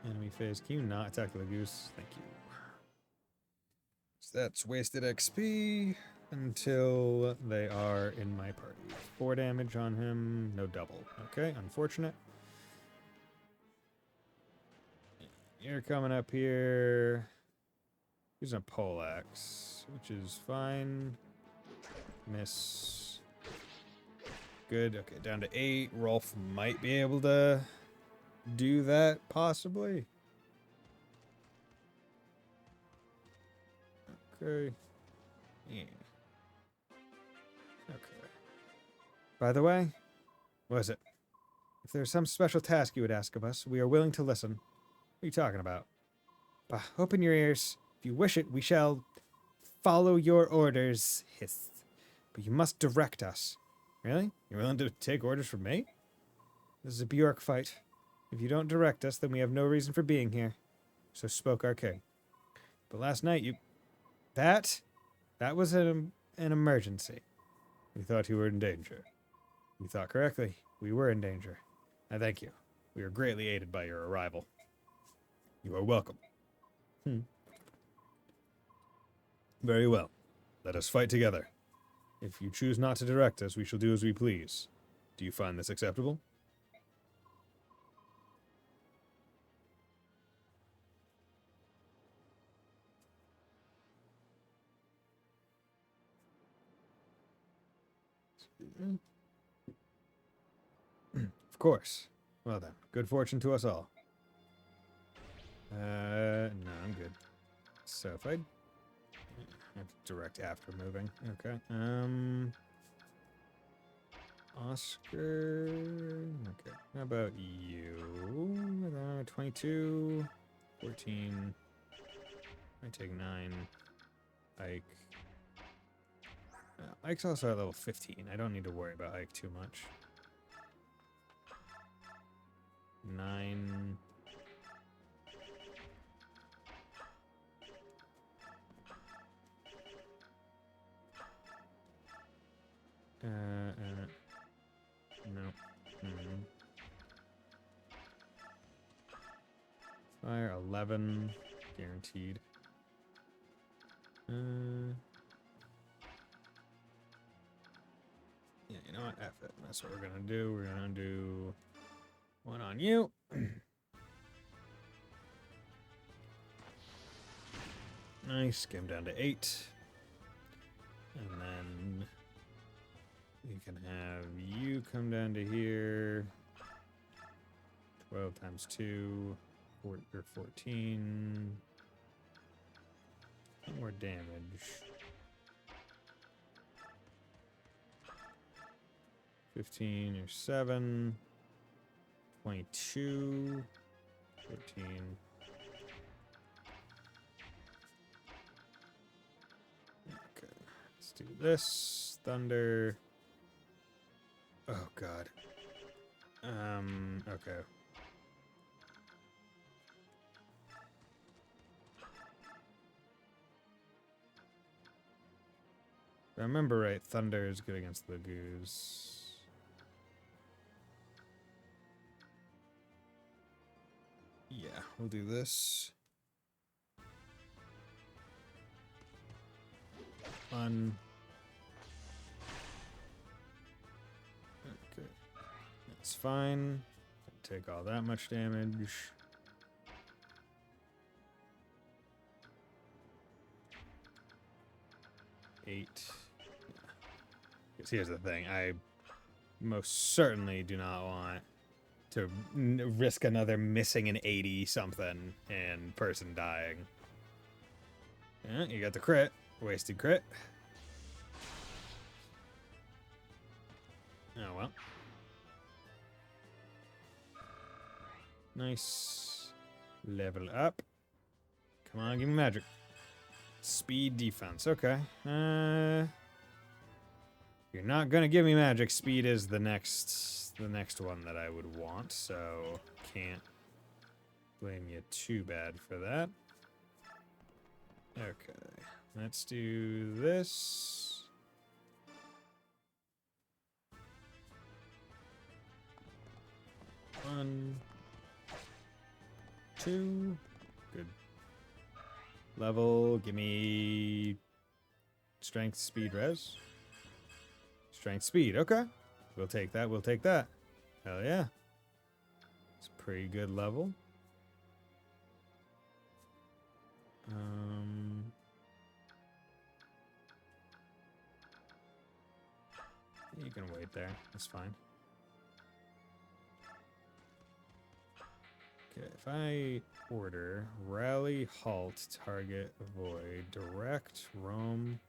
Enemy phase. Can you not attack the Lagoose? Thank you. So that's wasted XP until they are in my party. 4 damage on him, no double. Okay, unfortunate. You're coming up here. Using a poleaxe, which is fine. Miss. Good. Okay, down to 8. Rolf might be able to do that, possibly. Okay. Yeah. Okay. By the way, what is it? If there's some special task you would ask of us, we are willing to listen. What are you talking about? Bah, open your ears. If you wish it, we shall follow your orders. Hiss. But you must direct us. Really? You're willing to take orders from me? This is a Bjork fight. If you don't direct us, then we have no reason for being here. So spoke our king. But last night you... That was an emergency. We thought you were in danger. You thought correctly. We were in danger. I thank you. We are greatly aided by your arrival. You are welcome. Very well. Let us fight together. If you choose not to direct us, we shall do as we please. Do you find this acceptable? Of course. Well then, good fortune to us all. No, I'm good. So if I have to direct after moving, okay. Oscar. Okay. How about you? 22, 14. I take 9. Ike. Ike's also at level 15. I don't need to worry about Ike too much. 9. No. Fire 11. Guaranteed. Yeah, you know what? F it. That's what we're gonna do. We're gonna do 1 on you. Nice. Get him down to 8. And then we can have you come down to here. 12 times 2. 14. More damage. 15 or 7. 22. 14. Okay. Let's do this. Thunder. Oh, God. Okay. If I remember right, Thunder is good against the Goose. Yeah, we'll do this. Okay. That's fine. Don't take all that much damage. Eight. Because here's the thing. I most certainly do not want to risk another missing an 80 something and person dying. Yeah, you got the crit. Wasted crit. Oh well. Nice. Level up. Come on, give me magic. Speed defense. Okay. You're not gonna give me magic. Speed is the next one that I would want, so can't blame you too bad for that. Okay. Let's do this. One, two, good. Level, give me strength, speed, res. Strength, speed, okay. We'll take that, we'll take that. Hell yeah. It's a pretty good level. You can wait there, that's fine. Okay, if I order rally, halt, target, avoid, direct, roam,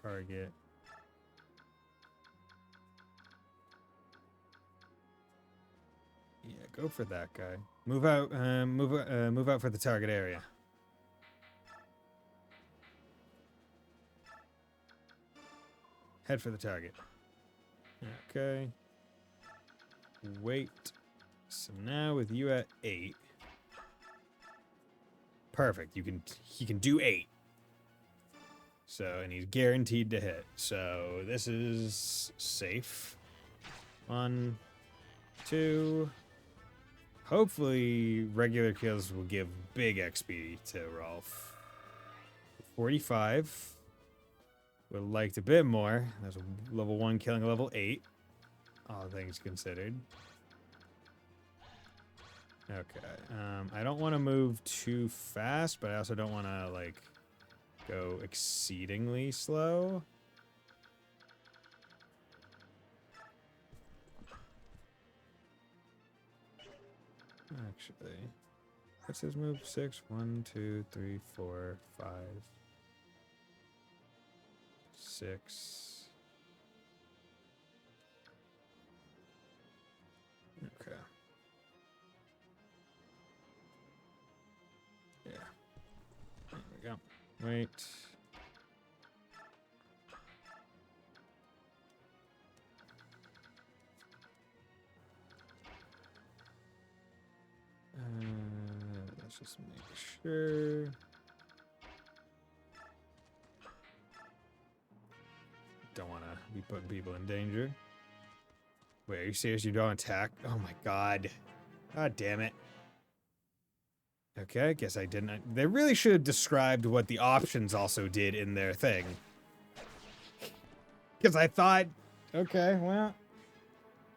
target. Yeah, go for that guy. Move out. Move out for the target area. Head for the target. Okay. Wait. So now with you at 8. Perfect. He can do 8. So, and he's guaranteed to hit. So this is safe. 1, 2. Hopefully regular kills will give big XP to Rolf. 45. Would have liked a bit more. That's a level 1 killing a level 8. All things considered. Okay. I don't want to move too fast, but I also don't want to, like, go exceedingly slow. Actually, what's his move? 6, 1, 2, 3, 4, 5, 6. Okay. Yeah. There we go. Wait. Let's just make sure. Don't want to be putting people in danger. Wait, are you serious? You don't attack? Oh my god. God damn it. Okay, I guess I didn't. They really should have described what the options also did in their thing. Because I thought, okay, well,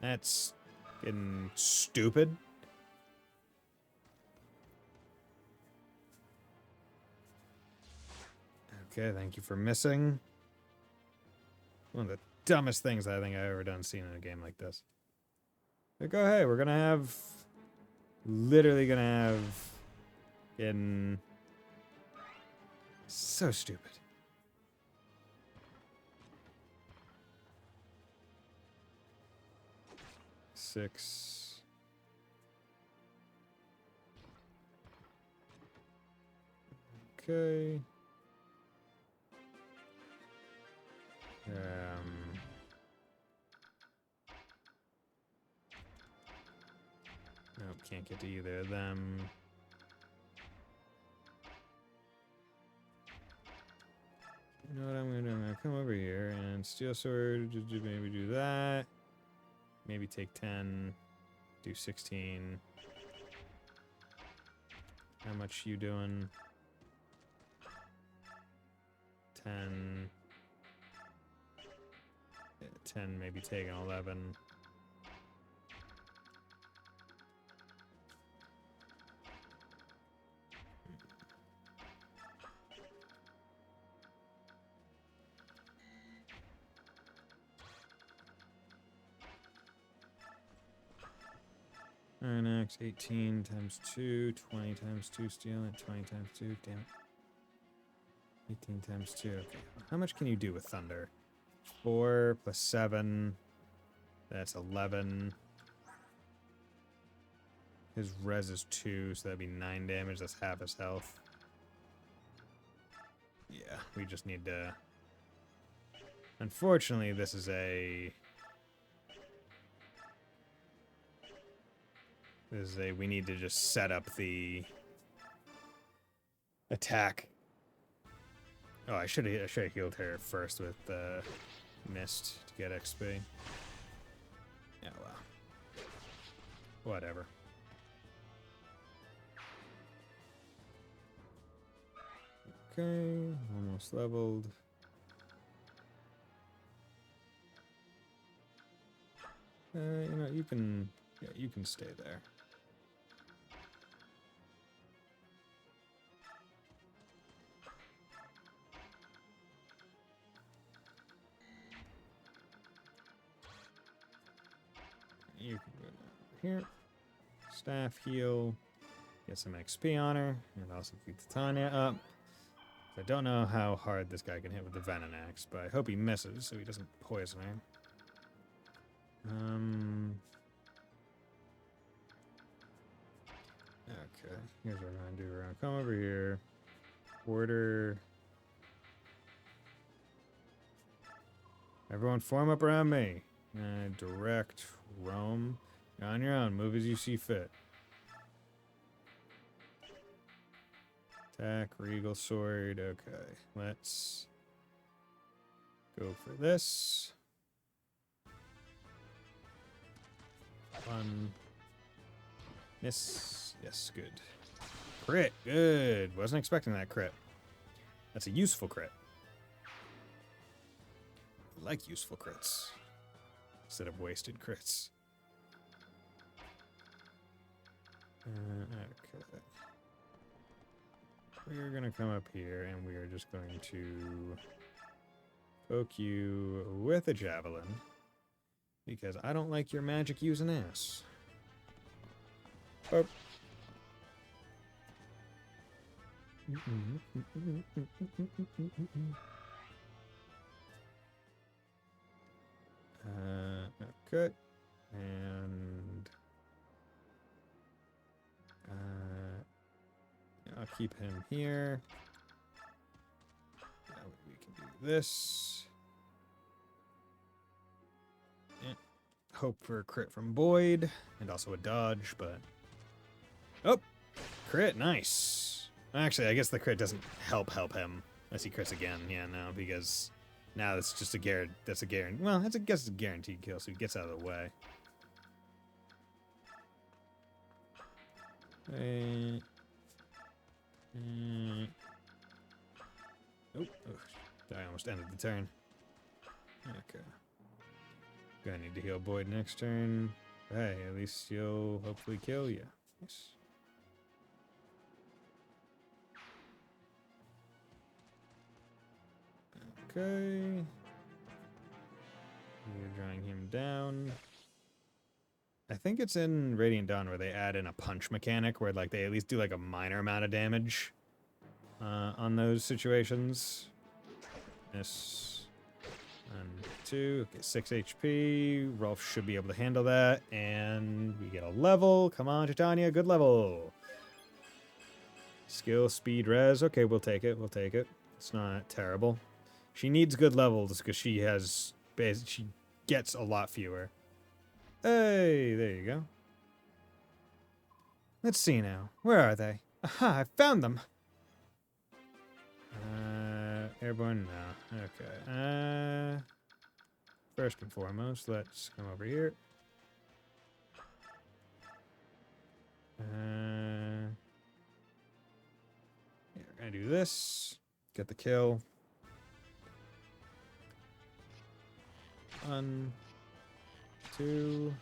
that's getting stupid. Okay, thank you for missing. One of the dumbest things I think I've ever done seen in a game like this. Like, oh hey, we're gonna have... Literally gonna have... In... So stupid. Six. Okay. Nope, can't get to either of them. You know what I'm gonna do? I'm gonna come over here and steel sword, maybe do that. Maybe take 10, do 16. How much you doing? 10. Yeah, 10, maybe take an 11. Iron Axe, 18 times 2, 20 times 2, steal it, 20 times 2, damn it. 18 times 2, okay. How much can you do with Thunder? 4 plus 7, that's 11. His res is 2, so that'd be 9 damage, that's half his health. Yeah, we just need to... Unfortunately, this is a... we need to just set up the attack. Oh, I should have healed her first with Mist to get XP. Yeah, well. Whatever. Okay, almost leveled. You know, you can stay there. You can go down here. Staff heal. Get some XP on her. And also keep the Tanya up. I don't know how hard this guy can hit with the Venom Axe, but I hope he misses so he doesn't poison her. Okay, here's what we're gonna do. We're gonna come over here. Order. Everyone form up around me. Direct roam. You're on your own. Move as you see fit. Attack, Regal Sword. Okay, let's go for this. One. Miss. Yes, good. Crit. Good. Wasn't expecting that crit. That's a useful crit. I like useful crits instead of wasted crits. Okay. We're going to come up here and we are just going to poke you with a javelin because I don't like your magic using ass. Oh. Okay. And I'll keep him here. That way we can do this. And hope for a crit from Boyd. And also a dodge, but... Oh! Crit, nice. Actually, I guess the crit doesn't help him. Unless he crits again. Yeah, no, because... Now that's just a guarantee. That's a guarantee. Well, I guess it's a guaranteed kill, so he gets out of the way. I almost ended the turn. Okay. Gonna need to heal Boyd next turn. Hey, at least you'll hopefully kill you. Yes. Okay. We're drawing him down. I think it's in Radiant Dawn where they add in a punch mechanic where like they at least do like a minor amount of damage on those situations. This 1, 2, okay, 6 HP. Rolf should be able to handle that, and we get a level. Come on, Titania, good level. Skill, speed, res. Okay, we'll take it. We'll take it. It's not terrible. She needs good levels because she gets a lot fewer. Hey, there you go. Let's see now. Where are they? Aha, I found them. Airborne? No. Okay. First and foremost, let's come over here. Yeah, we're gonna do this. Get the kill. 1, 2.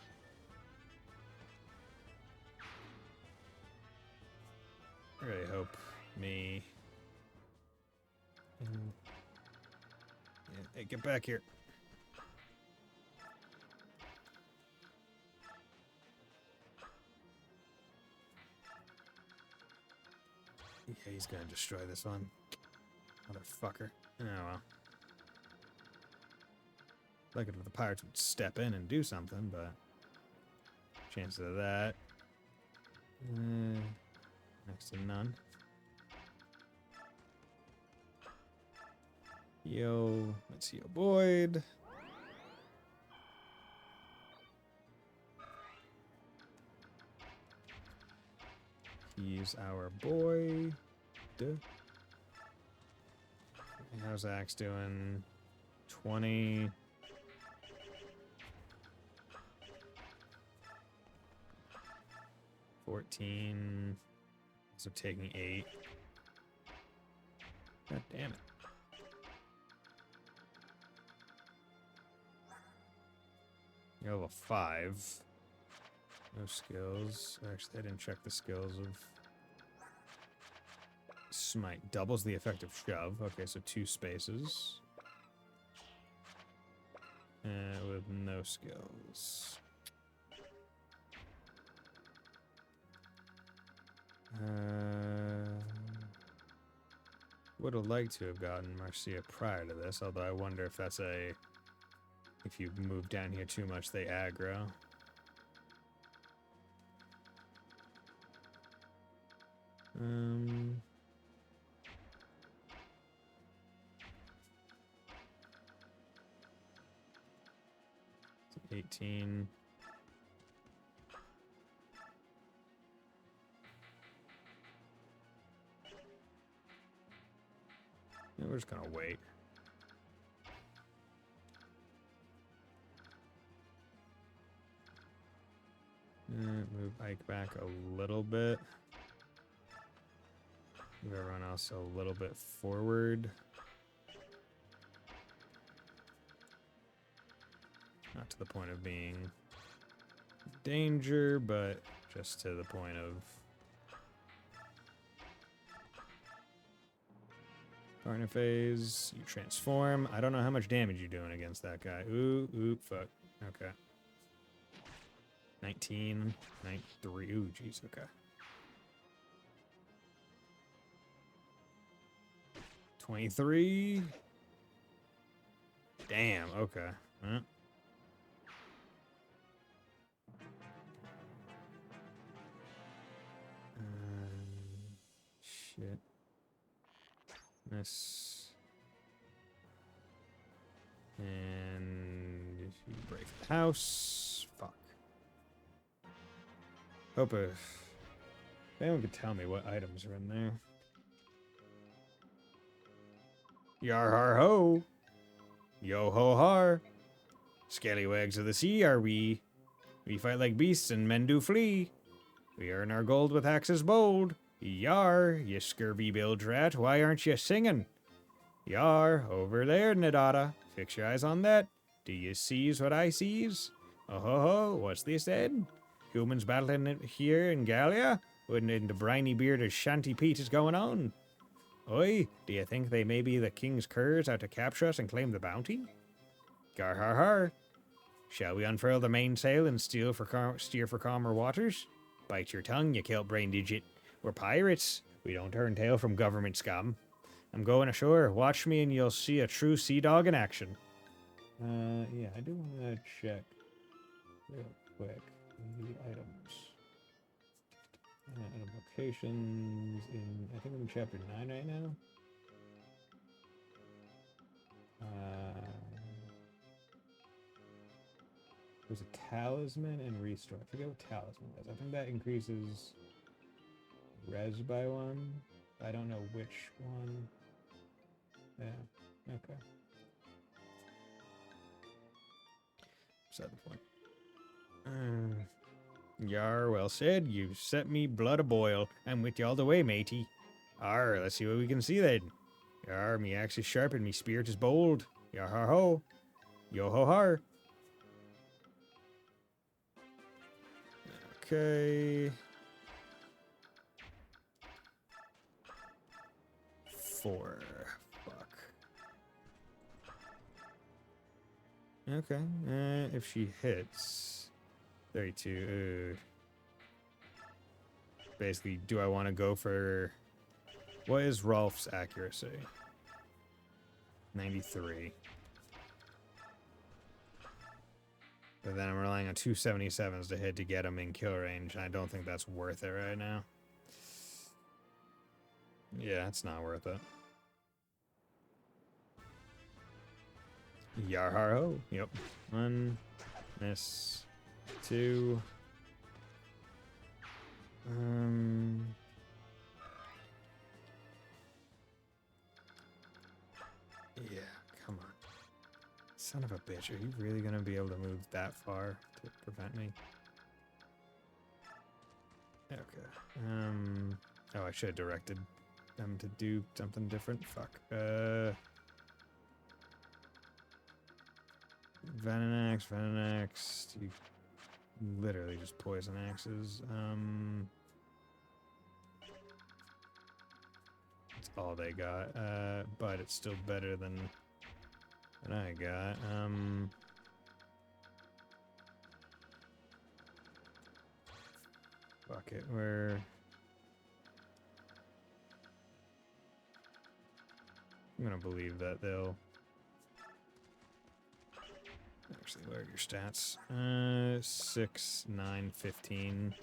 I really hope me. Yeah, hey, get back here. Okay, he's gonna destroy this one. Motherfucker. Oh well. Like it if the pirates would step in and do something, but chances of that. Next to none. Yo, let's see, Boyd. He's our boy. Duh. How's Axe doing? 20. $14. So taking 8. God damn it. You're level 5. No skills. Actually, I didn't check the skills of Smite. Doubles the effective shove. Okay, so 2 spaces. With no skills. Would have liked to have gotten Marcia prior to this, although I wonder if that's a... If you move down here too much, they aggro. Um... 18. Yeah, we're just gonna wait. Move Ike back a little bit. Move everyone else a little bit forward. Not to the point of being danger, but just to the point of partner phase. You transform. I don't know how much damage you're doing against that guy. Ooh, fuck. Okay. 19, 93. Ooh, jeez, okay. 23. Damn, okay. Huh? Shit. This. And if you break the house. Fuck. Hope if anyone could tell me what items are in there. Yar har ho. Yo ho har. Scallywags of the sea are we. We fight like beasts and men do flee. We earn our gold with axes bold. Yar, you scurvy bilge rat, why aren't you singing? Yar, over there, Nadada. Fix your eyes on that. Do you seize what I seize? Oh ho ho, what's this then? Humans battling it here in Gallia? When in the briny bearded shanty Pete is going on? Oi, do you think they may be the king's curs out to capture us and claim the bounty? Gar har har. Shall we unfurl the mainsail and steer for calmer waters? Bite your tongue, you kilt brain digit. We're pirates. We don't turn tail from government scum. I'm going ashore. Watch me and you'll see a true sea dog in action. Yeah, I do want to check real quick the items. Item locations in, I think I'm in chapter 9 right now. There's a talisman and restore. I forget what talisman does. I think that increases res by 1. I don't know which one. Yeah, okay. Beside the point. Yar, well said. You set me blood a-boil. I'm with you all the way, matey. Arr, let's see what we can see then. Yar, me axe is sharp and me spirit is bold. Yar har ho. Yo ho har. Okay. 4. Fuck. Okay. If she hits 32. Basically, do I want to go for What is Rolf's accuracy? 93. But then I'm relying on 277s to hit to get him in kill range, and I don't think that's worth it right now. Yeah, it's not worth it. Yarharo. Yep. 1. Miss. 2. Yeah, come on. Son of a bitch, are you really gonna be able to move that far to prevent me? Okay. Oh, I should have directed them to do something different. Fuck. Venonx. You literally just poison axes. That's all they got. But it's still better than what I got. Fuck it. I'm gonna believe that they'll. Actually, what are your stats? 6, 9, 15.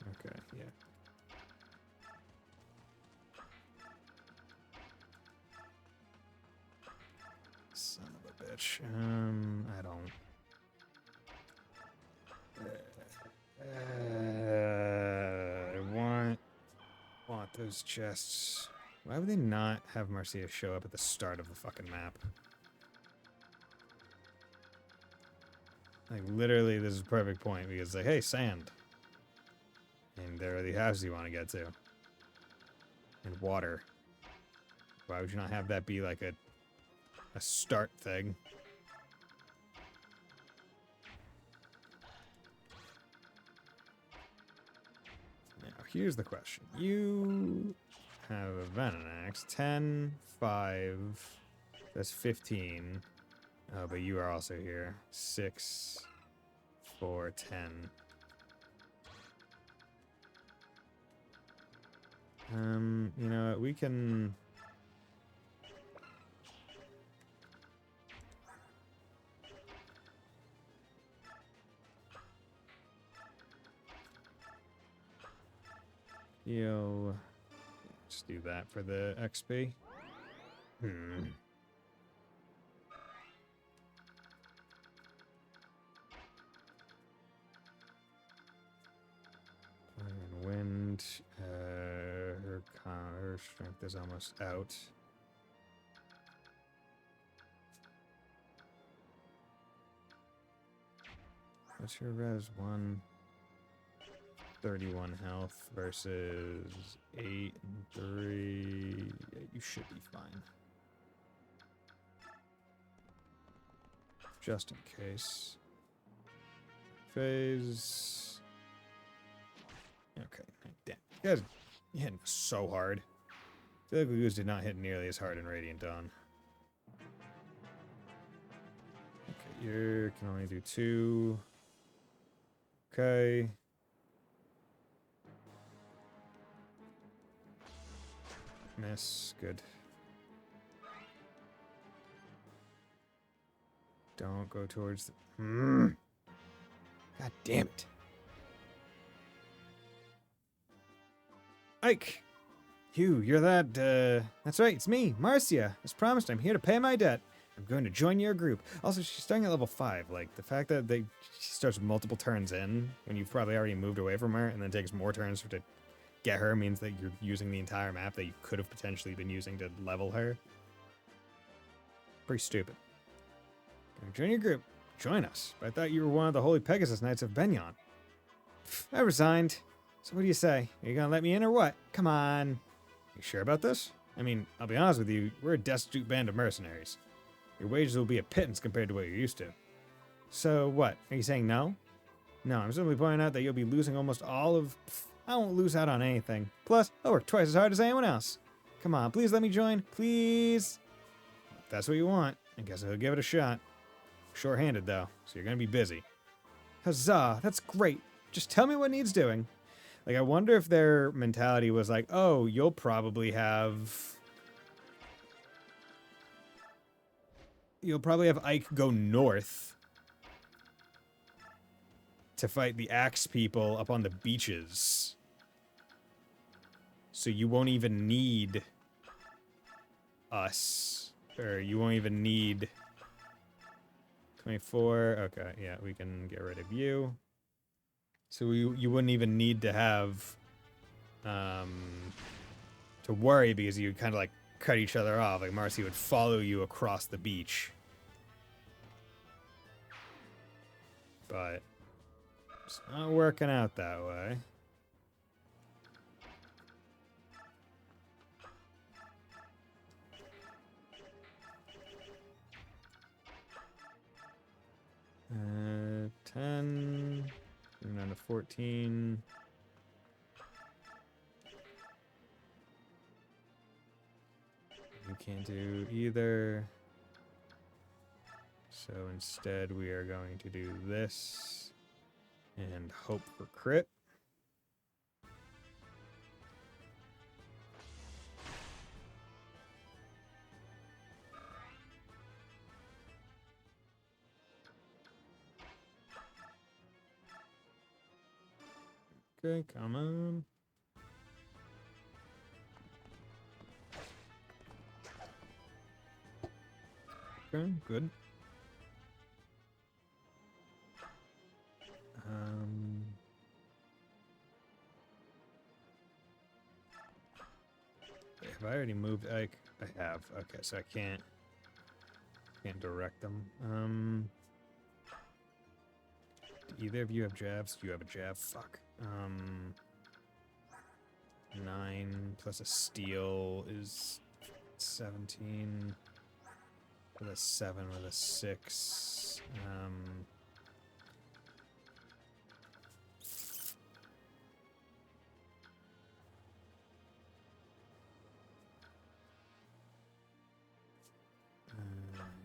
Okay, yeah. Son of a bitch. I don't. I want those chests. Why would they not have Marcia show up at the start of the fucking map? Like, literally, this is a perfect point because, like, hey, sand. And there are the houses you want to get to. And water. Why would you not have that be, like, a start thing? Now, here's the question. You have a Venonx. 10, 5. That's 15. Oh, but you are also here. 6, 4, 10. You know what? We can. Just do that for the XP. Wind, her strength is almost out. What's your res? 131 health versus 8 and 3. Yeah, you should be fine. Just in case. Phase. Okay, damn. You guys are hitting so hard. I feel like we did not hit nearly as hard in Radiant Dawn. Okay, you can only do 2. Okay. Miss. Good. Don't go towards the... God damn it. Ike! Hugh, you're that, That's right, it's me, Marcia. As promised, I'm here to pay my debt. I'm going to join your group. Also, she's starting at level 5. Like, the fact that she starts multiple turns in, when you've probably already moved away from her, and then takes more turns to get her, means that you're using the entire map that you could have potentially been using to level her. Pretty stupid. Join your group. Join us. But I thought you were one of the Holy Pegasus Knights of Benyon. I resigned. So what do you say? Are you gonna let me in or what? Come on. You sure about this? I mean, I'll be honest with you, we're a destitute band of mercenaries. Your wages will be a pittance compared to what you're used to. So what? Are you saying no? No, I'm simply pointing out that you'll be losing almost all of... I won't lose out on anything. Plus, I'll work twice as hard as anyone else. Come on, please let me join. Please. If that's what you want, I guess I'll give it a shot. Short-handed, though, so you're gonna be busy. Huzzah! That's great! Just tell me what needs doing. Like, I wonder if their mentality was like, oh, you'll probably have Ike go north to fight the axe people up on the beaches. So you won't even need us. Or you won't even need 24. Okay, yeah, we can get rid of you. So you wouldn't even need to have to worry, because you kind of like cut each other off. Like Marcy would follow you across the beach. But it's not working out that way. Uh, 10. Moving on to 14. You can't do either. So instead we are going to do this and hope for crit. Okay, come on. Okay, good. Have I already moved Ike? I have. Okay, so I can't direct them. Do either of you have jabs? Do you have a jab? Fuck. 9 plus a steal is 17. With a 7, with a 6.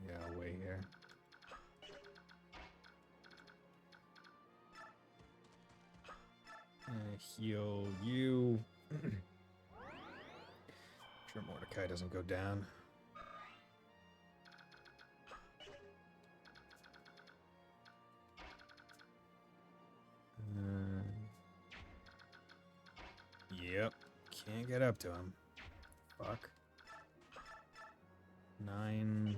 Yeah, I'll wait here. Heal you. Sure Mordecai doesn't go down. Yep. Can't get up to him. Fuck. 9.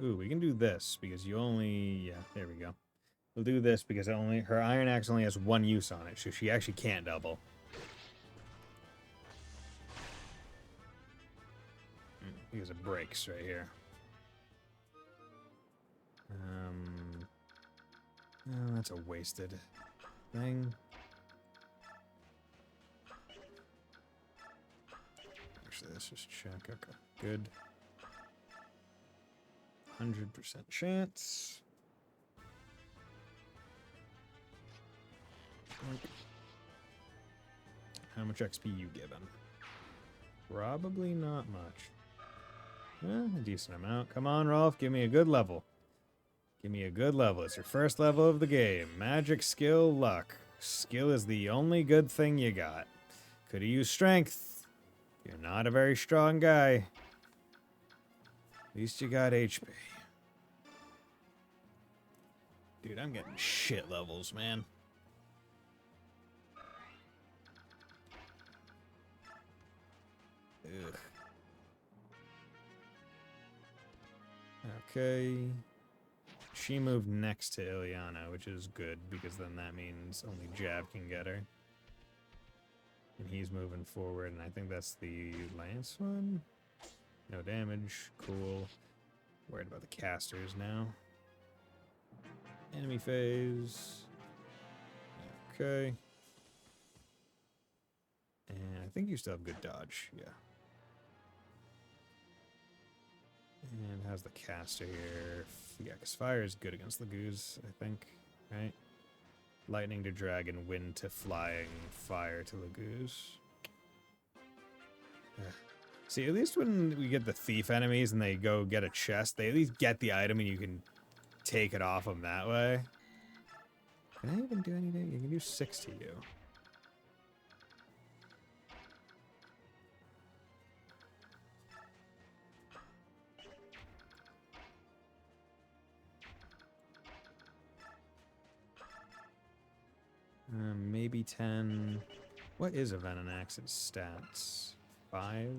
Ooh, we can do this because you only... Yeah, there we go. We'll do this because her Iron Axe only has 1 use on it, so she actually can't double. Because it breaks right here. Oh, that's a wasted thing. Actually, let's just check. Okay, good. 100% chance. How much XP you given? Probably not much. A decent amount. Come on, Rolf, give me a good level. Give me a good level. It's your first level of the game. Magic, skill, luck. Skill is the only good thing you got. Could've used strength. You're not a very strong guy. At least you got HP. Dude, I'm getting shit levels, man. Ugh. Okay. She moved next to Ileana, which is good, because then that means only Jab can get her. And he's moving forward, and I think that's the Lance one? No damage. Cool. Worried about the casters now. Enemy phase. Okay. And I think you still have good dodge, yeah. And how's the caster here? Yeah, because fire is good against the goose, I think, right? Lightning to dragon, wind to flying, fire to Lagoose. See, at least when we get the thief enemies and they go get a chest, they at least get the item and you can take it off him that way. Can I even do anything? You can do 6 to you. Maybe 10. What is a Venonex's stats? 5?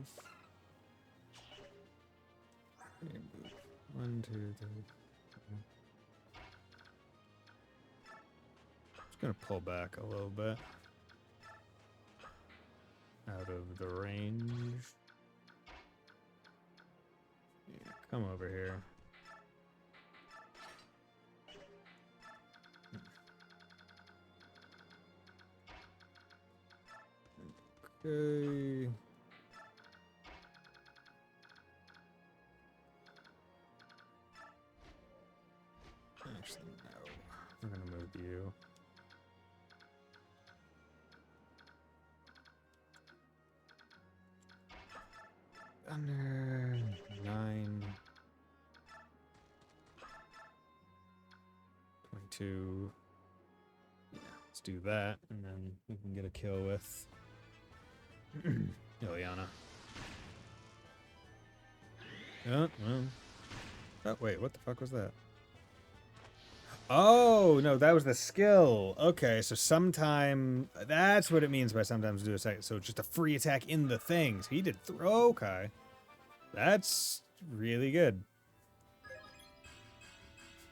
1, 2, 3. Just gonna pull back a little bit. Out of the range. Yeah, come over here. Okay. Actually, no. I'm gonna move you. Under 9. 22. Yeah, let's do that, and then we can get a kill with Ileana. Oh, well. Oh, wait, what the fuck was that? Oh, no, that was the skill. Okay, so sometime... That's what it means by sometimes do a second. So just a free attack in the thing. So he did... Okay. That's really good.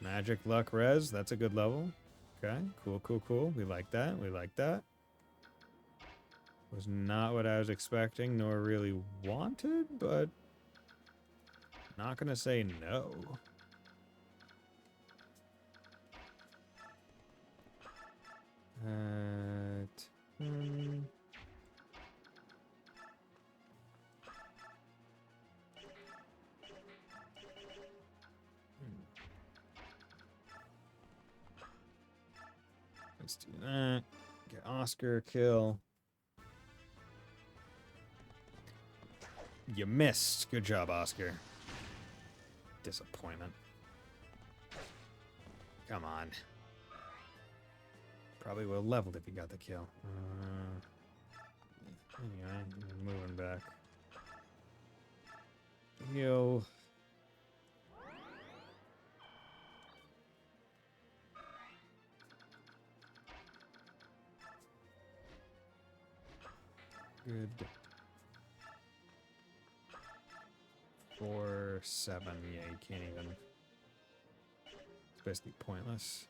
Magic luck res. That's a good level. Okay, cool, cool, cool. We like that. We like that. Was not what I was expecting, nor really wanted, but... Not gonna say no. Let's do that. Get Oscar kill. You missed. Good job, Oscar. Disappointment. Come on. Probably would have leveled if he got the kill. Anyway, moving back. Heal. Good. 4, 7. Yeah, you can't even. It's basically pointless.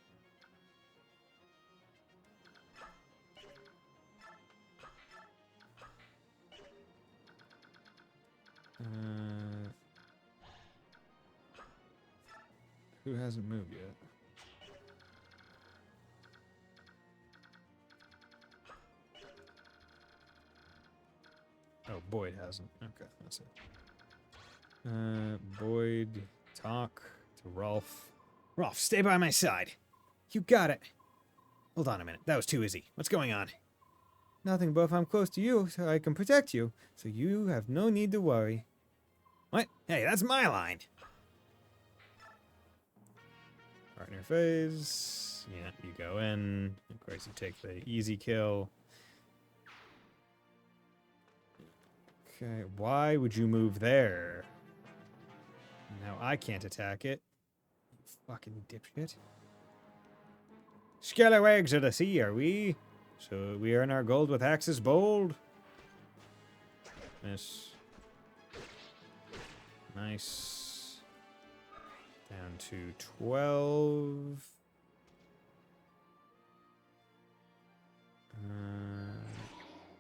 Who hasn't moved yet? Oh, Boyd hasn't. Okay, that's it. Boyd, talk to Rolf. Rolf, stay by my side. You got it. Hold on a minute. That was too easy. What's going on? Nothing, but if I'm close to you, so I can protect you. So you have no need to worry. What? Hey, that's my line. Partner phase. Yeah, you go in. Of course, you take the easy kill. Okay, why would you move there? Now I can't attack it. You fucking dipshit. Scalawags of the sea, are we? So we earn our gold with axes bold. Miss. Nice. Down to 12.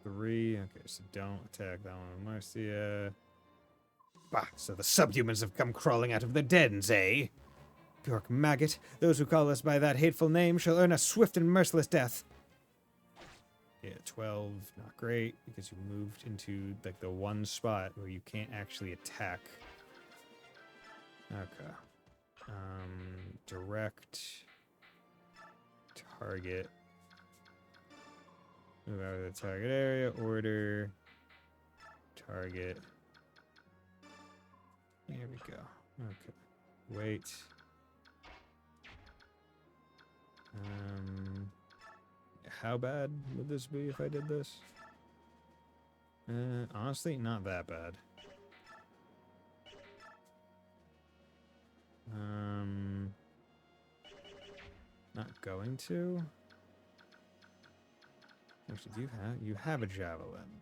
3. Okay, so don't attack that one with Marcia. Bah, so the subhumans have come crawling out of the dens, eh? Bjork maggot, those who call us by that hateful name shall earn a swift and merciless death. Yeah, 12, not great, because you moved into, like, the one spot where you can't actually attack. Okay. Direct. Target. Move out of the target area, order. Target. There we go. Okay. Wait. How bad would this be if I did this? Honestly, not that bad. Not going to. Actually, you have a javelin.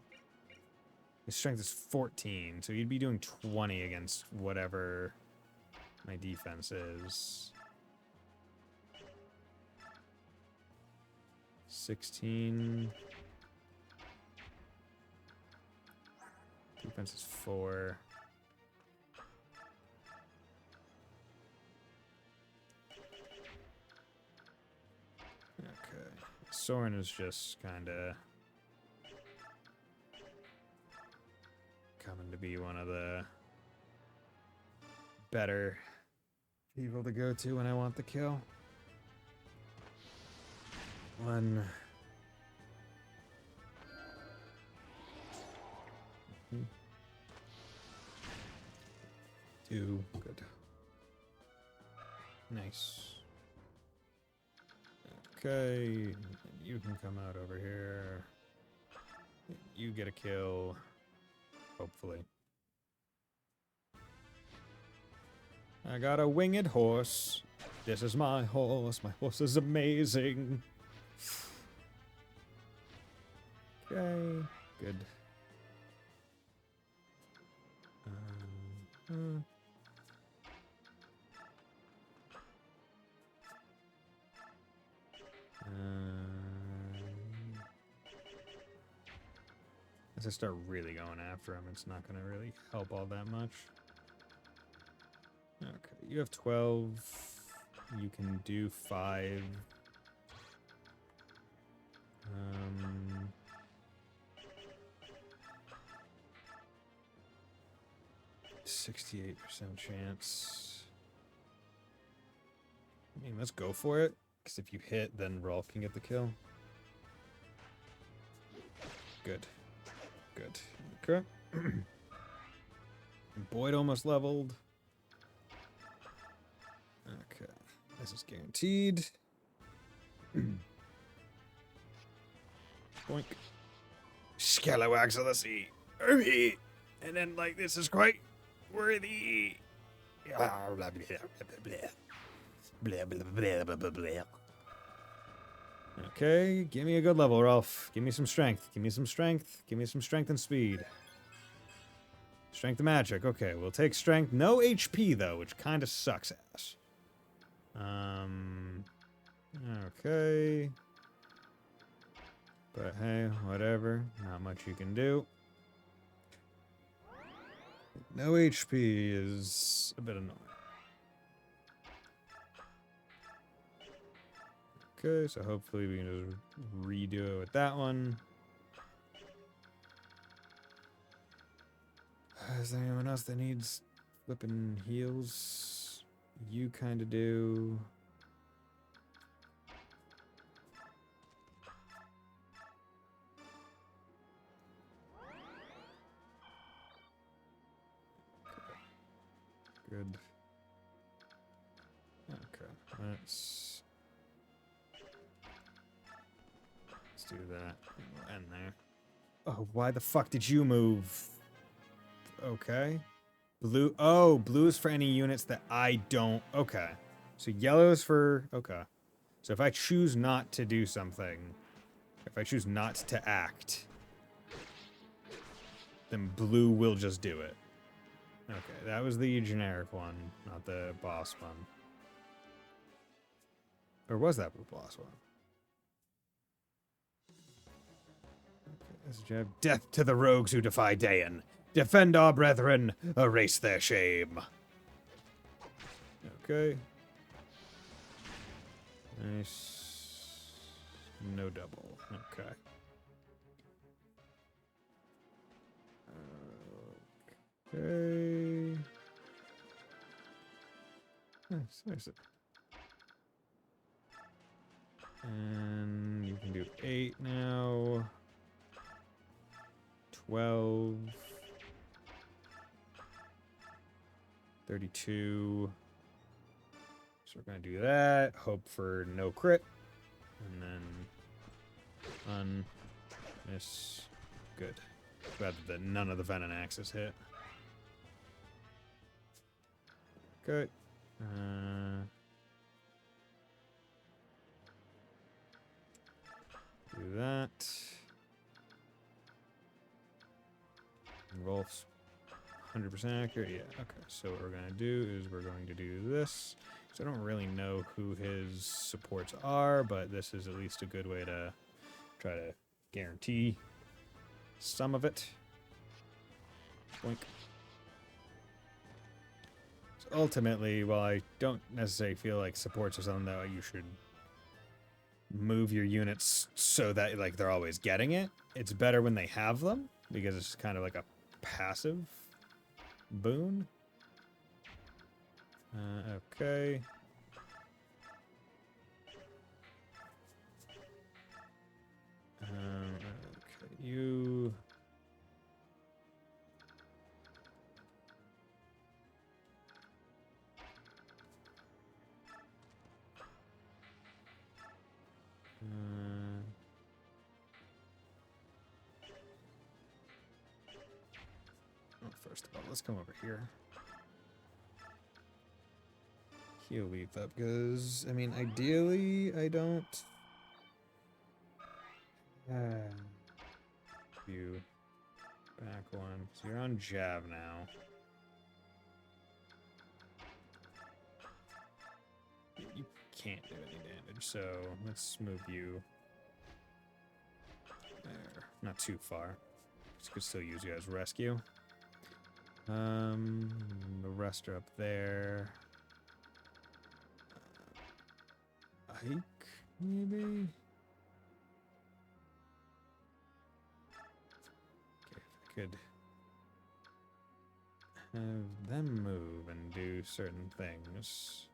His strength is 14, so you'd be doing 20 against whatever my defense is. 16. Defense is 4. Okay. Soren is just kind of coming to be one of the better people to go to when I want the kill. 1. 2. Good. Nice. Okay, you can come out over here. You get a kill. Hopefully. I got a winged horse. This is my horse. My horse is amazing. Okay, good. As I start really going after him, it's not going to really help all that much. Okay, you have 12. You can do 5. 68% chance. I mean, let's go for it. Because if you hit, then Rolf can get the kill. Good. Good. Okay. Boyd almost leveled. Okay. This is guaranteed. Boink. Scalawags of the sea. And then, like, this is quite worthy. Blah, blah, blah, blah, blah, blah, blah, blah, blah. Okay, give me a good level, Rolf. Give me some strength. Give me some strength. Give me some strength and speed. Strength and magic. Okay, we'll take strength. No HP, though, which kind of sucks ass. Okay. But hey, whatever. Not much you can do. No HP is a bit annoying. Okay, so hopefully we can just redo it with that one. Is there anyone else that needs flipping heals? You kind of do. Good. Okay, let's do that. We'll end there. Oh, why the fuck did you move? Okay. Blue. Oh, blue is for any units that I don't. Okay. So yellow is for. Okay. So if I choose not to do something, if I choose not to act, then blue will just do it. Okay, that was the generic one, not the boss one. Or was that the boss one? Okay, this jab. Death to the rogues who defy Daein. Defend our brethren, erase their shame. Okay. Nice. No double. Okay. Okay. Nice. And you can do 8 now. 12. 32. So we're going to do that. Hope for no crit. And then miss. Good. Glad that none of the venom axes hit. Good. Do that. Rolf's 100% accurate. Yeah, okay. So what we're going to do is we're going to do this. So I don't really know who his supports are, but this is at least a good way to try to guarantee some of it. Boink. So ultimately, while I don't necessarily feel like supports are something that you should move your units so that like they're always getting it, it's better when they have them because it's kind of like a passive boon. Okay. Okay, you. First of all, let's come over here. He'll leave up because, I mean, ideally, I don't. You back one. So you're on Jav now. You can't do any damage, so let's move you there. Not too far. Just could still use you as rescue. The rest are up there. Ike, maybe? Okay, if I could have them move and do certain things,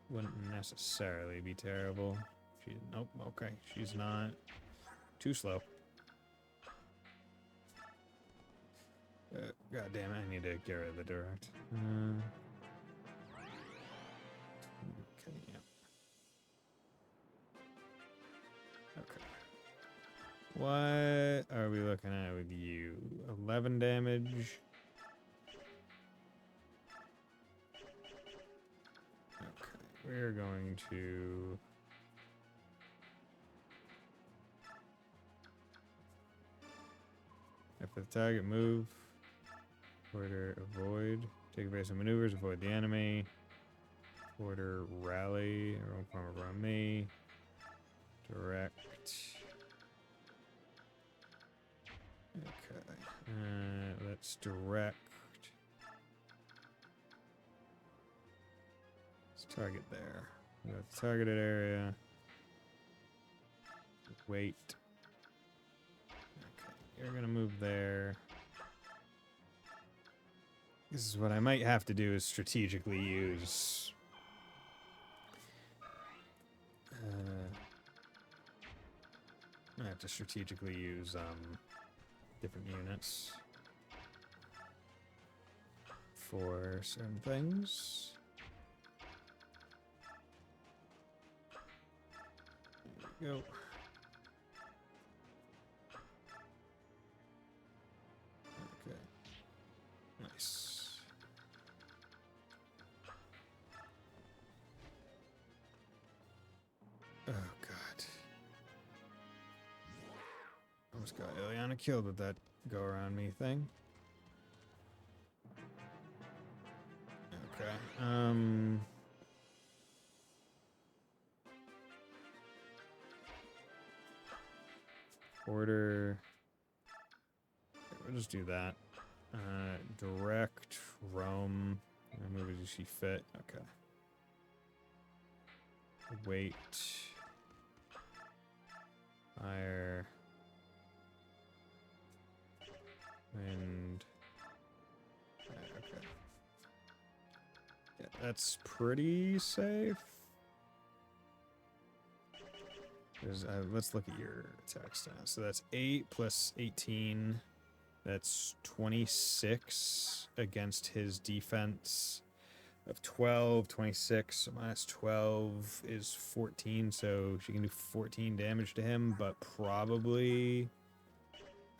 wouldn't necessarily be terrible. Nope, okay, she's not. Too slow. God damn it, I need to get rid of the direct. Okay, yeah. Okay. What are we looking at with you? 11 damage. Okay, we're going to... If the target move, order avoid, take evasive maneuvers, avoid the enemy, order rally, roll farm around me, direct. Okay, let's direct. Let's target there. Got the targeted area. Wait. Okay, you're gonna move there. This is what I might have to do is strategically use. I have to strategically use different units for certain things. There we go. Okay. Nice. Oh god. Almost got Ileana killed with that go around me thing. Okay. Order. Okay, we'll just do that. Direct, roam. Move as you see fit. Okay. Wait. Fire. Wind. Okay. Yeah, that's pretty safe. Let's look at your attack stat. So that's 8 plus 18. That's 26 against his defense. of 12, 26. So minus 12 is 14. So she can do 14 damage to him, but probably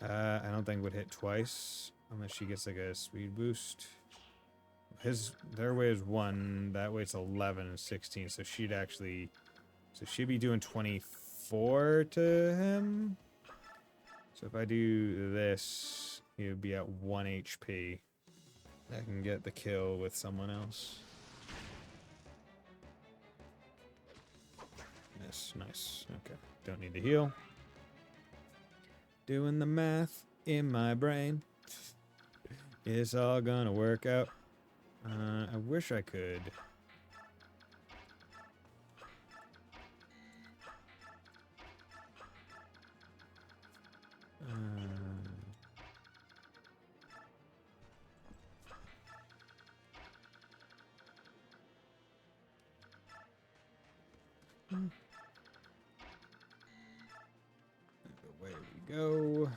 I don't think would hit twice unless she gets like a speed boost. Their way is 1, that way it's 11 and 16. So she'd be doing 24 to him. So if I do this, he would be at 1 HP. I can get the kill with someone else. Yes, nice. Okay, don't need to heal. Doing the math in my brain. It's all gonna work out. I wish I could. Away we go.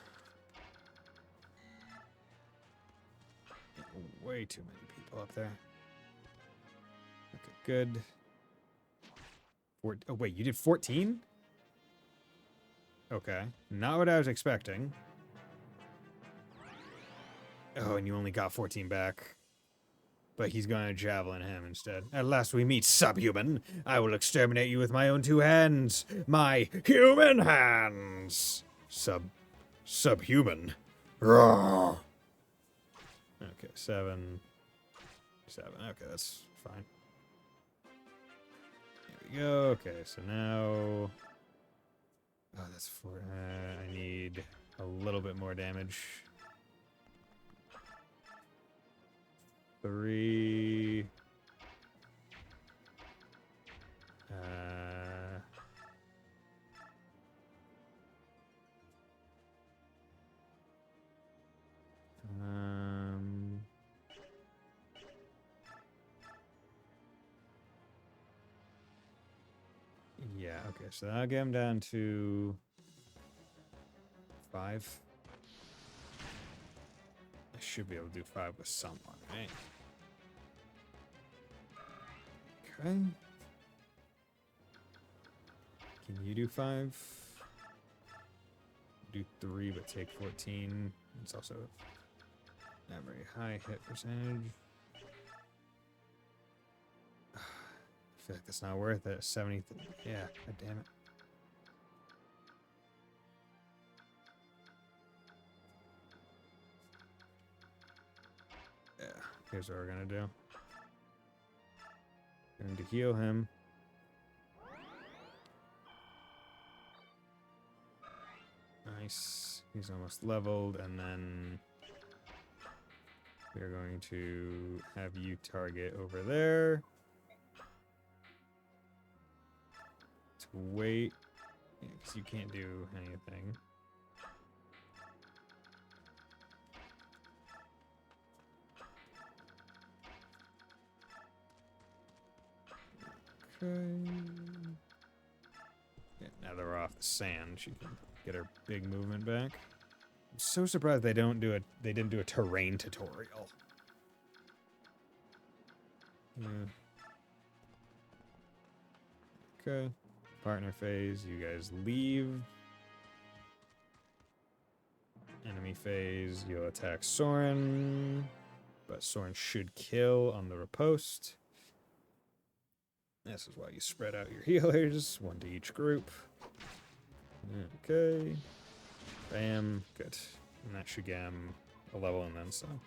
Way too many people up there. Okay, good. Oh, wait, you did 14? Okay, not what I was expecting. Oh, and you only got 14 back. But he's going to javelin him instead. At last we meet, subhuman. I will exterminate you with my own 2 hands. My human hands. Subhuman. Rawr. Okay, 7. Okay, that's fine. Here we go. Okay, so now... Oh, that's 4. I need a little bit more damage. 3. Yeah, okay, so I'll get him down to 5. I should be able to do 5 with someone, right? Okay. Can you do 5? Do 3, but take 14. It's also not very high hit percentage. I feel like that's not worth it. 70. Yeah, god damn it. Yeah, here's what we're gonna do. Going to heal him. Nice. He's almost leveled, and then we're going to have you target over there. To wait. Yeah, because you can't do anything. Okay. Yeah, now that we're off the sand, she can get her big movement back. I'm so surprised they didn't do a terrain tutorial. Yeah. Okay. Partner phase, you guys leave. Enemy phase, you'll attack Soren. But Soren should kill on the riposte. This is why you spread out your healers, 1 to each group. Okay. Bam. Good. And that should get him a level and then some.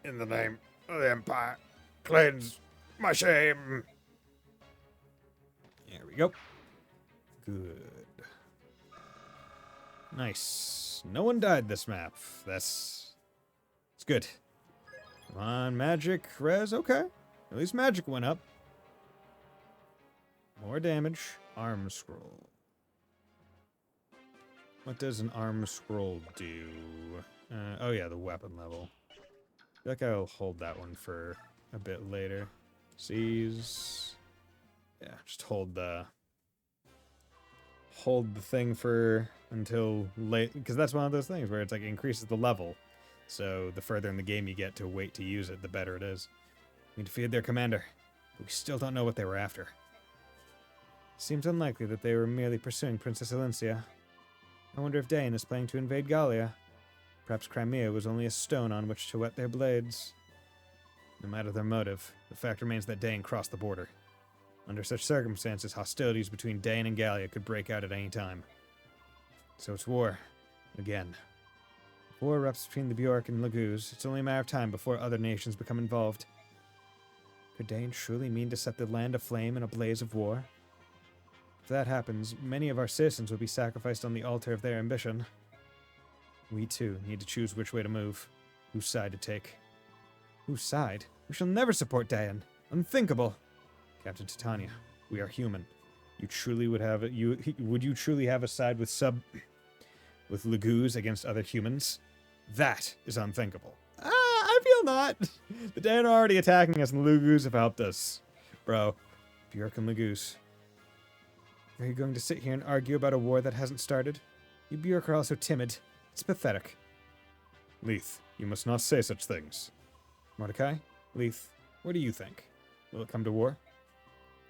In the name of the Empire, cleanse my shame. There we go. Good. Nice. No one died this map. It's good. Come on, magic, res. Okay. At least magic went up. More damage. Arm scroll. What does an arm scroll do? Oh yeah, the weapon level. I feel like I'll hold that one for a bit later. Seize. Yeah, just hold the thing for until late, because that's one of those things where it's like increases the level. So the further in the game you get to wait to use it, the better it is. We defeated their commander, but we still don't know what they were after. Seems unlikely that they were merely pursuing Princess Alencia. I wonder if Dain is planning to invade Gallia. Perhaps Crimea was only a stone on which to whet their blades. No matter their motive, the fact remains that Dain crossed the border. Under such circumstances, hostilities between Dain and Gallia could break out at any time. So it's war. Again. If war erupts between the Bjork and Laguz, it's only a matter of time before other nations become involved. Could Dain truly mean to set the land aflame in a blaze of war? If that happens, many of our citizens will be sacrificed on the altar of their ambition. We, too, need to choose which way to move, whose side to take. Whose side? We shall never support Dain. Unthinkable. Captain Titania, we are human. You truly would have would you truly have a side with Laguz against other humans? That is unthinkable. I feel not. The Dain are already attacking us, and Laguz have helped us. Bro, Bjork and Laguz. Are you going to sit here and argue about a war that hasn't started? You Bjork are also timid. It's pathetic. Leith, you must not say such things. Mordecai, Leith, what do you think? Will it come to war?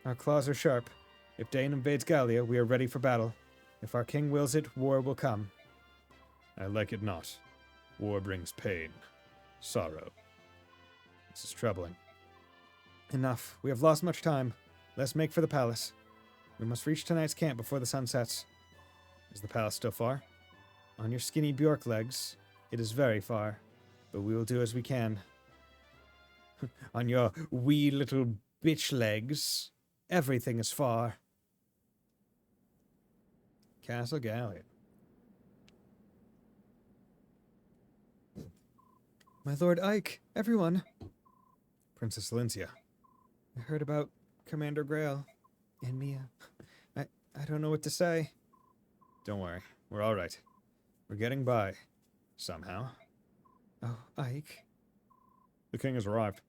Our claws are sharp. If Dain invades Gallia, we are ready for battle. If our king wills it, war will come. I like it not. War brings pain, sorrow. This is troubling. Enough. We have lost much time. Let's make for the palace. We must reach tonight's camp before the sun sets. Is the palace still far? On your skinny Bjork legs, it is very far, but we will do as we can. On your wee little bitch legs, everything is far. Castle Gallia. My Lord Ike, everyone. Princess Alencia. I heard about Commander Grail and Mia. I don't know what to say. Don't worry, we're all right. We're getting by. Somehow. Oh, Ike. The king has arrived.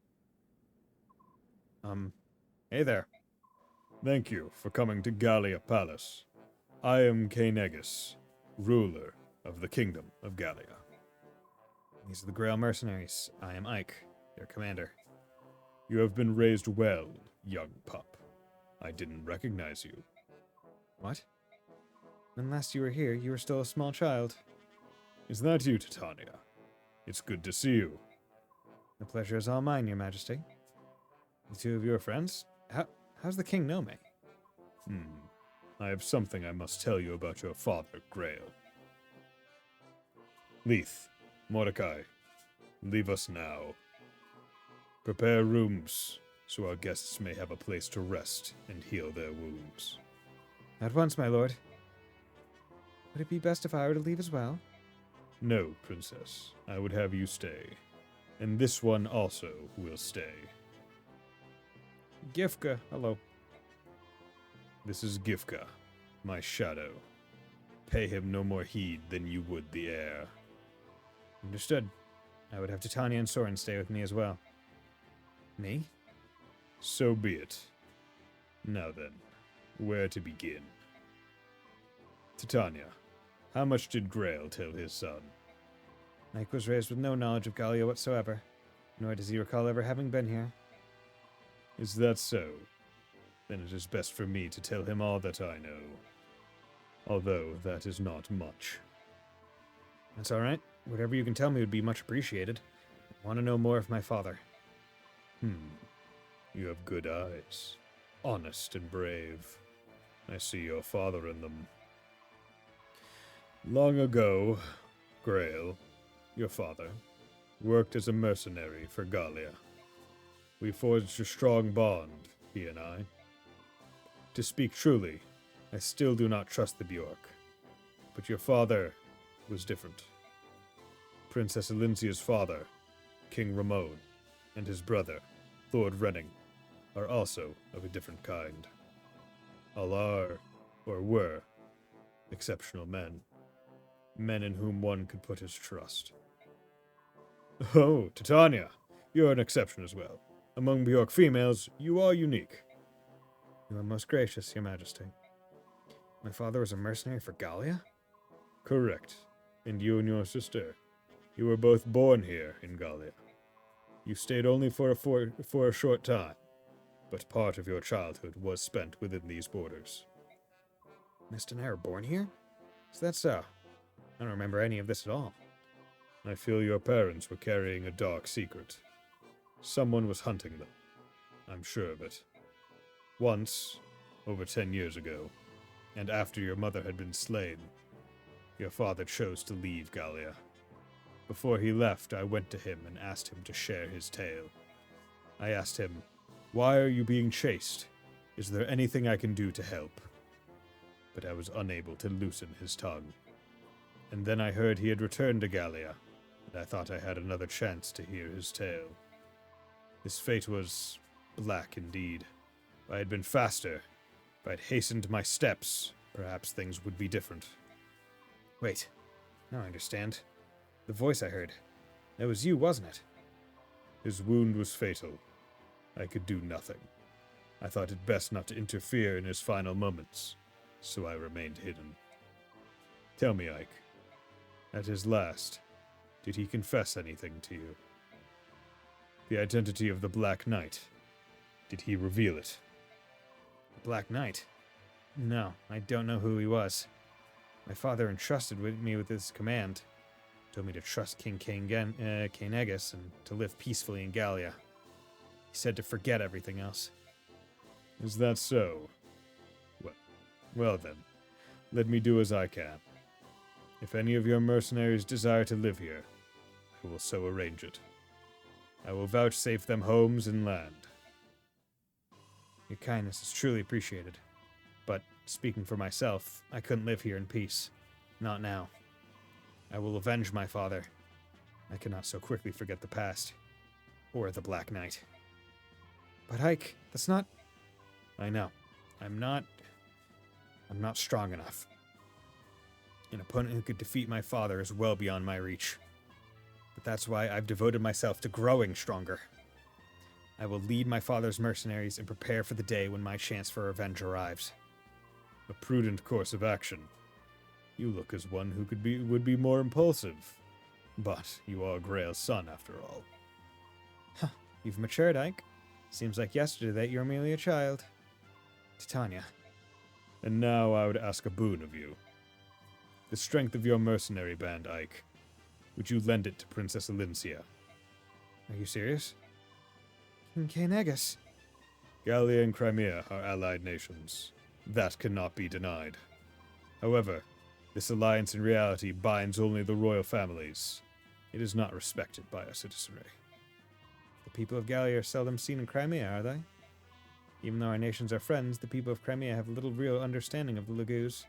Hey there. Thank you for coming to Gallia Palace. I am Caenegus, ruler of the Kingdom of Gallia. These are the Grail mercenaries. I am Ike, their commander. You have been raised well, young pup. I didn't recognize you. What? When last you were here, you were still a small child. Is that you, Titania? It's good to see you. The pleasure is all mine, your majesty. The two of your friends? How's the king know me? I have something I must tell you about your father, Grail. Leith, Mordecai, leave us now. Prepare rooms so our guests may have a place to rest and heal their wounds. At once, my lord. Would it be best if I were to leave as well? No, princess. I would have you stay. And this one also will stay. Gifka, hello. This is Gifka, my shadow. Pay him no more heed than you would the air. Understood. I would have Titania and Soren stay with me as well. Me? So be it. Now then, where to begin? Titania, how much did Grail tell his son? Ike was raised with no knowledge of Gallia whatsoever, nor does he recall ever having been here. Is that so? Then it is best for me to tell him all that I know. Although that is not much. That's all right. Whatever you can tell me would be much appreciated. I want to know more of my father. You have good eyes. Honest and brave. I see your father in them. Long ago, Grail, your father, worked as a mercenary for Gallia. We forged a strong bond, he and I. To speak truly, I still do not trust the Bjork. But your father was different. Princess Alencia's father, King Ramon, and his brother, Lord Renning, are also of a different kind. All are, or were, exceptional men. Men in whom one could put his trust. Oh, Titania, you're an exception as well. Among Bjork females, you are unique. You are most gracious, your majesty. My father was a mercenary for Gallia? Correct. And you and your sister, you were both born here in Gallia. You stayed only for a short time, but part of your childhood was spent within these borders. Mist and I were born here? Is that so? I don't remember any of this at all. I feel your parents were carrying a dark secret. Someone was hunting them. I'm sure of it. Once, over 10 years ago, and after your mother had been slain, your father chose to leave Gallia. Before he left, I went to him and asked him to share his tale. I asked him, "Why are you being chased? Is there anything I can do to help?" But I was unable to loosen his tongue. And then I heard he had returned to Gallia, and I thought I had another chance to hear his tale. His fate was black indeed. If I had been faster, if I had hastened my steps, perhaps things would be different. Wait, now I understand. The voice I heard. That was you, wasn't it? His wound was fatal. I could do nothing. I thought it best not to interfere in his final moments, so I remained hidden. Tell me, Ike, at his last, did he confess anything to you? The identity of the Black Knight. Did he reveal it? The Black Knight? No, I don't know who he was. My father entrusted me with this command. Told me to trust King Caenegus and to live peacefully in Gallia. He said to forget everything else. Is that so? Well then, let me do as I can. If any of your mercenaries desire to live here, I will so arrange it. I will vouchsafe them homes and land. Your kindness is truly appreciated. But, speaking for myself, I couldn't live here in peace. Not now. I will avenge my father. I cannot so quickly forget the past. Or the Black Knight. But Ike, that's not... I know. I'm not strong enough. An opponent who could defeat my father is well beyond my reach. But that's why I've devoted myself to growing stronger. I will lead my father's mercenaries and prepare for the day when my chance for revenge arrives. A prudent course of action. You look as one who would be more impulsive. But you are Grail's son, after all. Huh. You've matured, Ike. Seems like yesterday that you were merely a child. Titania. And now I would ask a boon of you. The strength of your mercenary band, Ike. Would you lend it to Princess Elincia? Are you serious? King Caenegus. Gallia and Crimea are allied nations. That cannot be denied. However, this alliance in reality binds only the royal families. It is not respected by our citizenry. The people of Gallia are seldom seen in Crimea, are they? Even though our nations are friends, the people of Crimea have little real understanding of the Laguz.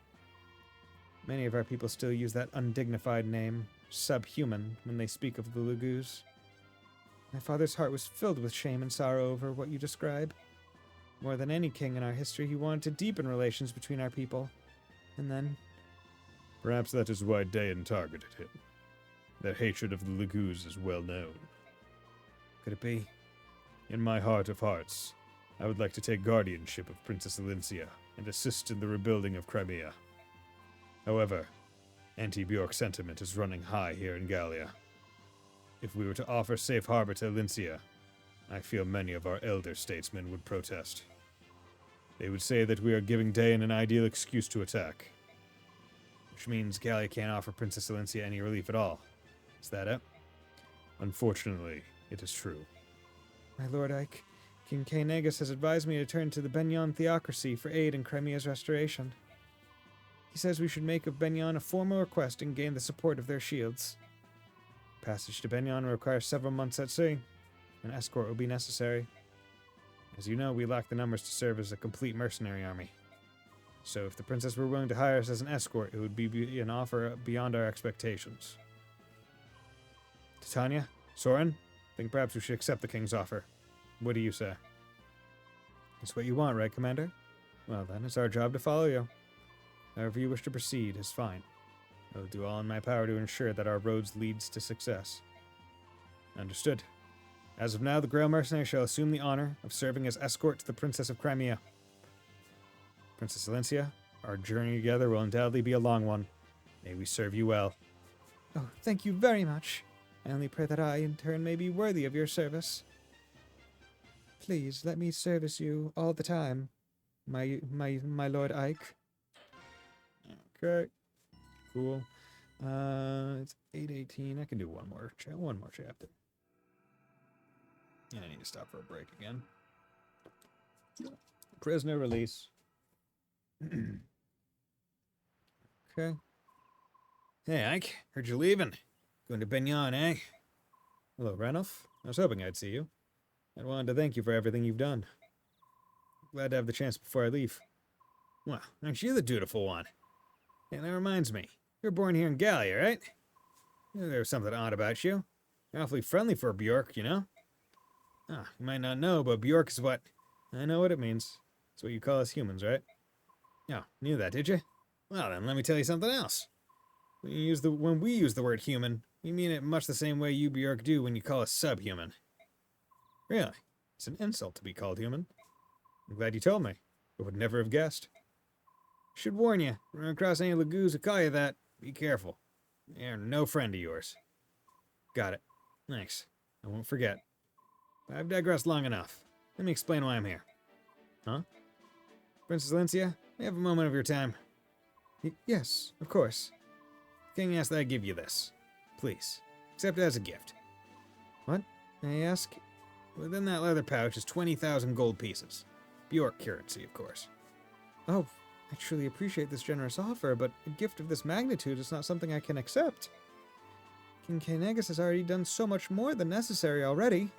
Many of our people still use that undignified name, subhuman, when they speak of the Laguz. My father's heart was filled with shame and sorrow over what you describe. More than any king in our history, he wanted to deepen relations between our people. And then... Perhaps that is why Dayan targeted him. Their hatred of the Laguz is well known. Could it be? In my heart of hearts, I would like to take guardianship of Princess Elincia and assist in the rebuilding of Crimea. However, anti-Bjork sentiment is running high here in Gallia. If we were to offer safe harbor to Elincia, I feel many of our elder statesmen would protest. They would say that we are giving Dayan an ideal excuse to attack. Which means Gallia can't offer Princess Elincia any relief at all. Is that it? Unfortunately, it is true. My lord Ike, King Caenegus has advised me to turn to the Benyon theocracy for aid in Crimea's restoration. He says we should make of Benyon a formal request and gain the support of their shields. Passage to Benyon will require several months at sea. An escort will be necessary. As you know, we lack the numbers to serve as a complete mercenary army. So if the princess were willing to hire us as an escort, it would be an offer beyond our expectations. Titania, Soren, think perhaps we should accept the king's offer. What do you say? It's what you want, right, Commander? Well then, it's our job to follow you. However you wish to proceed is fine. I will do all in my power to ensure that our roads leads to success. Understood. As of now, the Grail mercenary shall assume the honor of serving as escort to the Princess of Crimea. Princess Elincia, our journey together will undoubtedly be a long one. May we serve you well. Oh, thank you very much. I only pray that I, in turn, may be worthy of your service. Please, let me service you all the time, my Lord Ike. Okay, cool. It's 8:18. I can do one more chapter. And I need to stop for a break again. Prisoner release. Okay. Hey, Ike. Heard you leaving. Going to Benyon, eh? Hello, Ranulph. I was hoping I'd see you. I wanted to thank you for everything you've done. Glad to have the chance before I leave. Well, aren't you the dutiful one? Hey, that reminds me. You were born here in Gallia, right? There was something odd about you. You're awfully friendly for a Bjork, you know? Ah, you might not know, but Bjork is what... I know what it means. It's what you call us humans, right? Oh, knew that, did you? Well, then let me tell you something else. When we use the word human, we mean it much the same way you Bjork do when you call us subhuman. Really? It's an insult to be called human. I'm glad you told me. I would never have guessed. Should warn you, run across any lagoos who call you that, be careful. They're no friend of yours. Got it. Thanks. I won't forget. But I've digressed long enough. Let me explain why I'm here. Huh? Princess Lencia, may I have a moment of your time? Yes, of course. The king asked that I give you this. Please, accept it as a gift. What? May I ask? Within that leather pouch is 20,000 gold pieces. Bjork currency, of course. Oh, I truly appreciate this generous offer, but a gift of this magnitude is not something I can accept. King Kaenegus has already done so much more than necessary already.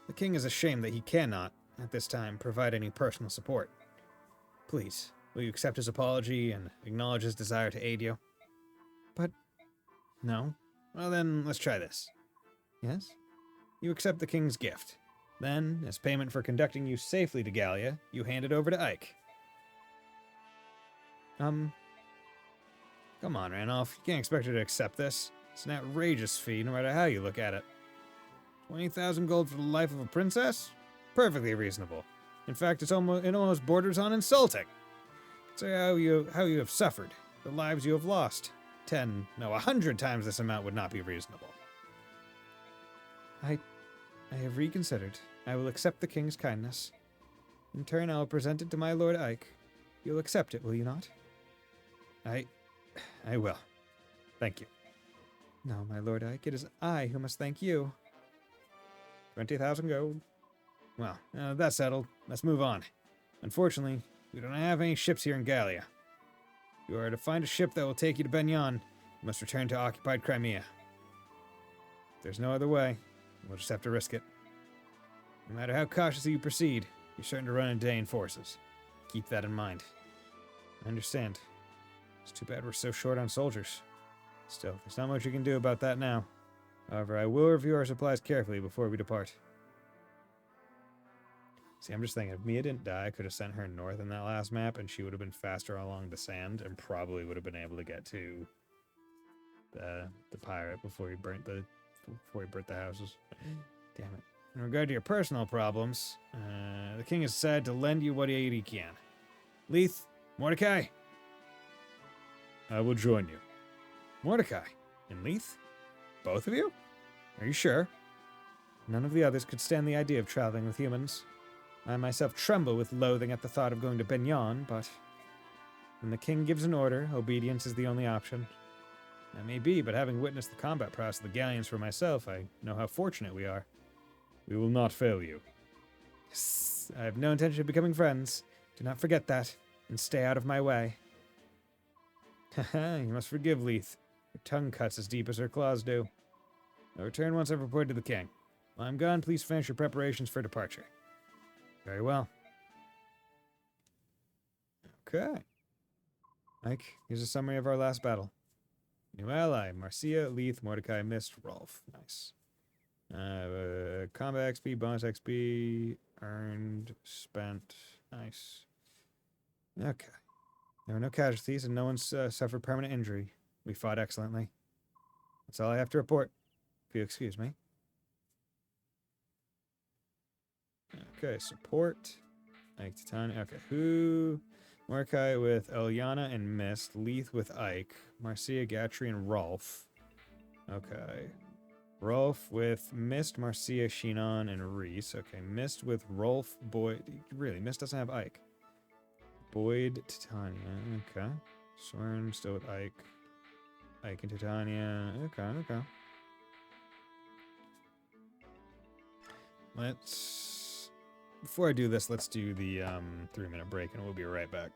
The king is ashamed that he cannot, at this time, provide any personal support. Please, will you accept his apology and acknowledge his desire to aid you? But... No? Well then, let's try this. Yes? You accept the king's gift. Then, as payment for conducting you safely to Gallia, you hand it over to Ike. Come on, Ranulph. You can't expect her to accept this. It's an outrageous fee, no matter how you look at it. 20,000 gold for the life of a princess? Perfectly reasonable. In fact, it almost borders on insulting. Consider how you have suffered, the lives you have lost. 100 times this amount would not be reasonable. I have reconsidered. I will accept the king's kindness. In turn, I will present it to my Lord Ike. You'll accept it, will you not? I will. Thank you. No, my Lord Ike, it is I who must thank you. 20,000 gold. Well, that's settled. Let's move on. Unfortunately, we don't have any ships here in Gallia. If you are to find a ship that will take you to Benyon, you must return to occupied Crimea. If there's no other way, we'll just have to risk it. No matter how cautiously you proceed, you're certain to run into Dane forces. Keep that in mind. I understand. It's too bad we're so short on soldiers. Still, there's not much you can do about that now. However, I will review our supplies carefully before we depart. See, I'm just thinking, if Mia didn't die, I could have sent her north in that last map, and she would have been faster along the sand, and probably would have been able to get to the pirate before he burnt the houses. Damn it. In regard to your personal problems, the king has decided to lend you what aid he can. Leith, Mordecai. I will join you. Mordecai and Leith? Both of you? Are you sure? None of the others could stand the idea of traveling with humans. I myself tremble with loathing at the thought of going to Benyon, but when the king gives an order, obedience is the only option. That may be, but having witnessed the combat prowess of the Gallians for myself, I know how fortunate we are. We will not fail you. Yes, I have no intention of becoming friends. Do not forget that, and stay out of my way. Haha, you must forgive Leith. Her tongue cuts as deep as her claws do. I'll return once I've reported to the king. While I'm gone, please finish your preparations for departure. Very well. Okay. Ike, here's a summary of our last battle. New ally, Marcia, Leith, Mordecai, Mist, Rolf. Nice. Combat XP, bonus XP, earned, spent. Nice. Okay. There were no casualties and no one suffered permanent injury. We fought excellently. That's all I have to report. If you excuse me. Okay, support. Ike Titania. Okay, who? Mordecai with Eliana and Mist. Leith with Ike. Marcia, Gatry, and Rolf. Okay. Rolf with Mist, Marcia, Shinon, and Reese. Okay, Mist with Rolf, Boyd. Really, Mist doesn't have Ike. Boyd, Titania. Okay. Swern still with Ike. Ike and Titania. Okay, okay. Let's... Before I do this, let's do the 3-minute break, and we'll be right back.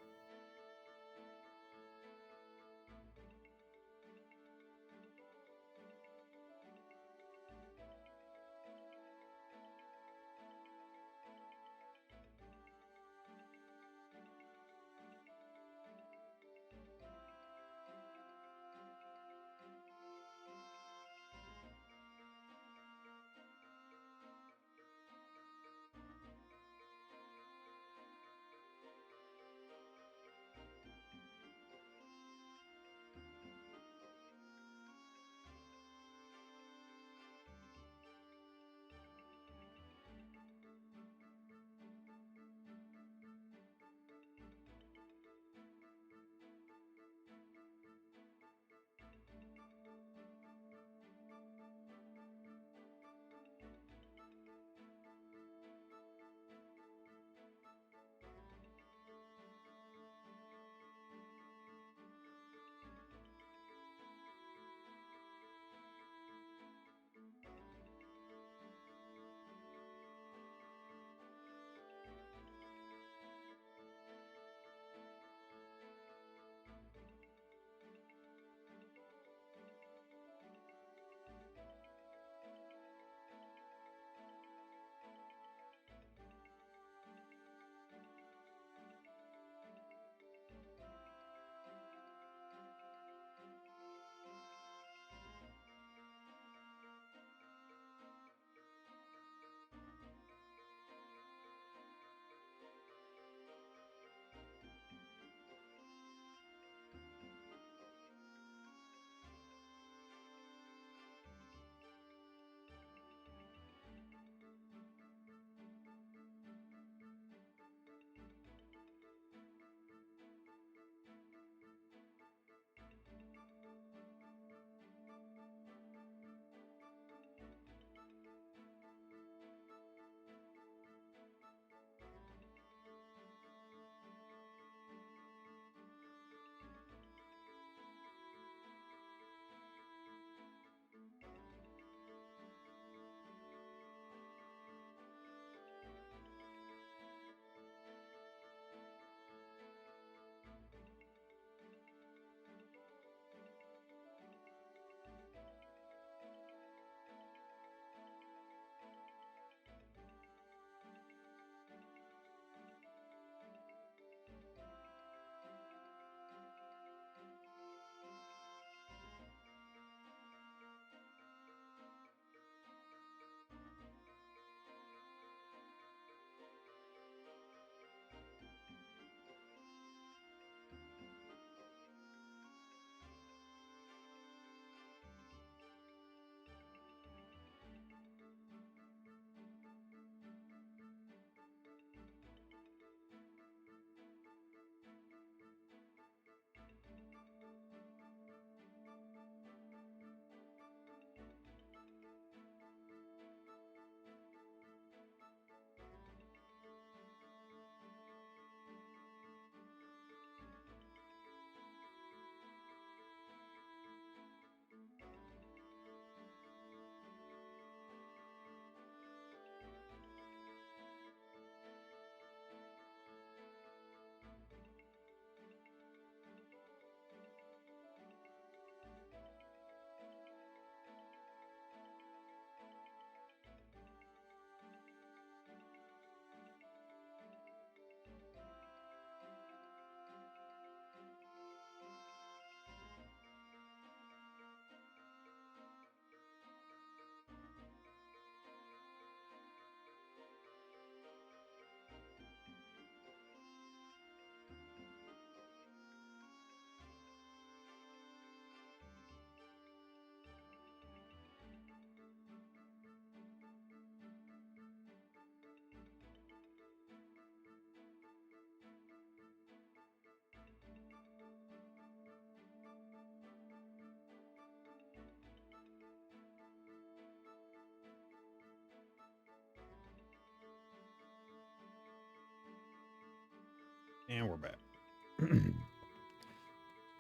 And we're back.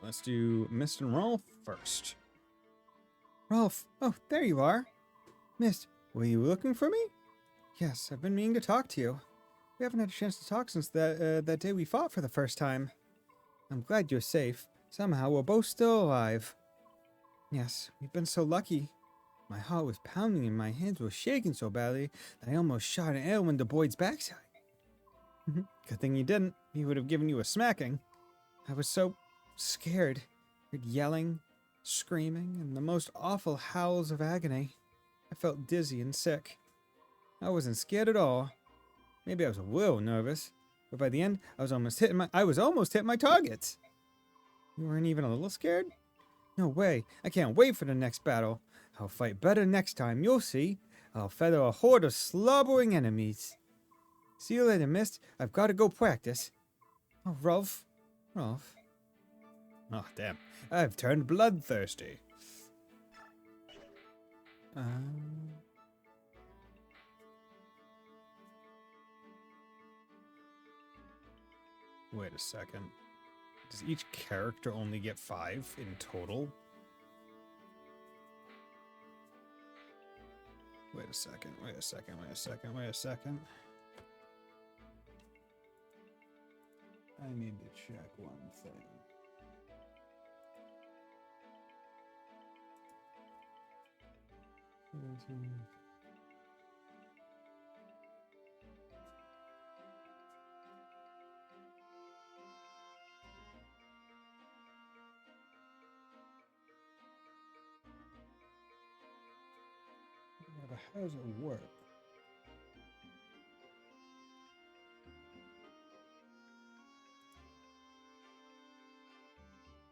Let's do Mist and Rolf first. Rolf, oh, there you are. Mist, were you looking for me? Yes, I've been meaning to talk to you. We haven't had a chance to talk since that day we fought for the first time. I'm glad you're safe. Somehow we're both still alive. Yes, we've been so lucky. My heart was pounding and my hands were shaking so badly that I almost shot an arrow into Boyd's backside. Good thing you didn't. He would have given you a smacking. I was so scared. Heard yelling, screaming, and the most awful howls of agony. I felt dizzy and sick. I wasn't scared at all. Maybe I was a little nervous, but by the end, I was almost hitting my targets. You weren't even a little scared? No way. I can't wait for the next battle. I'll fight better next time, you'll see. I'll feather a horde of slobbering enemies. See you later, Mist. I've got to go practice. Oh, Rolf. Rolf. Oh, damn. I've turned bloodthirsty. Wait a second. Does each character only get 5 in total? Wait a second. I need to check one thing. Yeah, but how does it work?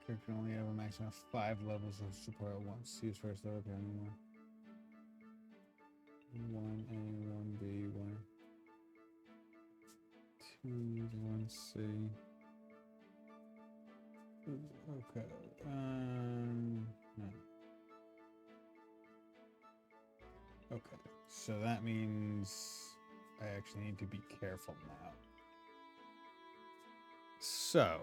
Character can only have a maximum of 5 levels of support at once. Use first level, okay, anymore. 1A, 1B, 1, 2, 1C. Okay. No. Okay. So that means I actually need to be careful now. So.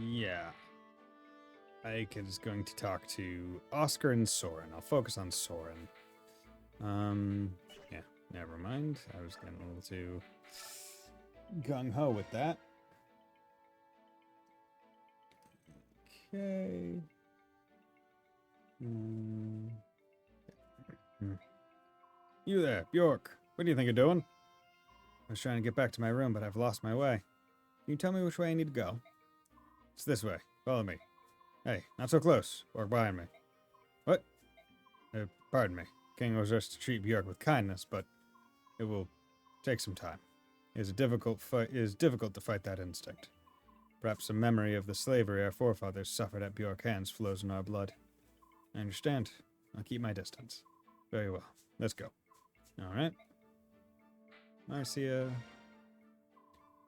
Yeah. Ike is going to talk to Oscar and Soren. I'll focus on Soren. Yeah, never mind. I was getting a little too gung-ho with that. Okay. You there, Bjork. What do you think of doing? I was trying to get back to my room, but I've lost my way. Can you tell me which way I need to go? It's this way. Follow me. Hey, not so close. Walk behind me. What? Pardon me. King owes us to treat Bjork with kindness, but it will take some time. It is difficult to fight that instinct. Perhaps some memory of the slavery our forefathers suffered at Bjork hands flows in our blood. I understand. I'll keep my distance. Very well. Let's go. Alright. Marcia.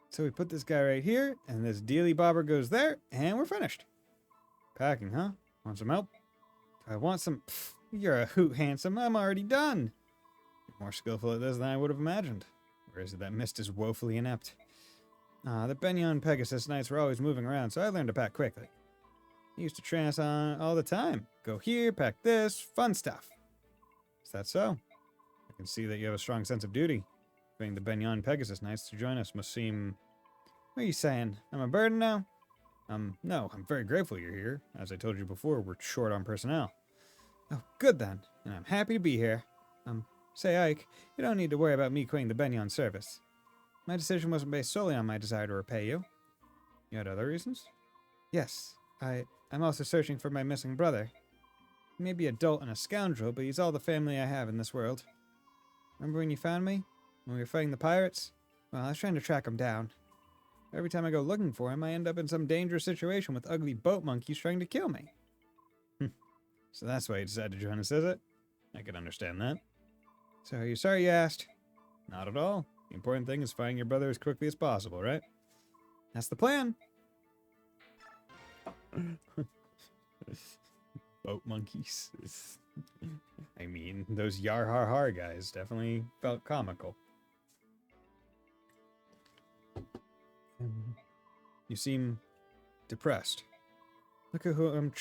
So we put this guy right here, and this dealy bobber goes there, and we're finished. Packing, huh? Want some help? I want some... Pfft, you're a hoot, handsome. I'm already done. You're more skillful at this than I would have imagined. Or is it that Mist is woefully inept? The Benyon and Pegasus Knights were always moving around, so I learned to pack quickly. I used to trance on all the time. Go here, pack this, fun stuff. Is that so? I can see that you have a strong sense of duty. Bringing the Benyon Pegasus Knights to join us must seem... What are you saying? I'm a burden now? No, I'm very grateful you're here. As I told you before, we're short on personnel. Oh, good then. And I'm happy to be here. Say, Ike, you don't need to worry about me quitting the Benyon service. My decision wasn't based solely on my desire to repay you. You had other reasons? Yes. I'm also searching for my missing brother. He may be a dolt and a scoundrel, but he's all the family I have in this world. Remember when you found me? When we were fighting the pirates? Well, I was trying to track him down. Every time I go looking for him, I end up in some dangerous situation with ugly boat monkeys trying to kill me. So that's why you decided to join us, is it? I can understand that. So are you sorry you asked? Not at all. The important thing is finding your brother as quickly as possible, right? That's the plan. Boat monkeys. I mean, those yar har har guys definitely felt comical. You seem depressed. Look at who I'm.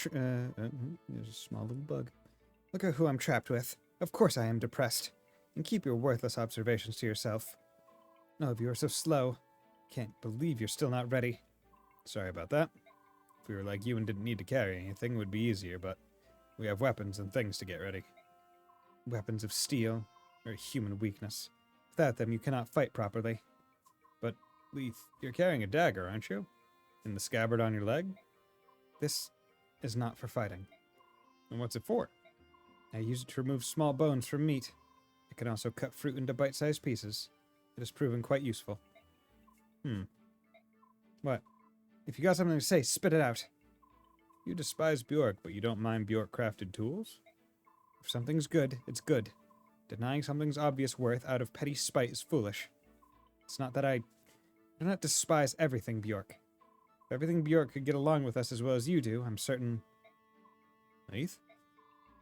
There's a small little bug. Look at who I'm trapped with. Of course I am depressed. And keep your worthless observations to yourself. All of you are so slow. Can't believe you're still not ready. Sorry about that. If we were like you and didn't need to carry anything, it would be easier, but we have weapons and things to get ready. Weapons of steel, or human weakness. Without them, you cannot fight properly. But, Leith, you're carrying a dagger, aren't you? In the scabbard on your leg? This is not for fighting. And what's it for? I use it to remove small bones from meat. It can also cut fruit into bite-sized pieces. It has proven quite useful. What? If you got something to say, spit it out. You despise Bjork, but you don't mind Bjork-crafted tools? If something's good, it's good. Denying something's obvious worth out of petty spite is foolish. It's not that I do not despise everything Bjork. If everything Bjork could get along with us as well as you do, I'm certain... Leith?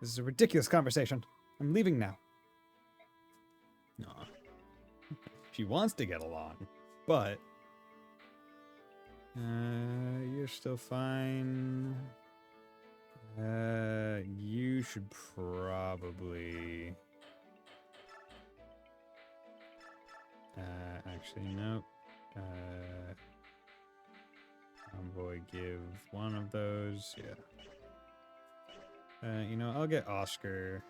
This is a ridiculous conversation. I'm leaving now. Aw. She wants to get along, but... you're still fine. You should probably... actually, nope. Envoy, give one of those, yeah. You know, I'll get Oscar.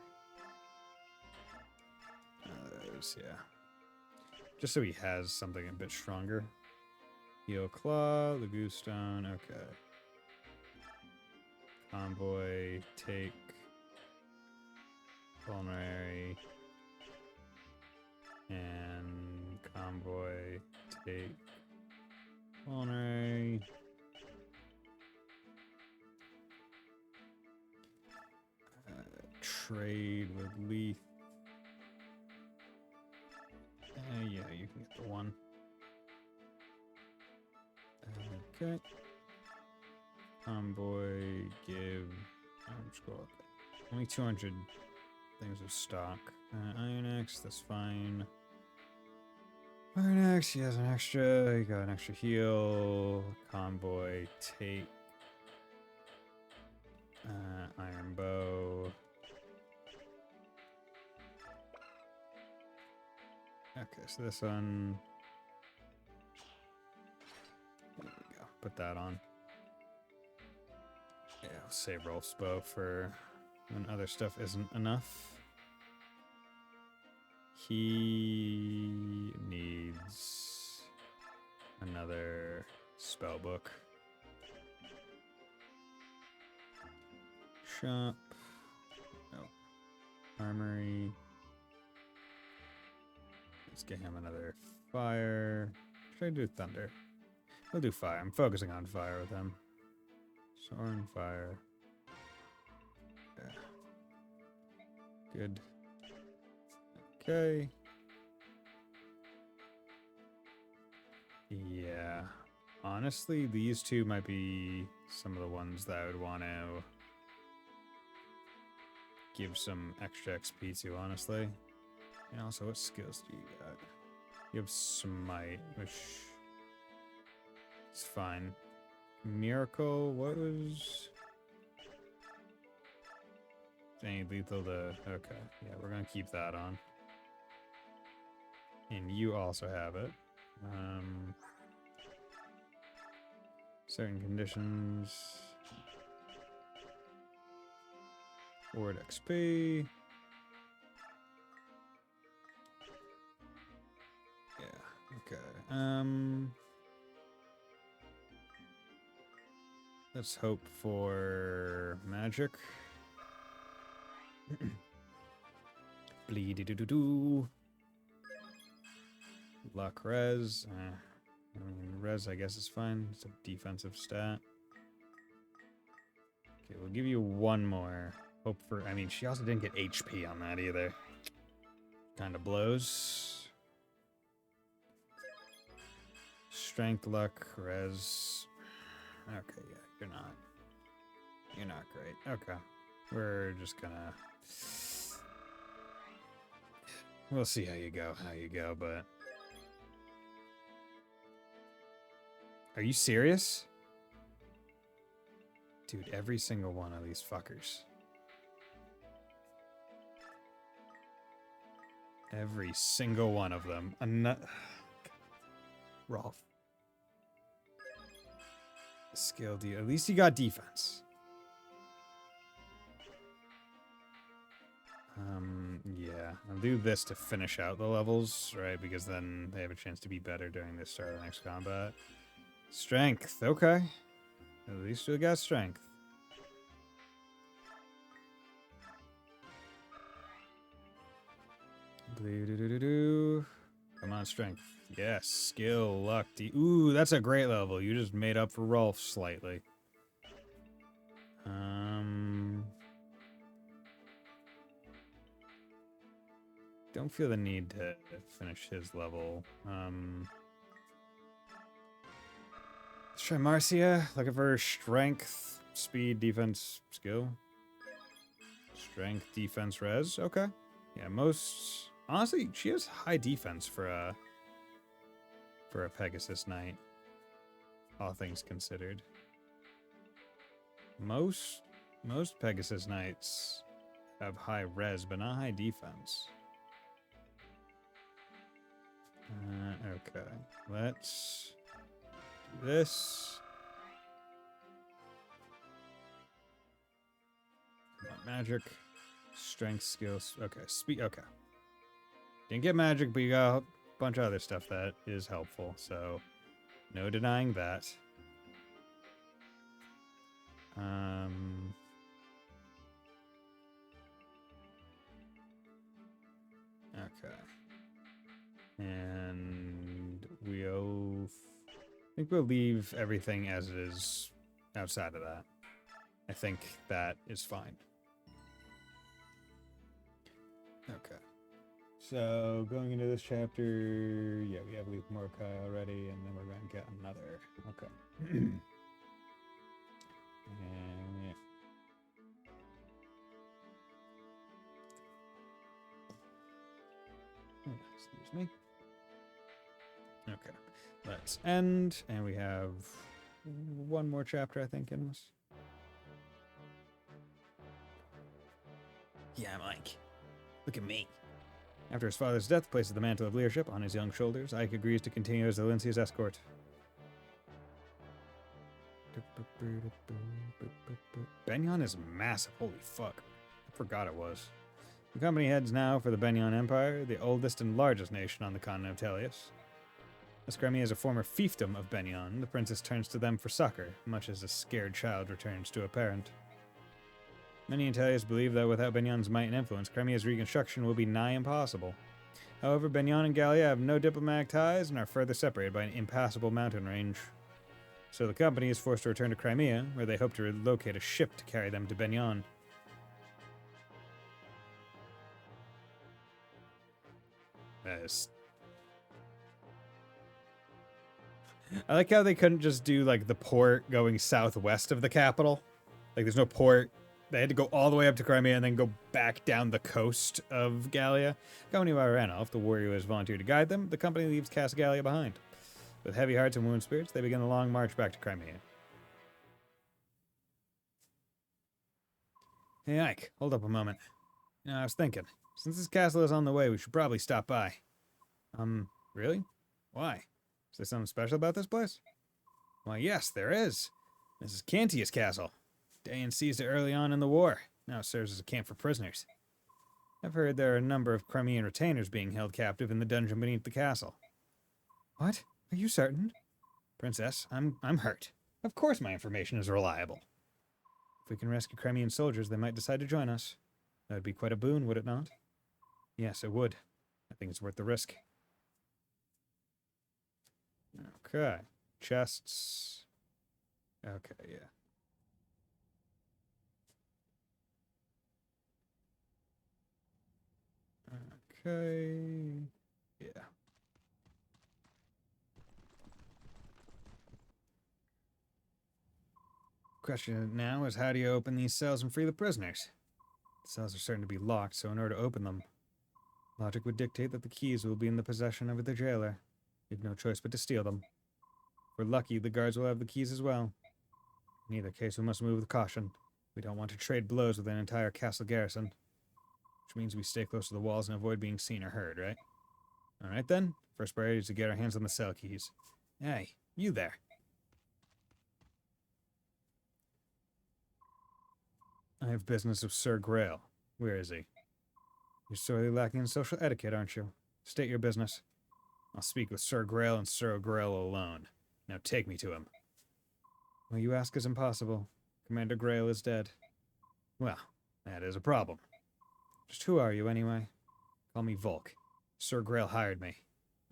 Those, yeah. Just so he has something a bit stronger. Heal Claw, Lagoon Stone, okay. Convoy, take. Vulnerary. And Convoy, take. Vulnerary. Trade with Leith. Yeah, you can get the one. Okay. Convoy, give. Scroll up. Only 200 things of stock. Iron Axe, that's fine. Iron Axe, he has an extra. He got an extra heal. Convoy, take. Iron Bow. Okay, so this one. There we go. Put that on. Yeah, I'll save Rolf's bow for when other stuff isn't enough. He needs another spell book. Shop. No. Armory. Let's get him another fire. Should I do thunder? We'll do fire. I'm focusing on fire with him. Soaring fire. Yeah. Good. Okay. Yeah. Honestly, these two might be some of the ones that I would want to give some extra XP to, honestly. And also, what skills do you got? You have Smite, which is fine. Miracle, what was... Any lethal to... Okay, yeah, we're gonna keep that on. And you also have it. Certain conditions. Ward XP. Yeah, okay. Let's hope for magic. Bleedy-doo-doo-doo. Luck res. I mean, res, I guess, is fine. It's a defensive stat. Okay, we'll give you one more. Hope for... I mean, she also didn't get HP on that either. Kind of blows. Strength, luck, res. Okay, yeah, you're not. You're not great. Okay. We're just gonna... We'll see how you go, but... Are you serious? Dude, every single one of these fuckers. Every single one of them. Rolf. Skill D. At least you got defense. Yeah. I'll do this to finish out the levels, right? Because then they have a chance to be better during the start of the next combat. Strength. Okay. At least we got strength. Come on, strength. Yes, skill, luck. Ooh, that's a great level. You just made up for Rolf slightly. Don't feel the need to finish his level. Let's try Marcia. Looking for strength, speed, defense, skill. Strength, defense, res. Okay. Yeah, most... Honestly, she has high defense for a Pegasus Knight. All things considered. Most Pegasus Knights have high res, but not high defense. Okay. Let's do this. Magic. Strength, skills. Okay, speed. Okay. Didn't get magic, but you got a bunch of other stuff that is helpful, so no denying that. Okay. And I think we'll leave everything as it is outside of that. I think that is fine. Okay. So, going into this chapter, yeah, we have Leaf Mordecai already, and then we're going to get another. Okay. And, yeah. Excuse me. Okay. Let's end, and we have one more chapter, I think, in this. Yeah, Mike. Look at me. After his father's death, places the mantle of leadership on his young shoulders. Ike agrees to continue as Valencia's escort. Benyon is massive. Holy fuck. I forgot it was. The company heads now for the Benyon Empire, the oldest and largest nation on the continent of Tellius. As Crimea is a former fiefdom of Benyon, the princess turns to them for succor, much as a scared child returns to a parent. Many in Tellius believe that without Benyon's might and influence, Crimea's reconstruction will be nigh impossible. However, Benyon and Gallia have no diplomatic ties and are further separated by an impassable mountain range. So the company is forced to return to Crimea, where they hope to relocate a ship to carry them to Benyon. I like how they couldn't just do, like, the port going southwest of the capital. Like, there's no port. They had to go all the way up to Crimea and then go back down the coast of Gallia. Accompanied by Ranulf, the warrior who has volunteered to guide them, the company leaves Castle Gallia behind. With heavy hearts and wounded spirits, they begin the long march back to Crimea. Hey, Ike, hold up a moment. I was thinking, since this castle is on the way, we should probably stop by. Really? Why? Is there something special about this place? Why, yes, there is. This is Cantius Castle. Daean seized it early on in the war. Now it serves as a camp for prisoners. I've heard there are a number of Crimean retainers being held captive in the dungeon beneath the castle. What? Are you certain? Princess, I'm hurt. Of course my information is reliable. If we can rescue Crimean soldiers, they might decide to join us. That would be quite a boon, would it not? Yes, it would. I think it's worth the risk. Okay. Chests. Okay, yeah. Okay. Yeah. Question now is, how do you open these cells and free the prisoners? The cells are certain to be locked, so in order to open them, logic would dictate that the keys will be in the possession of the jailer. You have no choice but to steal them. If we're lucky, the guards will have the keys as well. In either case, we must move with caution. We don't want to trade blows with an entire castle garrison. Which means we stay close to the walls and avoid being seen or heard, right? Alright then. First priority is to get our hands on the cell keys. Hey, you there. I have business with Sir Grail. Where is he? You're sorely lacking in social etiquette, aren't you? State your business. I'll speak with Sir Grail and Sir Grail alone. Now take me to him. What you ask is impossible. Commander Grail is dead. Well, that is a problem. Just who are you, anyway? Call me Volk. Sir Grail hired me.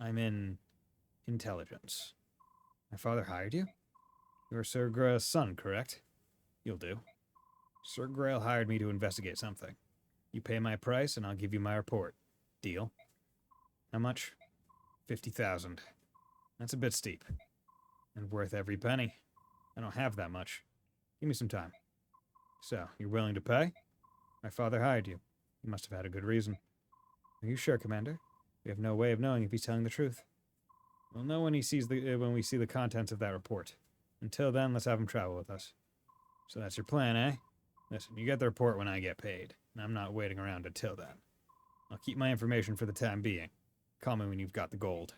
I'm in intelligence. My father hired you? You're Sir Grail's son, correct? You'll do. Sir Grail hired me to investigate something. You pay my price, and I'll give you my report. Deal? How much? 50,000. That's a bit steep. And worth every penny. I don't have that much. Give me some time. So, you're willing to pay? My father hired you. You must have had a good reason. Are you sure, Commander? We have no way of knowing if he's telling the truth. We'll know when we see the contents of that report. Until then, let's have him travel with us. So that's your plan, eh? Listen, you get the report when I get paid, and I'm not waiting around until then. I'll keep my information for the time being. Call me when you've got the gold.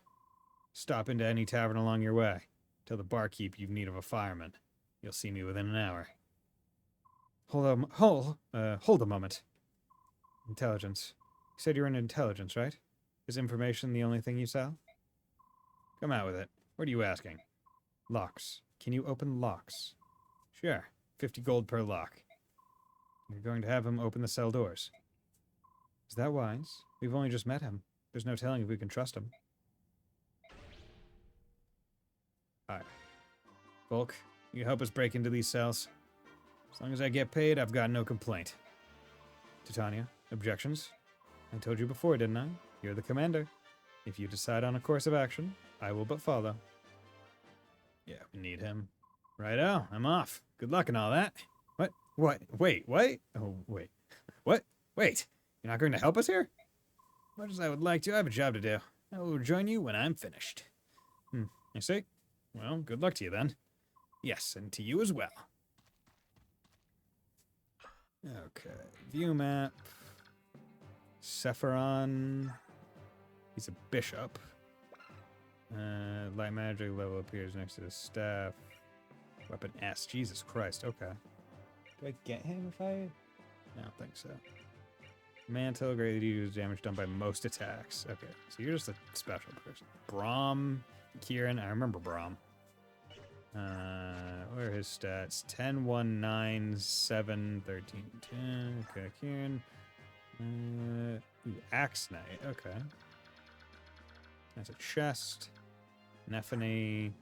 Stop into any tavern along your way. Tell the barkeep you've need of a fireman. You'll see me within an hour. Hold a moment. Intelligence. You said you're in intelligence, right? Is information the only thing you sell? Come out with it. What are you asking? Locks. Can you open locks? Sure. 50 gold per lock. You're going to have him open the cell doors. Is that wise? We've only just met him. There's no telling if we can trust him. Alright. Volk, you help us break into these cells. As long as I get paid, I've got no complaint. Titania, objections? I told you before, didn't I? You're the commander. If you decide on a course of action, I will but follow. Yeah, we need him. Righto, I'm off. Good luck and all that. What? What? Wait, what? Oh, wait. What? Wait, you're not going to help us here? Much as I would like to, I have a job to do. I will join you when I'm finished. I see. Well, good luck to you then. Yes, and to you as well. Okay, view map. Sephiron. He's a bishop. Light magic level appears next to the staff. Weapon S. Jesus Christ, okay. Do I get him if I... I don't think so. Mantle, greatly reduces damage done by most attacks. Okay, so you're just a special person. Braum, Kieran, I remember Braum. What are his stats? 10, 1, 9, 7, 13, 10. Okay, Kieran. Axe Knight, okay. That's a chest. Nephany.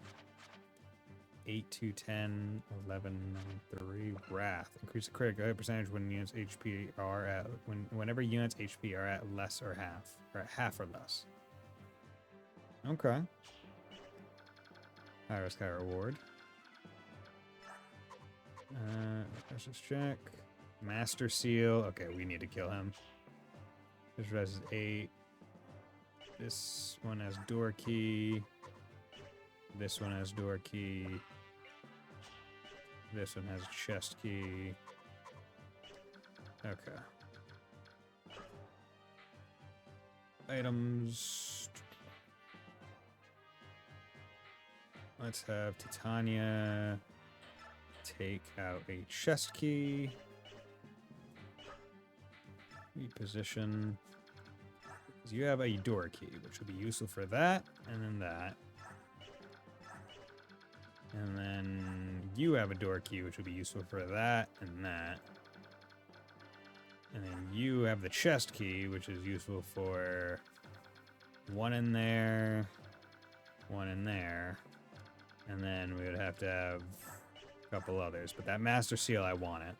8, 2, 10, 11, 9, 3. Wrath. Increase the critical hit percentage when units HP are at... whenever units HP are at less or half. Or at half or less. Okay. High risk, high reward. Let's just check. Master Seal. Okay, we need to kill him. This res is 8. This one has door key. This one has door key. This one has chest key. Okay. Items. Let's have Titania take out a chest key. Reposition. So you have a door key, which will be useful for that, and then that. And then you have a door key, which will be useful for that and that. And then you have the chest key, which is useful for one in there, one in there. And then we would have to have a couple others. But that Master Seal, I want it.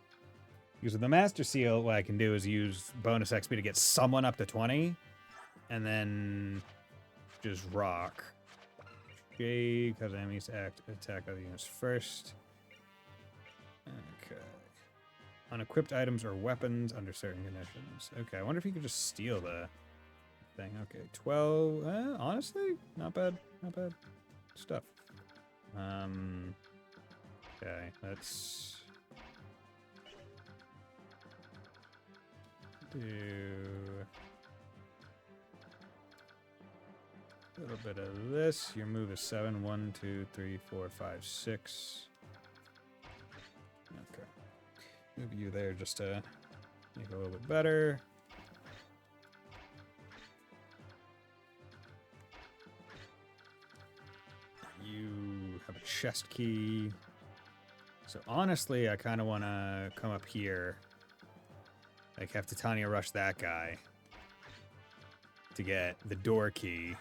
Because with the Master Seal, what I can do is use bonus XP to get someone up to 20. And then just rock. J, because enemies attack other units first. Okay. Unequipped items or weapons under certain conditions. Okay, I wonder if you could just steal the thing. Okay, 12. Honestly, not bad. Not bad stuff. Okay, let's do a little bit of this. Your move is 7. 1, 2, 3, 4, 5, 6. Okay. Move you there just to make it a little bit better. You have a chest key. So honestly, I kind of want to come up here. Like, have Titania rush that guy to get the door key.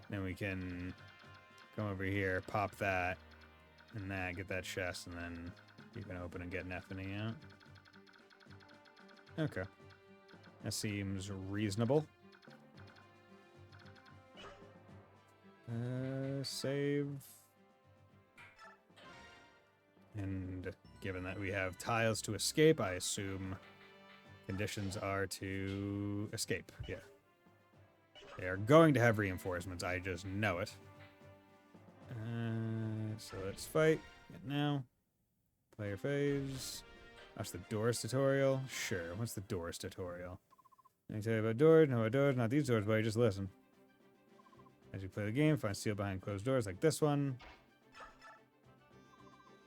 Then we can come over here, pop that, and that, get that chest, and then you can open and get Neffany out. Okay. That seems reasonable. Save. And given that we have tiles to escape, I assume conditions are to escape. Yeah. They are going to have reinforcements. I just know it. So let's fight. Get now. Player phase. Watch the doors tutorial. Sure. What's the doors tutorial? Let me tell you about doors. No about doors. Not these doors, but just listen. As you play the game, find sealed behind closed doors like this one.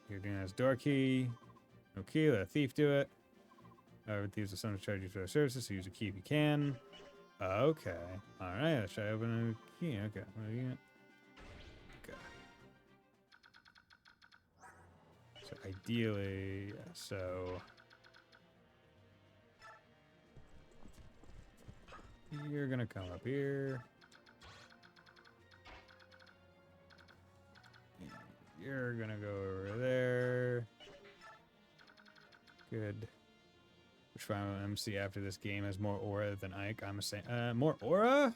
You're doing this door key. No key, let a thief do it. However, thieves will sometimes charge you for their services, so use a key if you can. Okay. Alright, let's try opening a key. Okay. What do you got? Okay. So ideally, yeah, so you're gonna come up here. You're gonna go over there. Good. Which final MC after this game has more aura than Ike? I'm saying, more aura?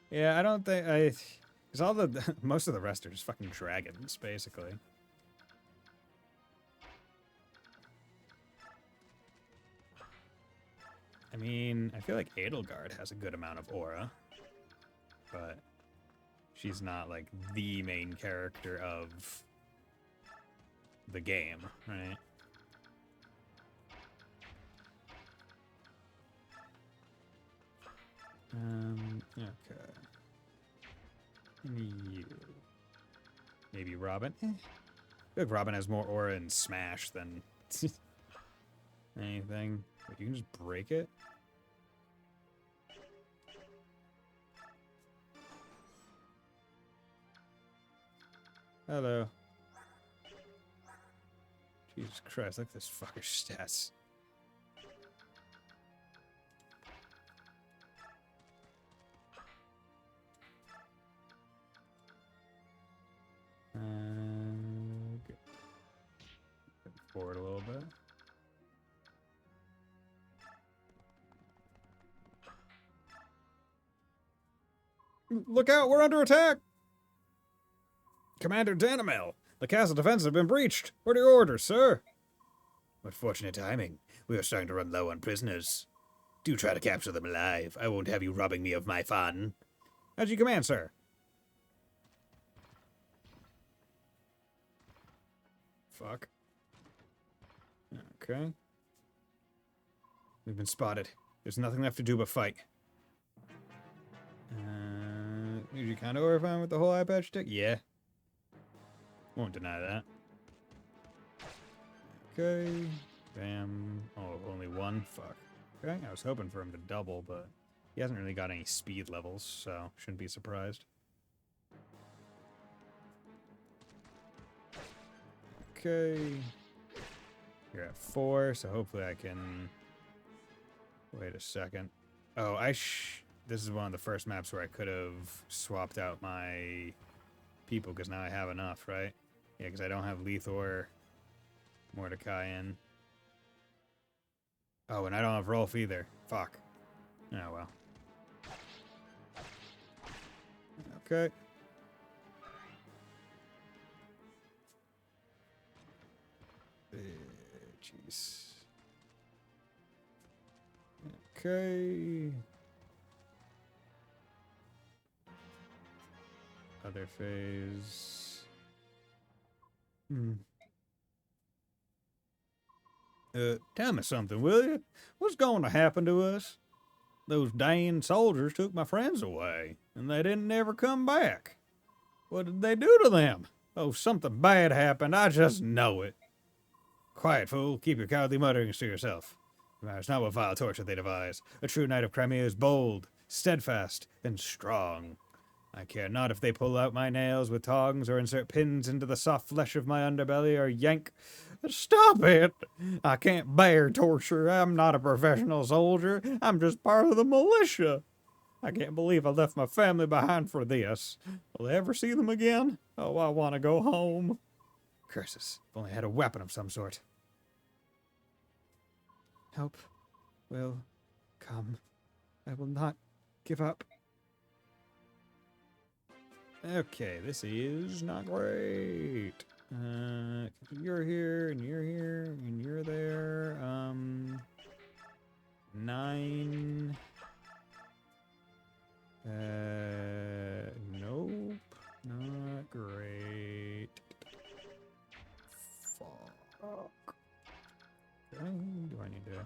Yeah, I don't think because all the most of the rest are just fucking dragons, basically. I mean, I feel like Edelgard has a good amount of aura, but she's not like the main character of the game, right? Okay. You. Maybe Robin? I feel like Robin has more aura in Smash than anything. Wait, you can just break it? Hello. Jesus Christ, look at this fucker's stats. Good. Forward a little bit. Look out, we're under attack! Commander Danimel, the castle defenses have been breached. What are your orders, sir? What fortunate timing. We are starting to run low on prisoners. Do try to capture them alive. I won't have you robbing me of my fun. As you command, sir. Fuck. Okay. We've been spotted. There's nothing left to do but fight. You kind of horrifying with the whole eye patch stick? Yeah. Won't deny that. Okay. Bam. Oh, only one? Fuck. Okay, I was hoping for him to double, but he hasn't really got any speed levels, so shouldn't be surprised. Okay. You're at 4, so hopefully I can... Wait a second. Oh, this is one of the first maps where I could have swapped out my people, because now I have enough, right? Yeah, because I don't have Lethor, Mordecai in. Oh, and I don't have Rolf either. Fuck. Oh, well. Okay. Jeez. Okay. Other phase. Tell me something, will you? What's going to happen to us? Those dang soldiers took my friends away, and they didn't never come back. What did they do to them? Oh, something bad happened. I just know it. Quiet, fool. Keep your cowardly mutterings to yourself. It's not what vile torture they devise. A true knight of Crimea is bold, steadfast, and strong. I care not if they pull out my nails with tongs or insert pins into the soft flesh of my underbelly or yank. Stop it! I can't bear torture. I'm not a professional soldier. I'm just part of the militia. I can't believe I left my family behind for this. Will I ever see them again? Oh, I want to go home. Curses. If only I had a weapon of some sort. Help will come. I will not give up. Okay, this is not great. You're here, and you're here, and you're there. 9. Nope. Not great. Fuck. Okay, do I need to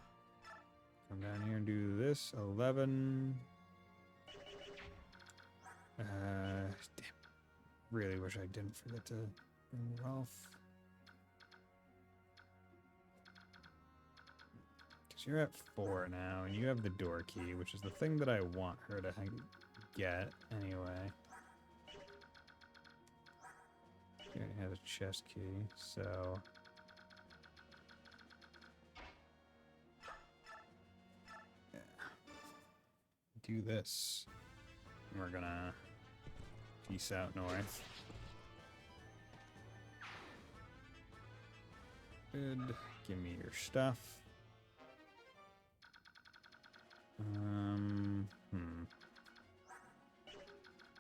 come down here and do this? 11. Damn. Really wish I didn't forget to bring Rolf. Because you're at 4 now, and you have the door key, which is the thing that I want her to get anyway. She already has a chest key, so... yeah. Do this. We're gonna peace out north. Good. Give me your stuff.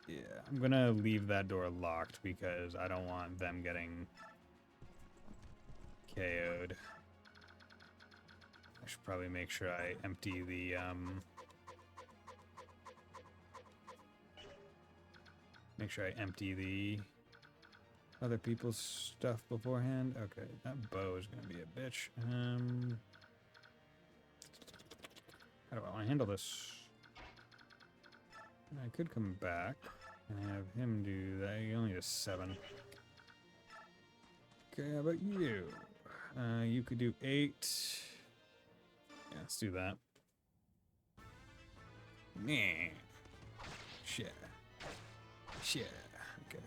Yeah, I'm gonna leave that door locked because I don't want them getting KO'd. I should probably make sure I empty the, make sure I empty the other people's stuff beforehand. Okay, that bow is gonna be a bitch. How do I want to handle this? I could come back and have him do that. He only has 7. Okay, how about you? You could do 8. Yeah, let's do that. Nah. Shit. Shit. Okay.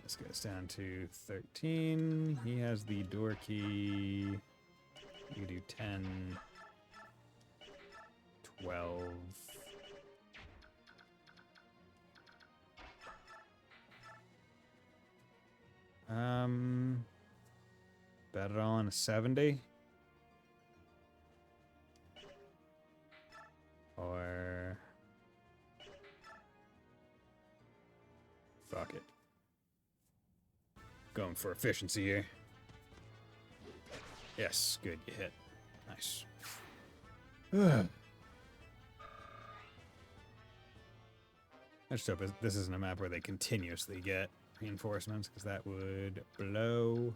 This guy's down to 13. He has the door key. You do 10. 12. Bet it all on a 70. Or... fuck it. Going for efficiency here. Yes, good, you hit. Nice. I just hope this isn't a map where they continuously get reinforcements, because that would blow.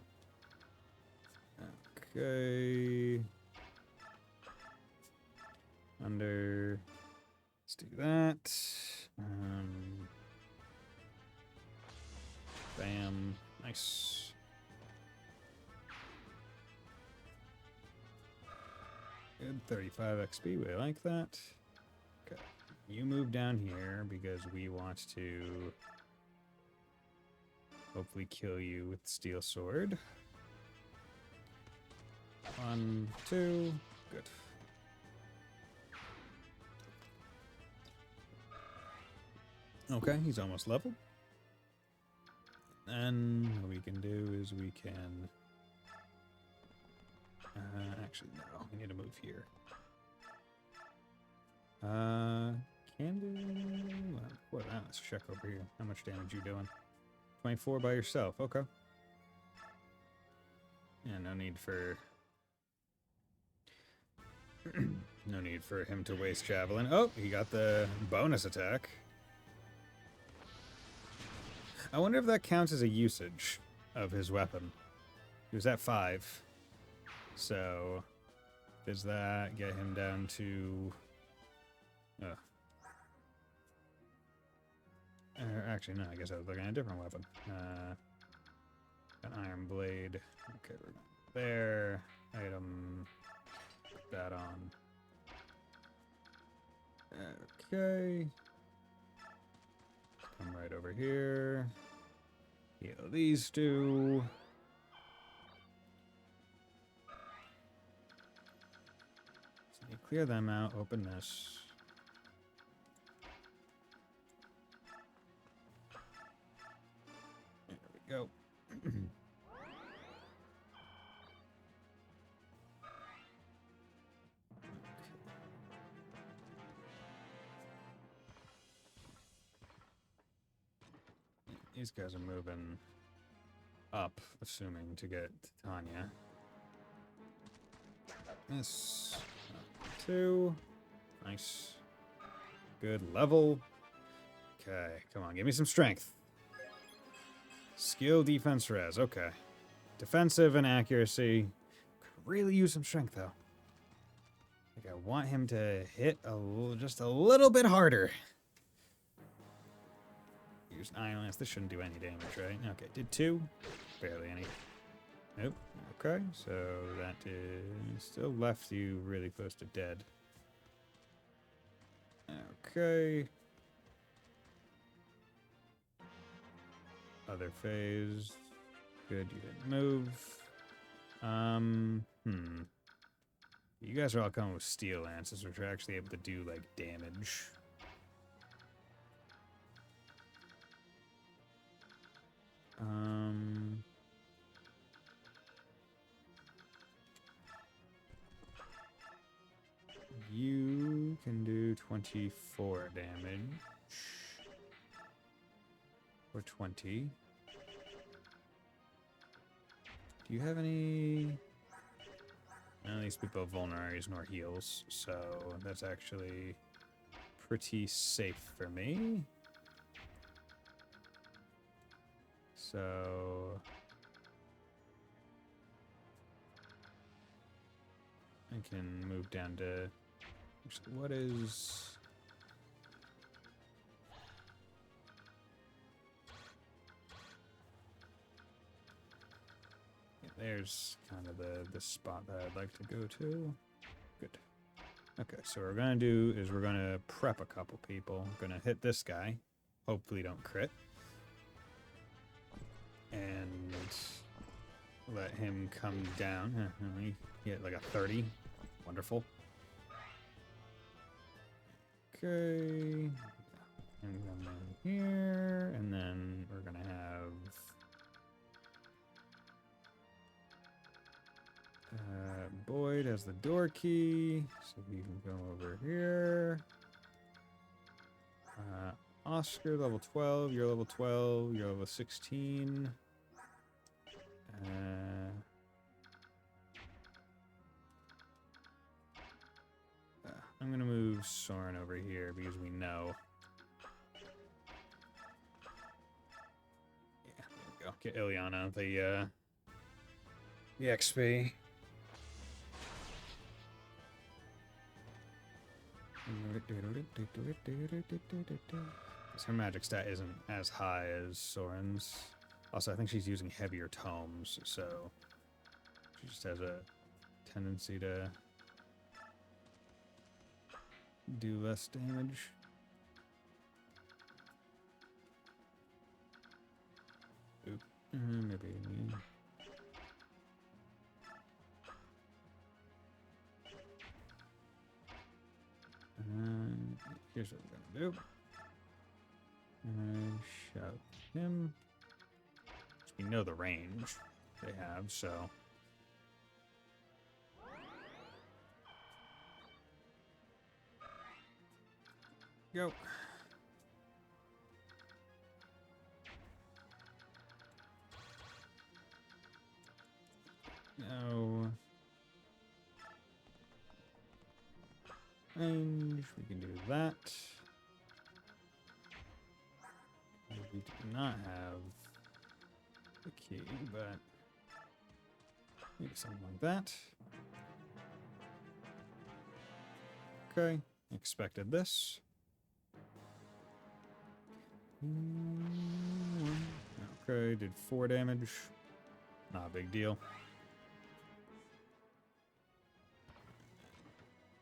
Okay. Under. Let's do that. Bam. Nice. Good. 35 XP. We like that. Okay. You move down here because we want to hopefully kill you with steel sword. 1, 2. Good. Okay, he's almost leveled. And what we can do is we can... actually, no. We need to move here. Can do... Well, let's check over here. How much damage you doing? 24 by yourself. Okay. Yeah, no need for... no need for him to waste javelin. Oh, he got the bonus attack. I wonder if that counts as a usage of his weapon. He was at 5. So, does that get him down to... actually, no, I guess I was looking at a different weapon. An iron blade. Okay, we're there. Item. Put that on. Okay. Come right over here. Heal these two. So you clear them out. Open this. There we go. These guys are moving up, assuming to get Tanya. This 2. Nice. Good level. Okay, come on, give me some strength. Skill, defense, res. Okay. Defensive and accuracy. Could really use some strength, though. Like, I want him to hit just a little bit harder. Use Islands. This shouldn't do any damage, right? Okay, did 2. Barely any. Nope. Okay, so that is still left you really close to dead. Okay. Other phase. Good, you didn't move. You guys are all coming with steel lances, which are actually able to do, like, damage. You can do 24 damage. Or 20. Do you have any... None of these people have vulneraries nor heals, so that's actually pretty safe for me. So... I can move down to... What is... Yeah, there's kind of the spot that I'd like to go to. Good. Okay, so what we're going to do is we're going to prep a couple people. We're going to hit this guy. Hopefully don't crit. And let him come down. He hit like a 30. Wonderful. Okay. And come in here. And then we're going to have... Boyd has the door key. So he can go over here. Oscar, level 12. You're level 12. You're level 16. I'm gonna move Soren over here because we know. Yeah, there we go. Get Ileana the XP. Her magic stat isn't as high as Soren's. Also, I think she's using heavier tomes, so she just has a tendency to do less damage. Oop. Maybe. Here's what we're gonna do. Shout him. We know the range they have, so. Go. No. Range, we can do that. We do not have the key, but maybe something like that. Okay, expected this. Okay, did 4 damage. Not a big deal.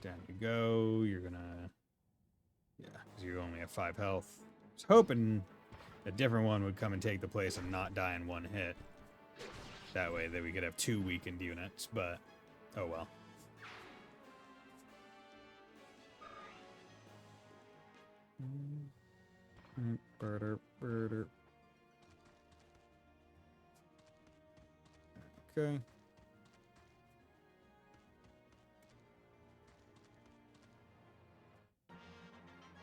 Down you go. You're gonna... Yeah, because you only have 5 health. I was hoping a different one would come and take the place and not die in 1 hit. That way that we could have 2 weakened units, but oh well. Birder, birder. Okay.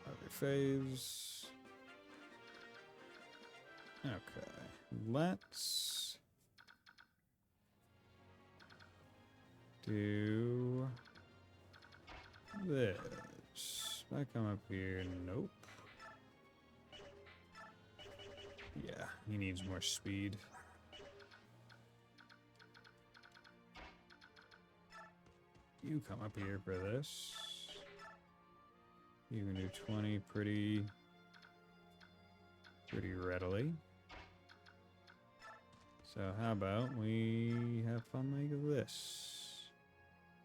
Other phase. Okay. Let's do this. If I come up here, nope. Yeah, he needs more speed. You come up here for this. You can do 20 pretty readily. So how about we have fun like this?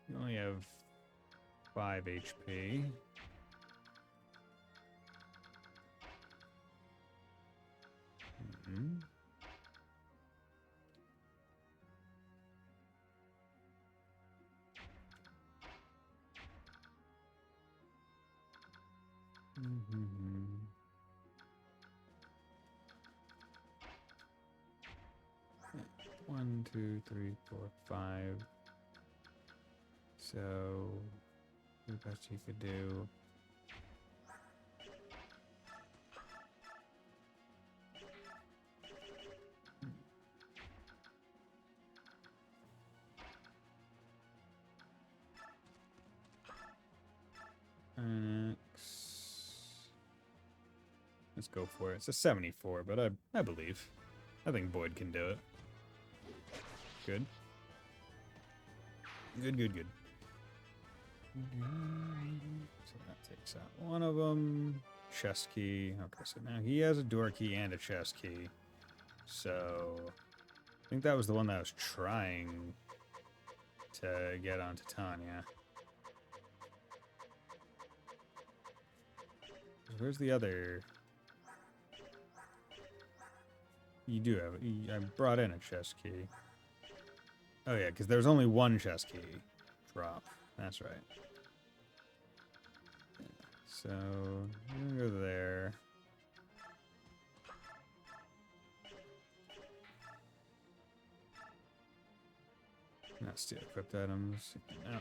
You only have 5 HP. Mm-hmm. Mm-hmm. 1, 2, 3, 4, 5. So, the best you could do. Let's go for it. It's a 74, but I believe. I think Boyd can do it. Good. Good, good, good. So that takes out one of them. Chest key. Okay, so now he has a door key and a chest key. So I think that was the one that I was trying to get onto Tanya. Where's the other? You do have. I brought in a chest key. Oh yeah, because there's only one chest key drop. That's right. Yeah. So I'm gonna go there. Not steal equipped items. No.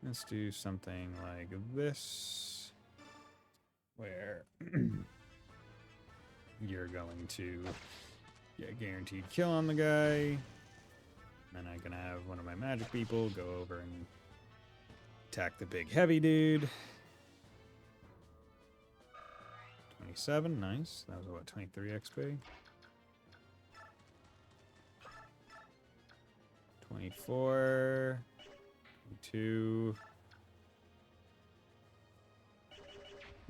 Let's do something like this, where you're going to get guaranteed kill on the guy. Then I can have one of my magic people go over and attack the big heavy dude. 27, nice. That was what, 23 XP? 24. 2.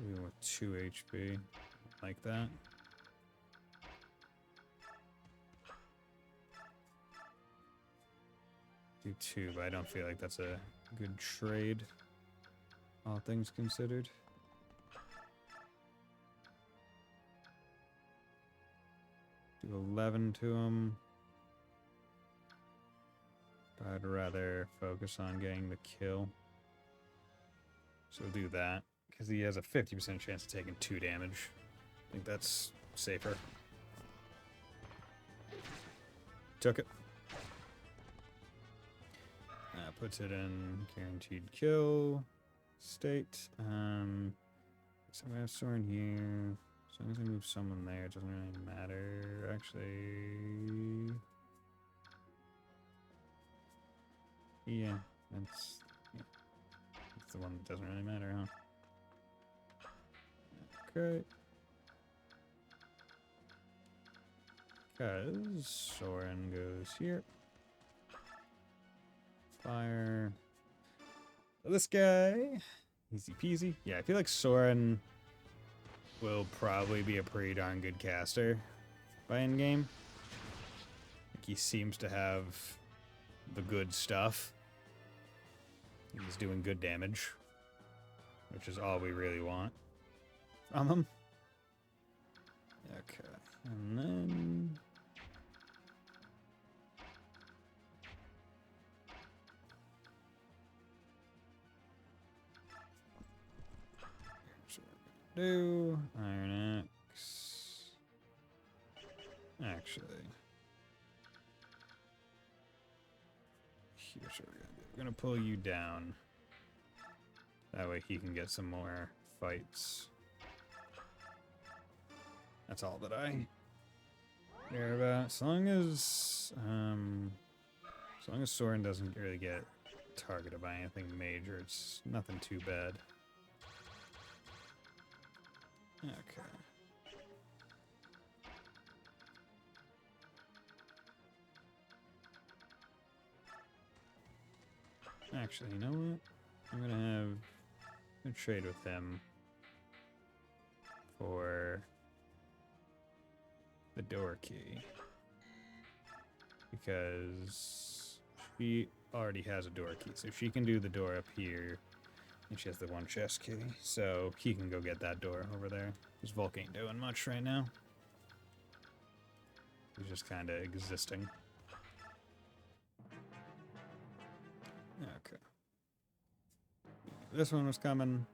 Even with 2 HP. Like that. Do 2, but I don't feel like that's a good trade. All things considered. Do 11 to him. I'd rather focus on getting the kill. So we'll do that, because he has a 50% chance of taking 2 damage. I think that's safer. Took it. Puts it in guaranteed kill state. So we have Soren here. As long as I move someone there, it doesn't really matter. Actually... Yeah, that's the one that doesn't really matter, huh? Okay. Because Soren goes here. Fire. This guy. Easy peasy. Yeah, I feel like Soren will probably be a pretty darn good caster by endgame. Like he seems to have the good stuff. He's doing good damage, which is all we really want from him. Okay, and then... do Iron Axe. Actually, here's what we're gonna do. We're gonna pull you down. That way he can get some more fights. That's all that I care about. As long as Soren doesn't really get targeted by anything major, it's nothing too bad. Okay. Actually, you know what? I'm gonna trade with him for the door key. Because she already has a door key, so she can do the door up here. And she has the one chest key, so he can go get that door over there. Because Volk ain't doing much right now. He's just kind of existing. Okay. This one was coming.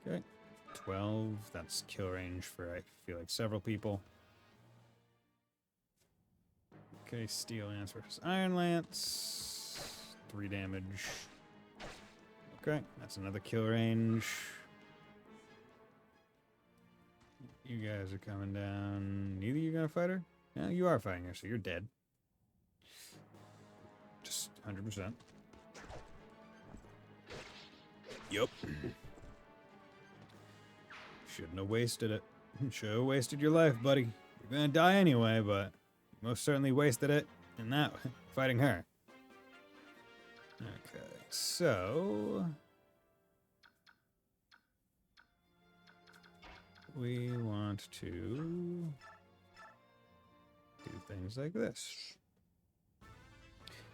Okay. 12. That's kill range for, I feel like, several people. Okay, Steel Lance versus Iron Lance. 3 damage. Okay, that's another kill range. You guys are coming down. Neither you gonna fight her? No, you are fighting her, so you're dead. Just 100%. Yup. Shouldn't have wasted it. Should have wasted your life, buddy. You're gonna die anyway, but you most certainly wasted it in that fighting her. Okay, so we want to do things like this.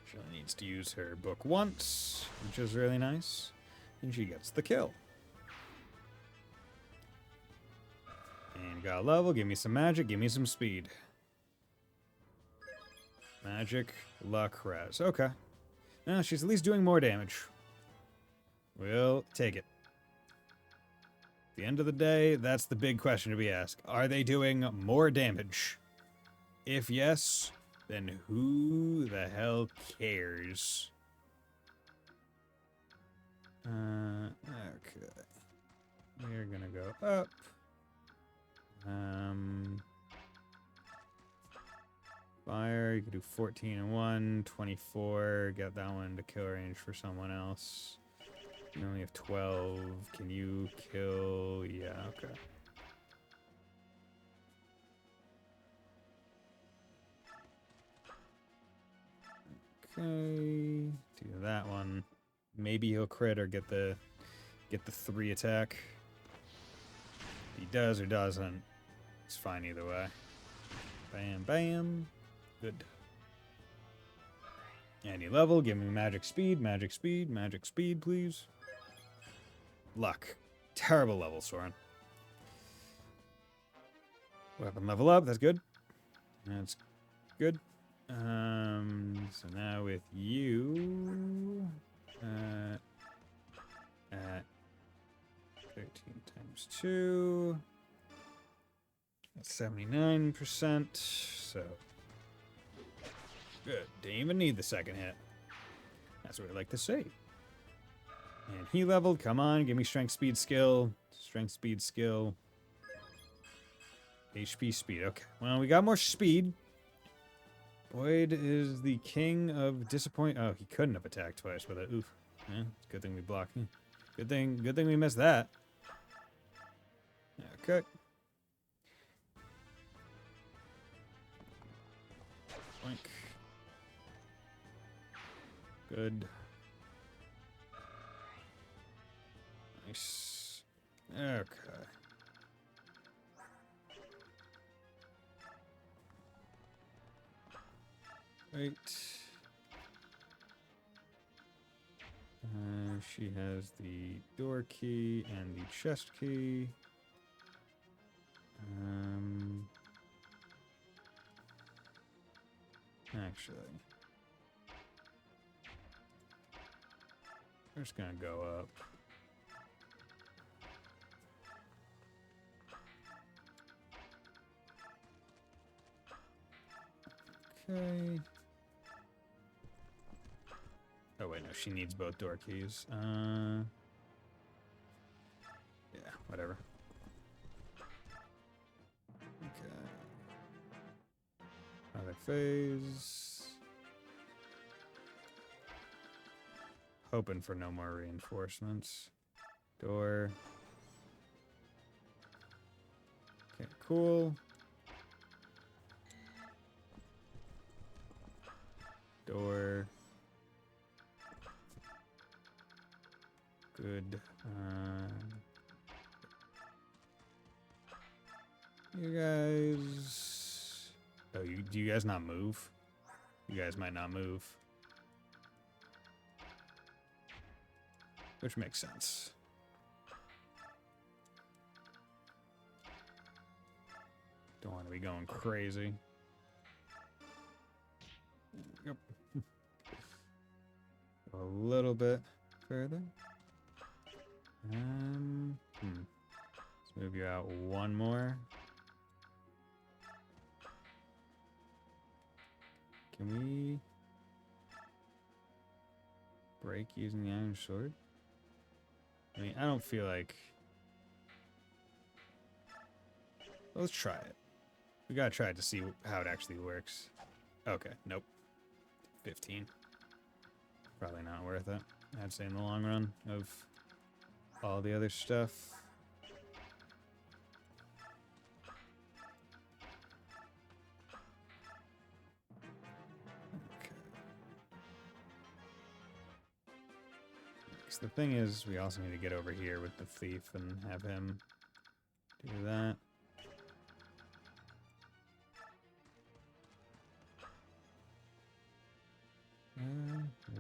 She only needs to use her book once, which is really nice, and she gets the kill. And got a level, give me some magic, give me some speed. Magic, luck, res. Okay. Now she's at least doing more damage. We'll take it. At the end of the day, that's the big question to be asked. Are they doing more damage? If yes, then who the hell cares? Okay. We're gonna go up. Fire, you can do 14 and 1, 24, get that one to kill range for someone else. You only have 12. Can you kill? Yeah, okay. Okay, do that one. Maybe he'll crit or get the 3 attack. If he does or doesn't, it's fine either way. Bam, bam. Good. Any level, give me magic speed, magic speed, magic speed, please. Luck. Terrible level, Soren. Weapon level up, that's good. That's good. So now with you, at 13 times 2, that's 79%, so good. Didn't even need the second hit. That's what we like to see. And he leveled. Come on, give me strength, speed, skill. Strength, speed, skill. HP, speed. Okay. Well, we got more speed. Boyd is the king of disappoint. Oh, he couldn't have attacked twice with it. Oof. Yeah, good thing we blocked. Good thing we missed that. Okay. Boink. Good. Nice. Okay. Wait. She has the door key and the chest key. Actually, we're just gonna go up. Okay. Oh wait, no, she needs both door keys. Yeah, whatever. Okay. Other phase. Hoping for no more reinforcements. Door. Okay, cool. Door. Good. You guys... Oh, do you guys not move? You guys might not move. Which makes sense. Don't want to be going crazy. Yep. A little bit further. Let's move you out one more. Can we break using the iron sword? I mean, I don't feel like... Let's try it. We gotta try it to see how it actually works. Okay, nope. 15. Probably not worth it, I'd say, in the long run of all the other stuff. Okay. The thing is, we also need to get over here with the thief and have him do that.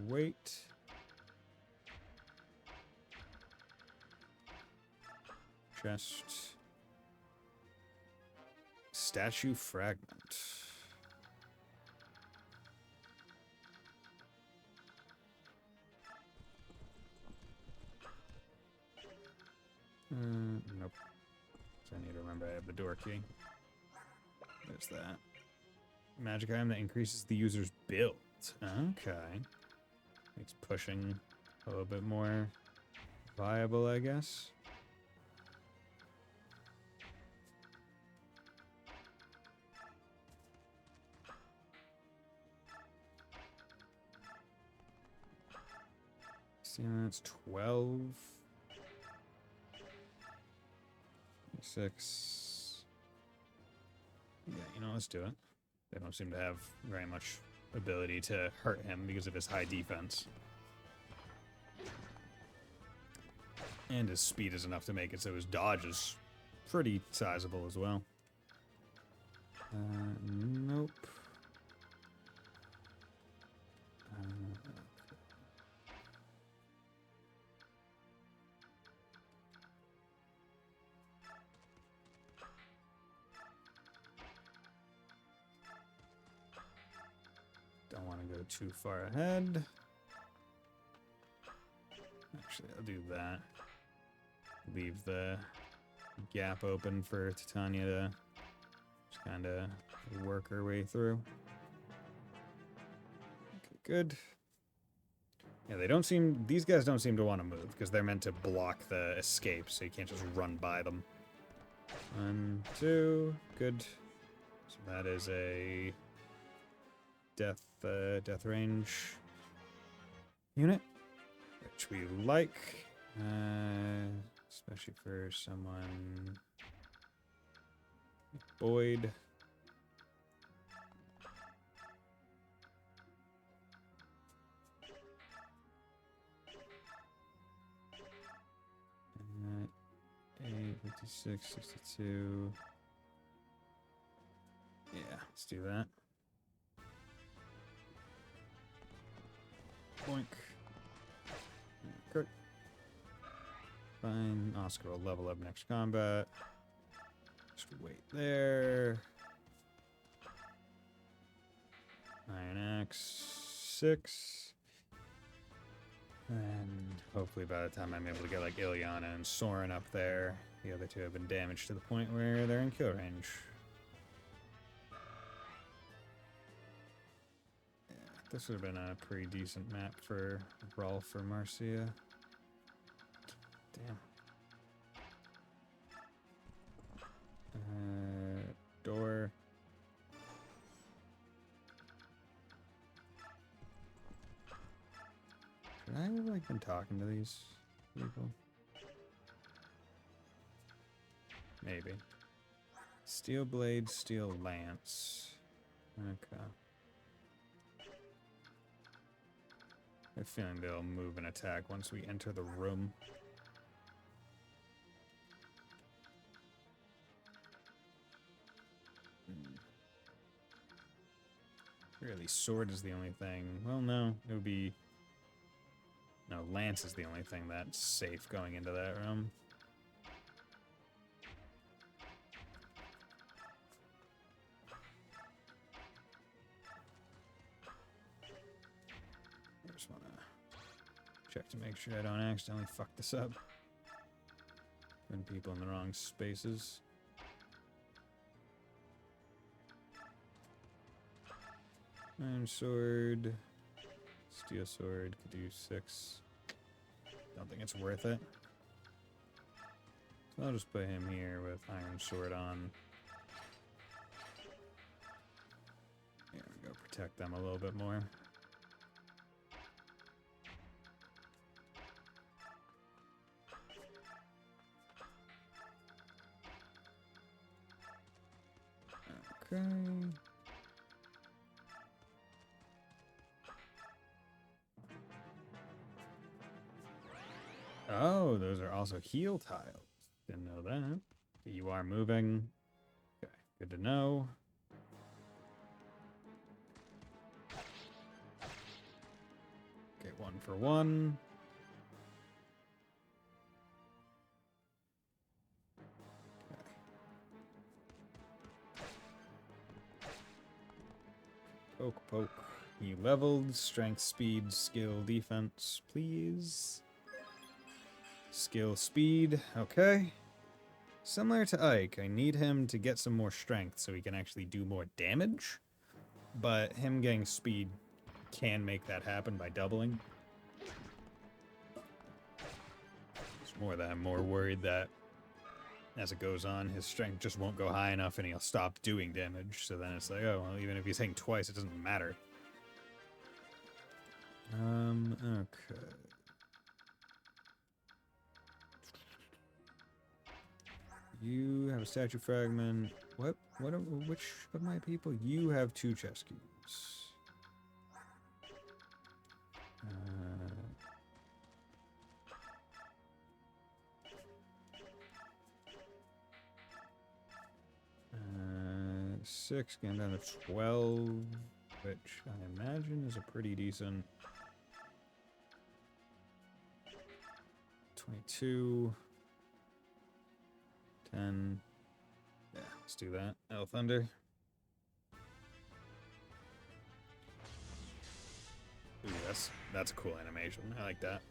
Wait. Just statue fragment. Nope. So I need to remember I have the door key. There's that. Magic item that increases the user's build. Okay. Makes pushing a little bit more viable, I guess. See, that's 12. 6. Yeah, you know, let's do it. They don't seem to have very much ability to hurt him because of his high defense. And his speed is enough to make it so his dodge is pretty sizable as well. Nope. Don't want to go too far ahead. Actually, I'll do that. Leave the gap open for Titania to just kind of work her way through. Okay, good. Yeah, they don't seem... These guys don't seem to want to move, because they're meant to block the escape, so you can't just run by them. 1, 2, good. So that is a... death range unit, which we like, especially for someone... Boyd. Uh, 56, 62. Yeah, let's do that. Boink. Good. Fine. Oscar will level up next combat. Just wait there. Iron Axe 6. And hopefully by the time I'm able to get like Ilyana and Soren up there, the other two have been damaged to the point where they're in kill range. Yeah, this would have been a pretty decent map for Brawl for Marcia. Damn. Door. Should I have like been talking to these people? Maybe. Steel blade, steel lance. Okay. I have a feeling they'll move and attack once we enter the room. Really, sword is the only thing. Well, no, it would be... No, lance is the only thing that's safe going into that room. I just want to check to make sure I don't accidentally fuck this up. Putting people in the wrong spaces. Iron sword, steel sword, could do 6. Don't think it's worth it. So I'll just put him here with iron sword on. There we go, protect them a little bit more. Okay. Oh, those are also heal tiles. Didn't know that. You are moving. Okay, good to know. Okay, 1 for 1. Okay. Poke, poke. You leveled. Strength, speed, skill, defense, please. Skill, speed, okay. Similar to Ike, I need him to get some more strength so he can actually do more damage. But him getting speed can make that happen by doubling. It's more that I'm more worried that as it goes on, his strength just won't go high enough and he'll stop doing damage. So then it's like, oh, well, even if he's hitting twice, it doesn't matter. Okay. You have a statue fragment. Which of my people? You have 2 chest cubes. Uh, 6, getting down to 12, which I imagine is a pretty decent... 22... 10. Yeah, let's do that. El Thunder. Ooh, that's a cool animation. I like that.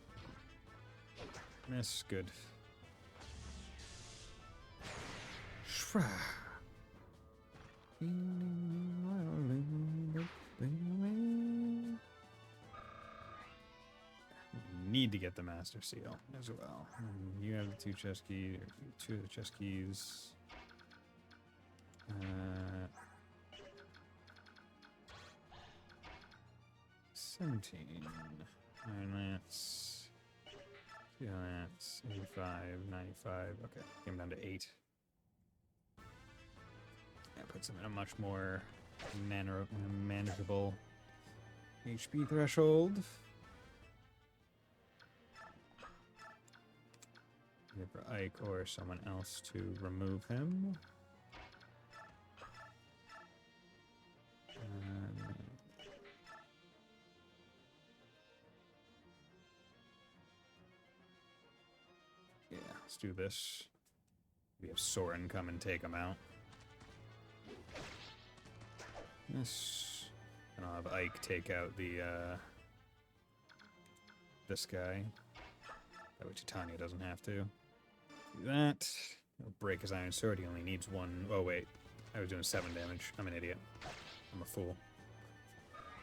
Miss, good. Shra. need to get the Master Seal as well. And you have the 2 chest keys, or 2 of the chest keys. 17. Iron Lance. Steel Lance. 85, 95. Okay, came down to 8. That puts him in a much more manageable HP threshold. Either for Ike or someone else to remove him. Yeah, let's do this. We have Soren come and take him out. This. And I'll have Ike take out the, this guy. That way Titania doesn't have to. Do that. He'll break his iron sword. He only needs 1. Oh, wait. I was doing 7 damage. I'm an idiot. I'm a fool.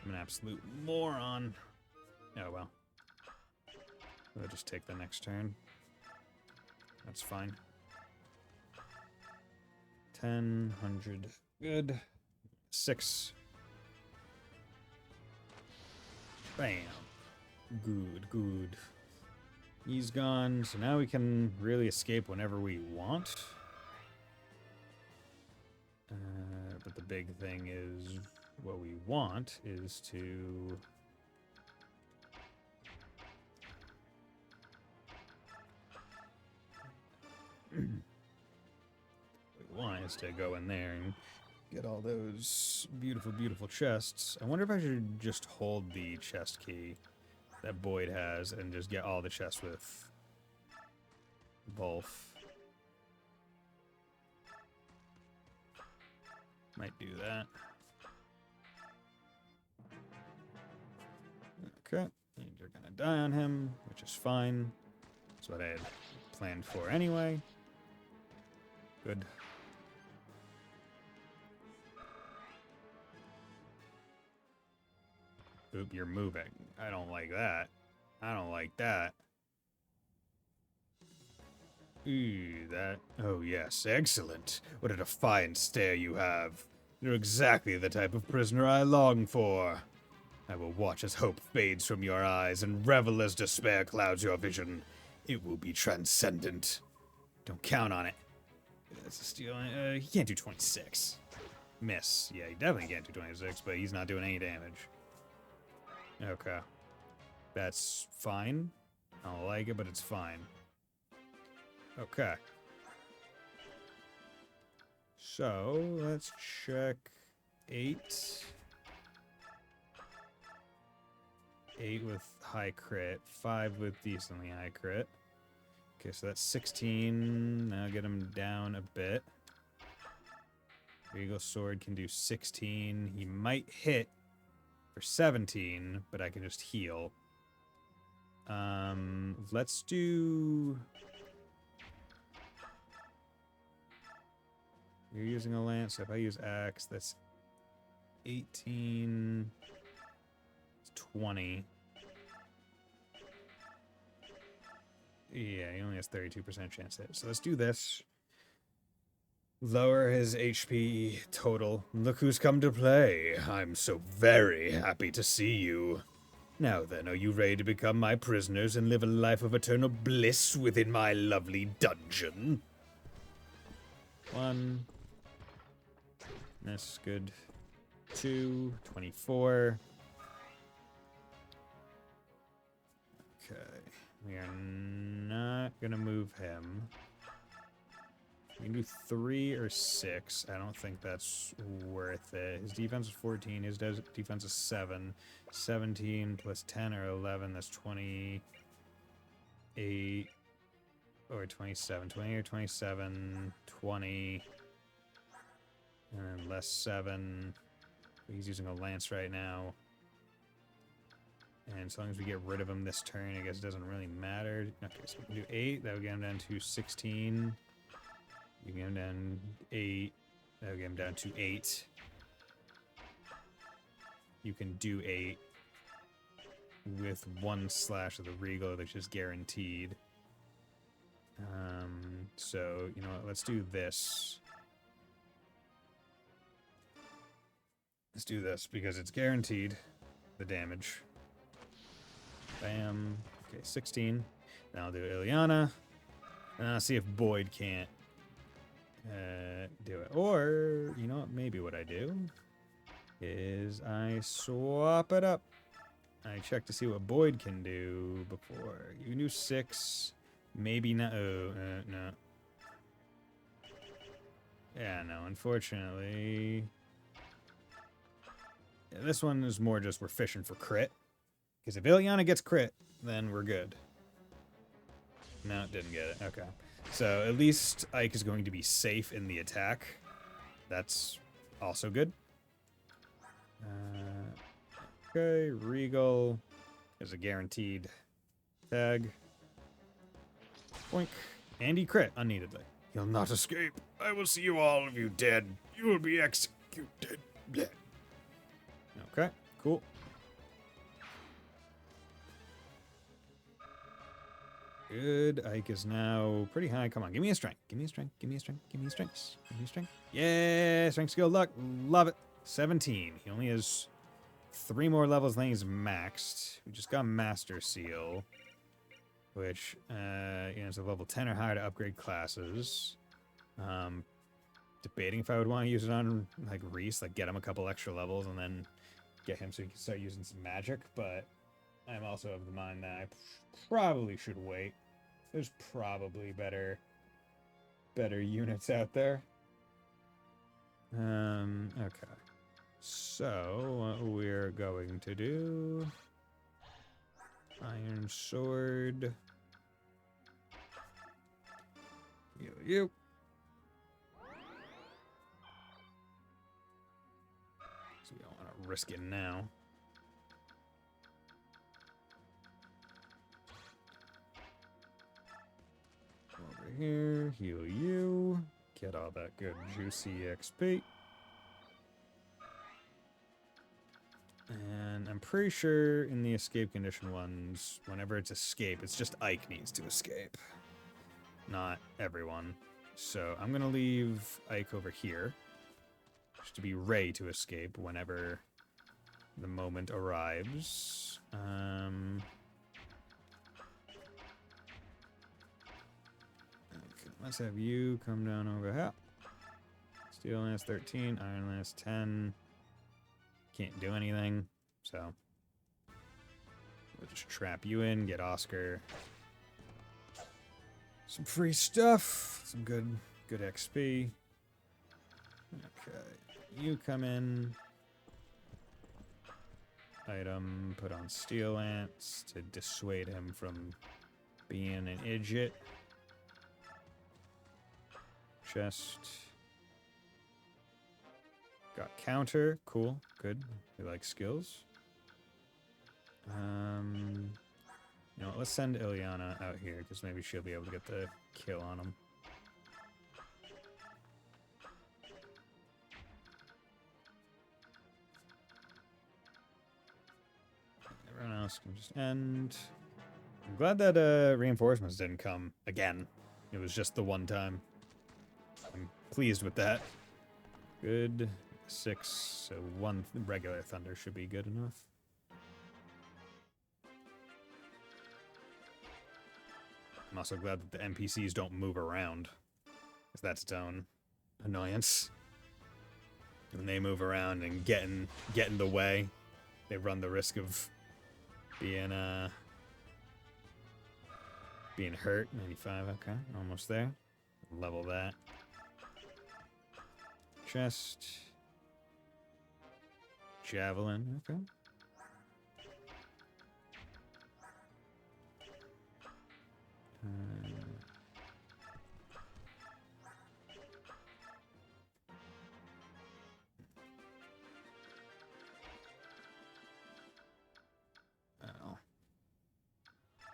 I'm an absolute moron. Oh, well. I'll just take the next turn. That's fine. 10, 100. Good. 6. Bam. Good, good. He's gone, so now we can really escape whenever we want. But the big thing is, what we want is to... what we want is to go in there and get all those beautiful, beautiful chests. I wonder if I should just hold the chest key that Boyd has and just get all the chests with both. Might do that. Okay, and you're gonna die on him, which is fine. That's what I had planned for anyway. Good. Oop, you're moving. I don't like that. I don't like that. Ooh, that... Oh, yes. Excellent. What a defiant stare you have. You're exactly the type of prisoner I long for. I will watch as hope fades from your eyes and revel as despair clouds your vision. It will be transcendent. Don't count on it. That's a steal. He can't do 26. Miss. Yeah, he definitely can't do 26, but he's not doing any damage. Okay. That's fine. I don't like it, but it's fine. Okay. So, let's check 8. 8 with high crit. 5 with decently high crit. Okay, so that's 16. Now get him down a bit. Regal Sword can do 16. He might hit for 17, but I can just heal. Let's do... You're using a lance, so if I use axe, that's 18... It's 20. Yeah, he only has 32% chance to hit. So let's do this. Lower his HP total. Look who's come to play. I'm so very happy to see you. Now then, are you ready to become my prisoners and live a life of eternal bliss within my lovely dungeon? 1. That's good. 2. 24. Okay. We are not gonna move him. We can do 3 or 6. I don't think that's worth it. His defense is 14. His defense is 7. 17 plus 10 or 11. That's 28 or 27. 20 or 27. 20. And then less 7. He's using a lance right now. And as long as we get rid of him this turn, I guess it doesn't really matter. Okay, so we can do 8. That would get him down to 16. You can get him down 8. That would get him down to 8. You can do 8. with 1 slash of the Regal that's just guaranteed. So, you know what, let's do this. Let's do this, because it's guaranteed, the damage. Bam. Okay, 16. Then I'll do Ilyana. And I'll see if Boyd can't do it. Or, you know what, maybe what I do is I swap it up. I check to see what Boyd can do before. You can do 6. Maybe not. Oh, no. Yeah, no, unfortunately. Yeah, this one is more just we're fishing for crit. Because if Ilyana gets crit, then we're good. No, it didn't get it. Okay. So at least Ike is going to be safe in the attack. That's also good. Okay, Regal is a guaranteed tag. Boink. And he crit unneededly. You'll not escape. I will see you all of you dead. You will be executed. Blech. Okay, cool. Good. Ike is now pretty high. Come on, give me a strength. Give me a strength. Give me a strength. Give me a strength. Give me a strength. Yeah, strength, skill, luck. Love it. 17. He only has 3 more levels than he's maxed. We just got Master Seal, which is a level 10 or higher to upgrade classes. Debating if I would want to use it on like Reese, like get him a couple extra levels and then get him so he can start using some magic, but I'm also of the mind that I probably should wait. There's probably better units out there. Okay. So, what we're going to do... Iron Sword. You. So we don't want to risk it now. Over here, heal you. Get all that good juicy XP. And I'm pretty sure in the escape condition ones, whenever it's escape, it's just Ike needs to escape. Not everyone. So I'm going to leave Ike over here. Just to be ready to escape whenever the moment arrives. Okay, let's have you come down over here. Steel Lance 13, Iron Lance 10. Can't do anything, so we'll just trap you in, get Oscar some free stuff, some good XP. Okay, you come in. Item, put on Steel Lance to dissuade him from being an idiot. Chest. Got counter, cool, good. We like skills. You know what, let's send Ilyana out here, because maybe she'll be able to get the kill on him. Everyone else can just end. I'm glad that reinforcements didn't come again. It was just the one time. I'm pleased with that. Good. 6, so 1 regular thunder should be good enough. I'm also glad that the NPCs don't move around, because that's its own annoyance. When they move around and get in the way, they run the risk of being hurt. 95, okay, almost there. Level that. Chest. Javelin, okay. Oh.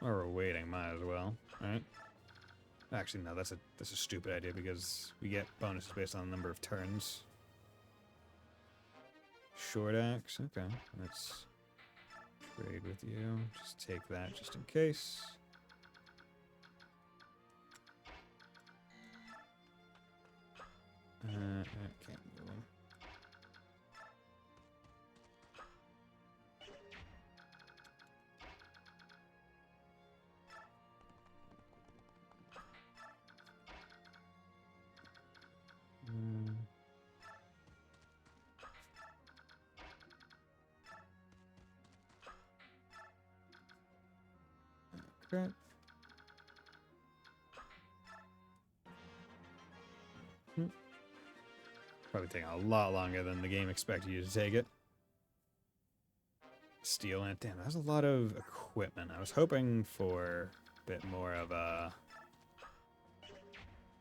While we're waiting, might as well, right? Actually, no, that's a stupid idea because we get bonuses based on the number of turns. Short axe, okay. Let's trade with you. Just take that just in case. Can't move them. Okay. Probably taking a lot longer than the game expected you to take it. Steel ant. Damn, that's a lot of equipment. I was hoping for a bit more of a...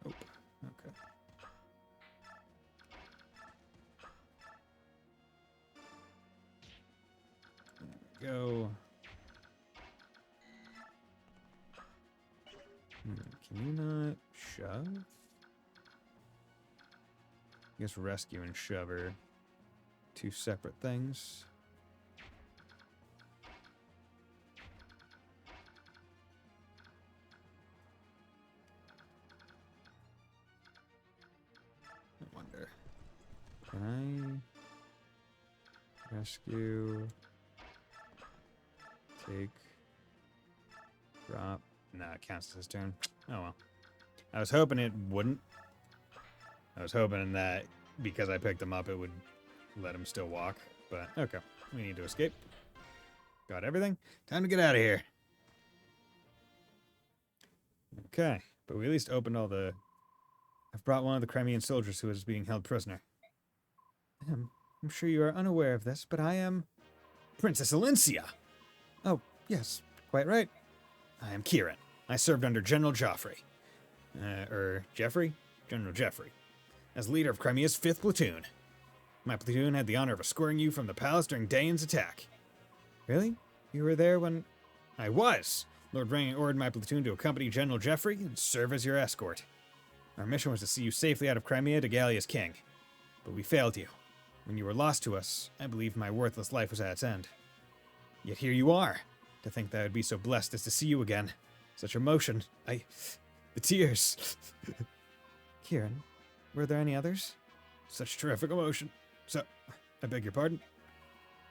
Oh, okay. There we go. Can you not shove? I guess rescue and shove are two separate things. I wonder. Can I rescue? Take. Drop. Nah, it counts as his turn. Oh well. I was hoping it wouldn't. I was hoping that because I picked him up, it would let him still walk. But okay, we need to escape. Got everything. Time to get out of here. Okay, but we at least opened all the... I've brought one of the Crimean soldiers who is being held prisoner. I'm sure you are unaware of this, but I am... Princess Alencia! Oh, yes, quite right. I am Kieran. I served under General Joffrey. Jeffrey? General Jeffrey. As leader of Crimea's 5th platoon. My platoon had the honor of escorting you from the palace during Dane's attack. Really? You were there when... I was. Lord Rang ordered my platoon to accompany General Jeffrey and serve as your escort. Our mission was to see you safely out of Crimea to Gallia's king. But we failed you. When you were lost to us, I believed my worthless life was at its end. Yet here you are. To think that I would be so blessed as to see you again. Such emotion. The tears. Kieran, were there any others? Such terrific emotion. So, I beg your pardon?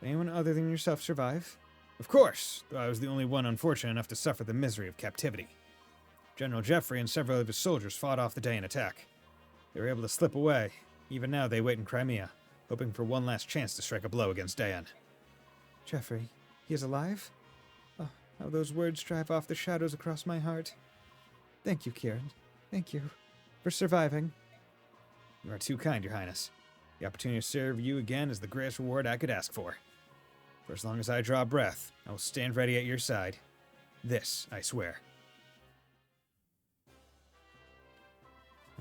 Did anyone other than yourself survive? Of course, though I was the only one unfortunate enough to suffer the misery of captivity. General Jeffrey and several of his soldiers fought off the Daen attack. They were able to slip away. Even now they wait in Crimea, hoping for one last chance to strike a blow against Daen. Jeffrey, he is alive? Oh, how those words drive off the shadows across my heart. Thank you, Kieran. Thank you for surviving. You are too kind, Your Highness. The opportunity to serve you again is the greatest reward I could ask for. For as long as I draw breath, I will stand ready at your side. This, I swear.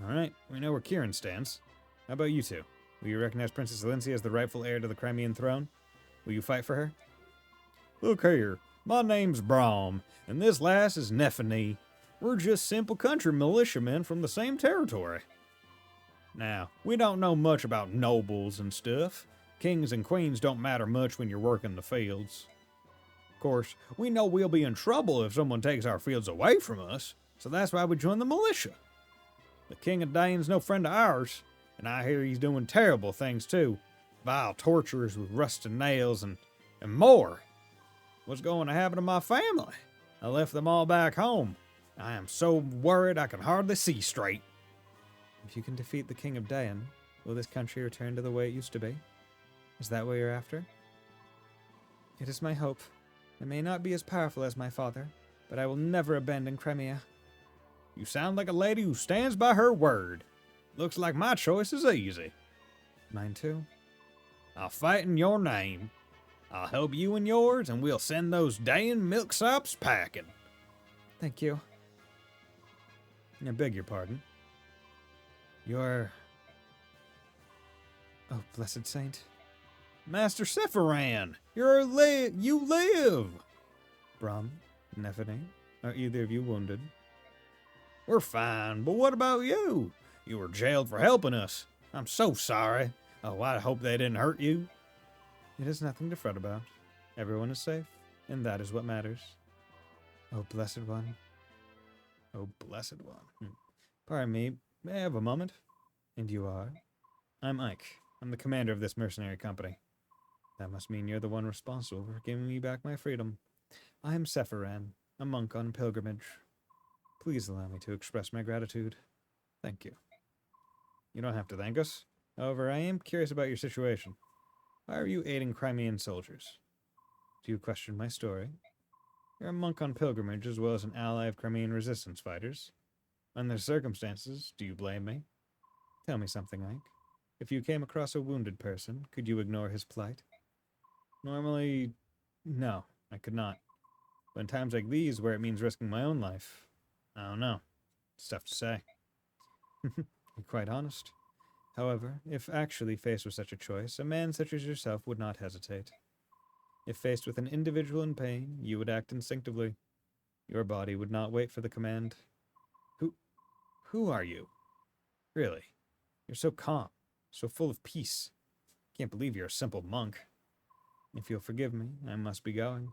Alright, we know where Kieran stands. How about you two? Will you recognize Princess Alencia as the rightful heir to the Crimean throne? Will you fight for her? Look here, my name's Braum, and this lass is Nephany. We're just simple country militiamen from the same territory. Now, we don't know much about nobles and stuff. Kings and queens don't matter much when you're working the fields. Of course, we know we'll be in trouble if someone takes our fields away from us, so that's why we joined the militia. The King of Dane's no friend of ours, and I hear he's doing terrible things too. Vile tortures with rusted nails and more. What's going to happen to my family? I left them all back home. I am so worried I can hardly see straight. If you can defeat the King of Daen, will this country return to the way it used to be? Is that what you're after? It is my hope. I may not be as powerful as my father, but I will never abandon Crimea. You sound like a lady who stands by her word. Looks like my choice is easy. Mine too. I'll fight in your name. I'll help you in yours, and we'll send those Daen milksops packing. Thank you. I beg your pardon. You're... Oh, blessed saint. Master Sephiran, you live! Braum, Nephany, are either of you wounded? We're fine, but what about you? You were jailed for helping us. I'm so sorry. Oh, I hope they didn't hurt you. It is nothing to fret about. Everyone is safe. and that is what matters. Oh, blessed one. Oh, blessed one. Pardon me, may I have a moment? And you are? I'm Ike. I'm the commander of this mercenary company. That must mean you're the one responsible for giving me back my freedom. I am Sephiran, a monk on pilgrimage. Please allow me to express my gratitude. Thank you. You don't have to thank us. However, I am curious about your situation. Why are you aiding Crimean soldiers? Do you question my story? You're a monk on pilgrimage as well as an ally of Crimean resistance fighters. Under the circumstances, do you blame me? Tell me something, Ike. If you came across a wounded person, could you ignore his plight? Normally, no, I could not. But in times like these, where it means risking my own life, I don't know. It's tough to say. You're quite honest. However, if actually faced with such a choice, a man such as yourself would not hesitate. If faced with an individual in pain, you would act instinctively. Your body would not wait for the command. Who are you? Really? You're so calm, so full of peace. Can't believe you're a simple monk. If you'll forgive me, I must be going.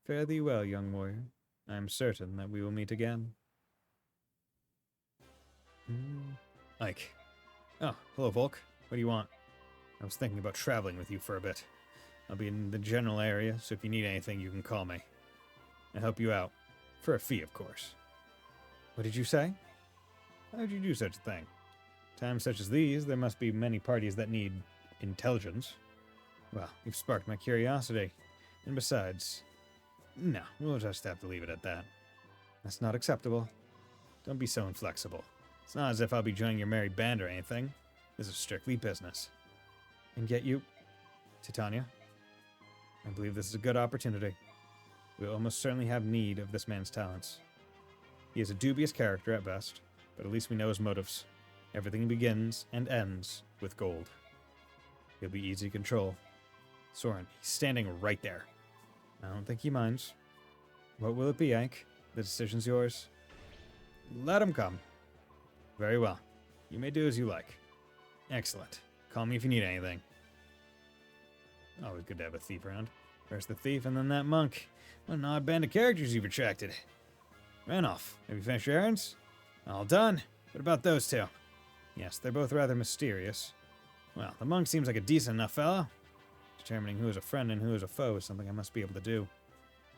Fare thee well, young warrior. I am certain that we will meet again. Ike. Oh, hello, Volk. What do you want? I was thinking about traveling with you for a bit. I'll be in the general area, so if you need anything, you can call me. I'll help you out. For a fee, of course. What did you say? How would you do such a thing? Times such as these, there must be many parties that need intelligence. Well, you've sparked my curiosity. And besides... No, we'll just have to leave it at that. That's not acceptable. Don't be so inflexible. It's not as if I'll be joining your merry band or anything. This is strictly business. And yet you... Titania, I believe this is a good opportunity. We almost certainly have need of this man's talents. He is a dubious character at best, but at least we know his motives. Everything begins and ends with gold. He'll be easy to control. Soren, he's standing right there. I don't think he minds. What will it be, Ike? The decision's yours. Let him come. Very well. You may do as you like. Excellent. Call me if you need anything. Always good to have a thief around. First the thief and then that monk. What an odd band of characters you've attracted. Randolph, have you finished your errands? All done. What about those two? Yes, they're both rather mysterious. Well, the monk seems like a decent enough fellow. Determining who is a friend and who is a foe is something I must be able to do.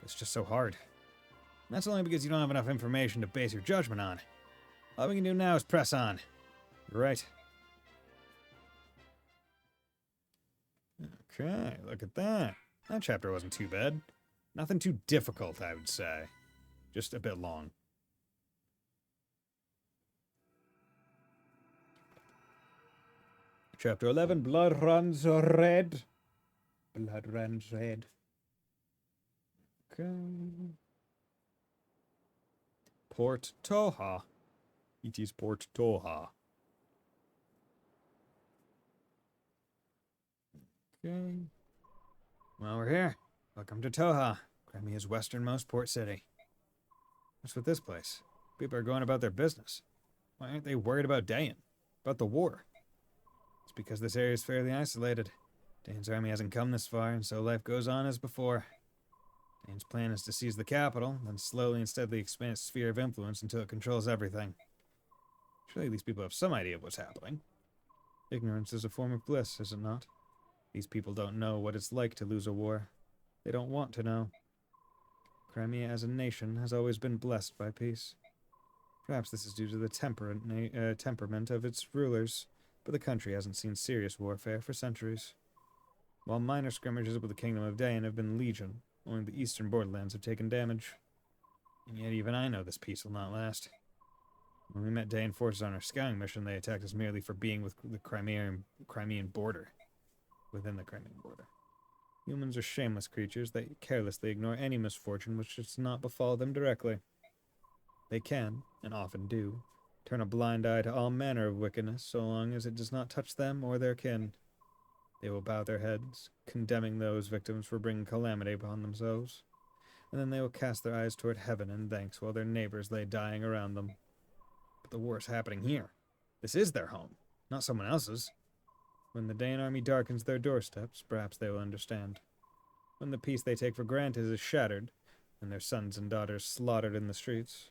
It's just so hard. And that's only because you don't have enough information to base your judgment on. All we can do now is press on. You're right. Okay, look at that. That chapter wasn't too bad. Nothing too difficult, I would say. Just a bit long. Chapter 11, Blood Runs Red. Blood runs red. Okay. Port Toha. It is Port Toha. Okay. Well, we're here. Welcome to Toha, Crimea's westernmost port city. What's with this place? People are going about their business. Why aren't they worried about Dayan? About the war? It's because this area is fairly isolated. Dane's army hasn't come this far, and so life goes on as before. Dane's plan is to seize the capital, then slowly and steadily expand its sphere of influence until it controls everything. Surely these people have some idea of what's happening. Ignorance is a form of bliss, is it not? These people don't know what it's like to lose a war. They don't want to know. Crimea as a nation has always been blessed by peace. Perhaps this is due to the temperament of its rulers, but the country hasn't seen serious warfare for centuries. While minor skirmishes with the Kingdom of Dayan have been legion, only the eastern borderlands have taken damage. And yet even I know this peace will not last. When we met Dayan forces on our scouting mission, they attacked us merely for being with the Crimean border. Within the Crimean border. Humans are shameless creatures that carelessly ignore any misfortune which does not befall them directly. They can, and often do, turn a blind eye to all manner of wickedness so long as it does not touch them or their kin. They will bow their heads, condemning those victims for bringing calamity upon themselves, and then they will cast their eyes toward heaven in thanks while their neighbors lay dying around them. But the war is happening here. This is their home, not someone else's. When the Dayan army darkens their doorsteps, perhaps they will understand. when the peace they take for granted is shattered, and their sons and daughters slaughtered in the streets,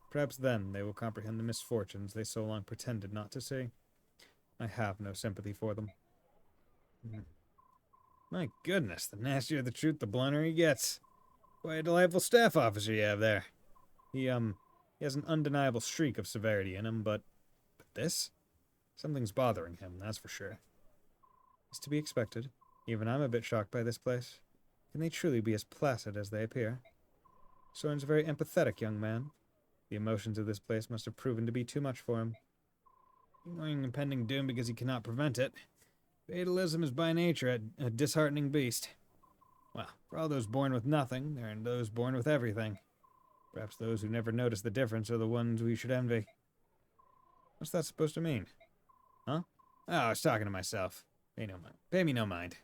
perhaps then they will comprehend the misfortunes they so long pretended not to see. I have no sympathy for them. My goodness, the nastier the truth, the blunter he gets. Quite a delightful staff officer you have there. He has an undeniable streak of severity in him, but this? Something's bothering him, that's for sure. It's to be expected. Even I'm a bit shocked by this place. Can they truly be as placid as they appear? Soren's a very empathetic young man. The emotions of this place must have proven to be too much for him. Ignoring impending doom because he cannot prevent it. Fatalism is by nature a disheartening beast. Well, for all those born with nothing, there are those born with everything. Perhaps those who never notice the difference are the ones we should envy. What's that supposed to mean? Huh? Oh, I was talking to myself. Pay me no mind.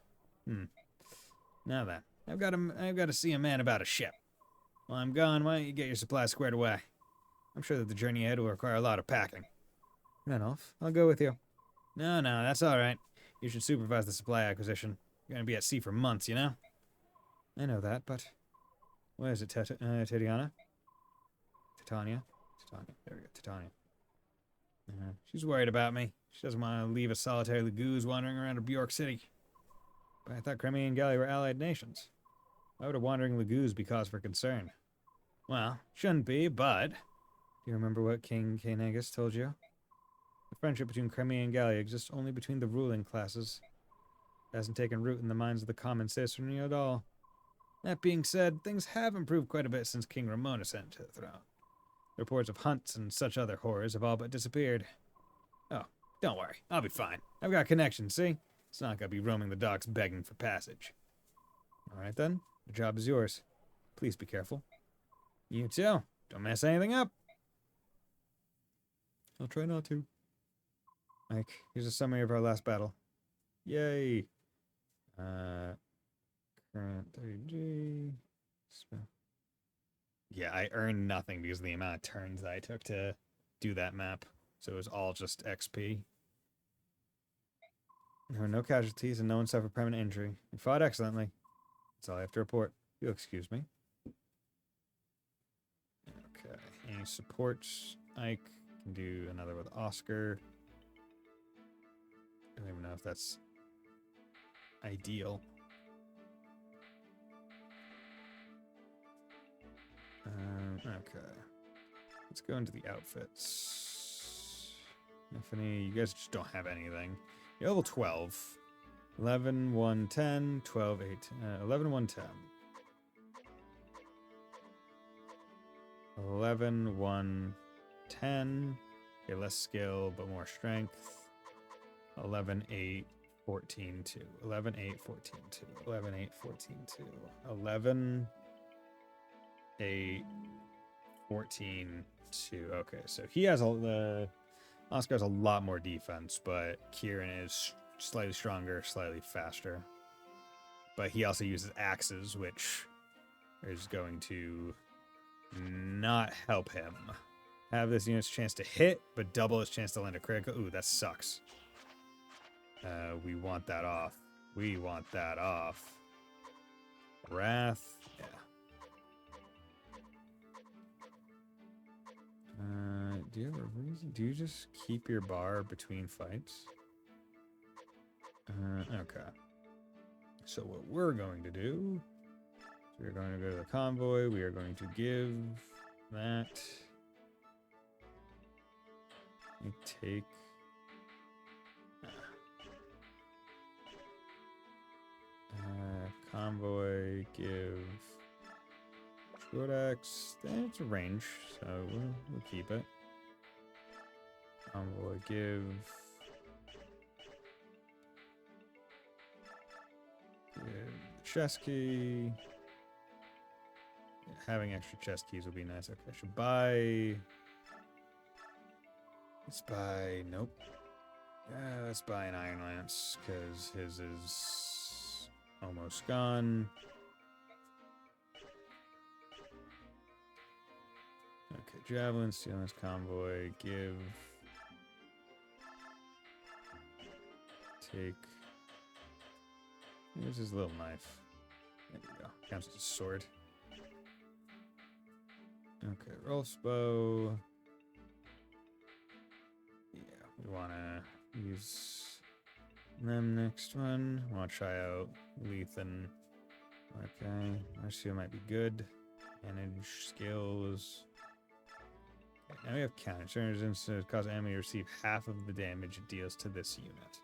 Now then, I've got to see a man about a ship. While I'm gone, why don't you get your supplies squared away? I'm sure that the journey ahead will require a lot of packing. Ranulph, I'll go with you. No, that's all right. You should supervise the supply acquisition. You're going to be at sea for months, you know? I know that, but... Where is it, Tatiana? Titania? There we go, Titania. She's worried about me. She doesn't want to leave a solitary Lagoose wandering around Bjork City. But I thought Crimean and Gallia were allied nations. Why would a wandering Lagoose be cause for concern? Well, shouldn't be, but... Do you remember what King Caenegus told you? The friendship between Crimea and Gallia exists only between the ruling classes. It hasn't taken root in the minds of the common citizenry at all. That being said, things have improved quite a bit since King Ramon ascended to the throne. Reports of hunts and such other horrors have all but disappeared. Oh, don't worry, I'll be fine. I've got connections, see? It's not gonna be roaming the docks begging for passage. Alright then, the job is yours. Please be careful. You too. Don't mess anything up. I'll try not to. Mike, here's a summary of our last battle. Yay! Current 30G. Yeah, I earned nothing because of the amount of turns that I took to do that map. So it was all just XP. There were no casualties and no one suffered permanent injury. We fought excellently. That's all I have to report. You'll excuse me. Okay. Any supports? Ike can do another with Oscar. I don't even know if that's ideal. Okay. Let's go into the outfits. Anthony, you guys just don't have anything. You're level 12. 11, 1, 10, 12, 8, 11, 1, 10. 11, 1, 10. Okay, less skill, but more strength. 11, 8, 14, 2. 11, 8, 14, 2. 11, 8, 14, 2. 11, 8, 14, 2. Okay, so he has Oscar has a lot more defense, but Kieran is slightly stronger, slightly faster. But he also uses axes, which is going to not help him. Have this unit's chance to hit, but double his chance to land a critical. Ooh, that sucks. We want that off. We want that off. Wrath. Yeah. Do you have a reason? Do you just keep your bar between fights? Okay. So what we're going to do, we're going to go to the convoy. We are going to give that. We take. Convoy, give Codex. That's a range, so we'll keep it. Convoy, give chest key. Yeah, having extra chest keys would be nice. Okay, I should buy. Let's buy. Nope. Let's buy an Iron Lance because his is almost gone. Okay, Javelin, Stealing Convoy, give. Take. Here's his little knife. There we go. Counts as a sword. Okay, Rolf's bow. Yeah, we want to use them next one. Want to try out Lethan. Okay, Marcio might be good. Manage skills. Okay, now we have counter. Turns into cause enemy to receive half of the damage it deals to this unit.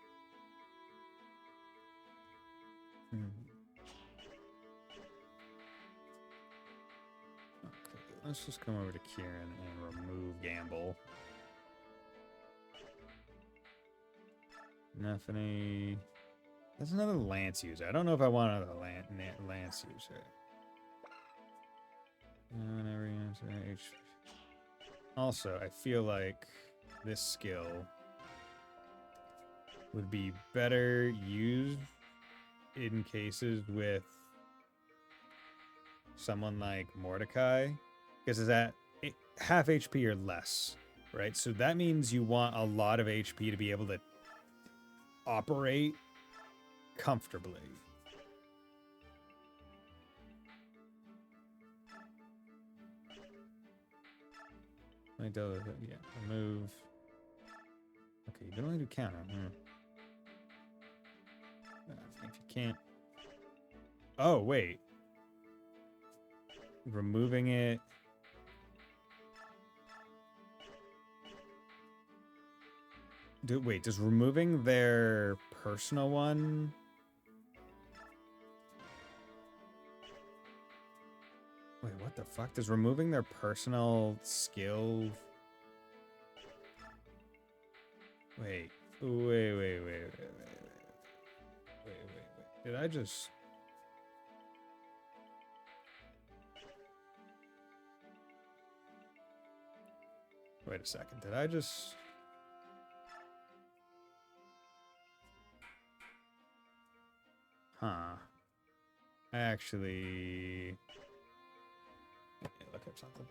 Okay, let's just come over to Kieran and remove Gamble. Neffany. That's another Lance user. I don't know if I want another Lance user. Whenever you enter HP. Also, I feel like this skill would be better used in cases with someone like Mordecai, because it's at half HP or less, right? So that means you want a lot of HP to be able to operate comfortably. Yeah, remove. Okay, you can only do counter. If you can't. Oh, wait. Removing it. Wait, does removing their personal one? Wait, what the fuck? Does removing their personal skill... Wait. Wait. Did I just... Wait a second. Did I just... Huh. I actually... Let me look up something.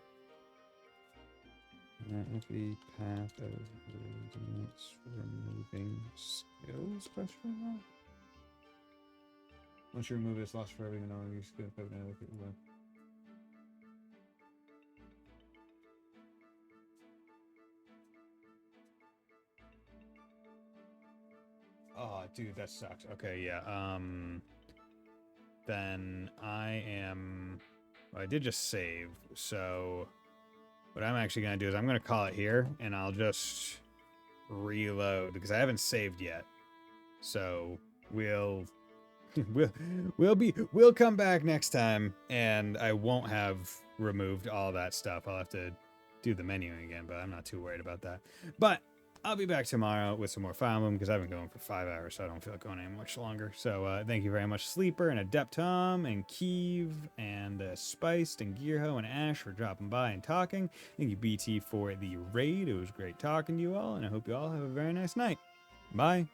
The path of Radiance removing skills? Question mark? Once you remove this, lost forever, you know you skill equipment and other people will. Oh, dude, that sucks. Okay, yeah. Then I am... Well, I did just save, so... What I'm actually going to do is I'm going to call it here, and I'll just reload, because I haven't saved yet. So, we'll come back next time, and I won't have removed all that stuff. I'll have to do the menuing again, but I'm not too worried about that. But I'll be back tomorrow with some more Fire Emblem, because I've been going for 5 hours, so I don't feel like going any much longer. So thank you very much, Sleeper and Adeptom and Keeve and Spiced and Gearho and Ash for dropping by and talking. Thank you, BT, for the raid. It was great talking to you all, and I hope you all have a very nice night. Bye.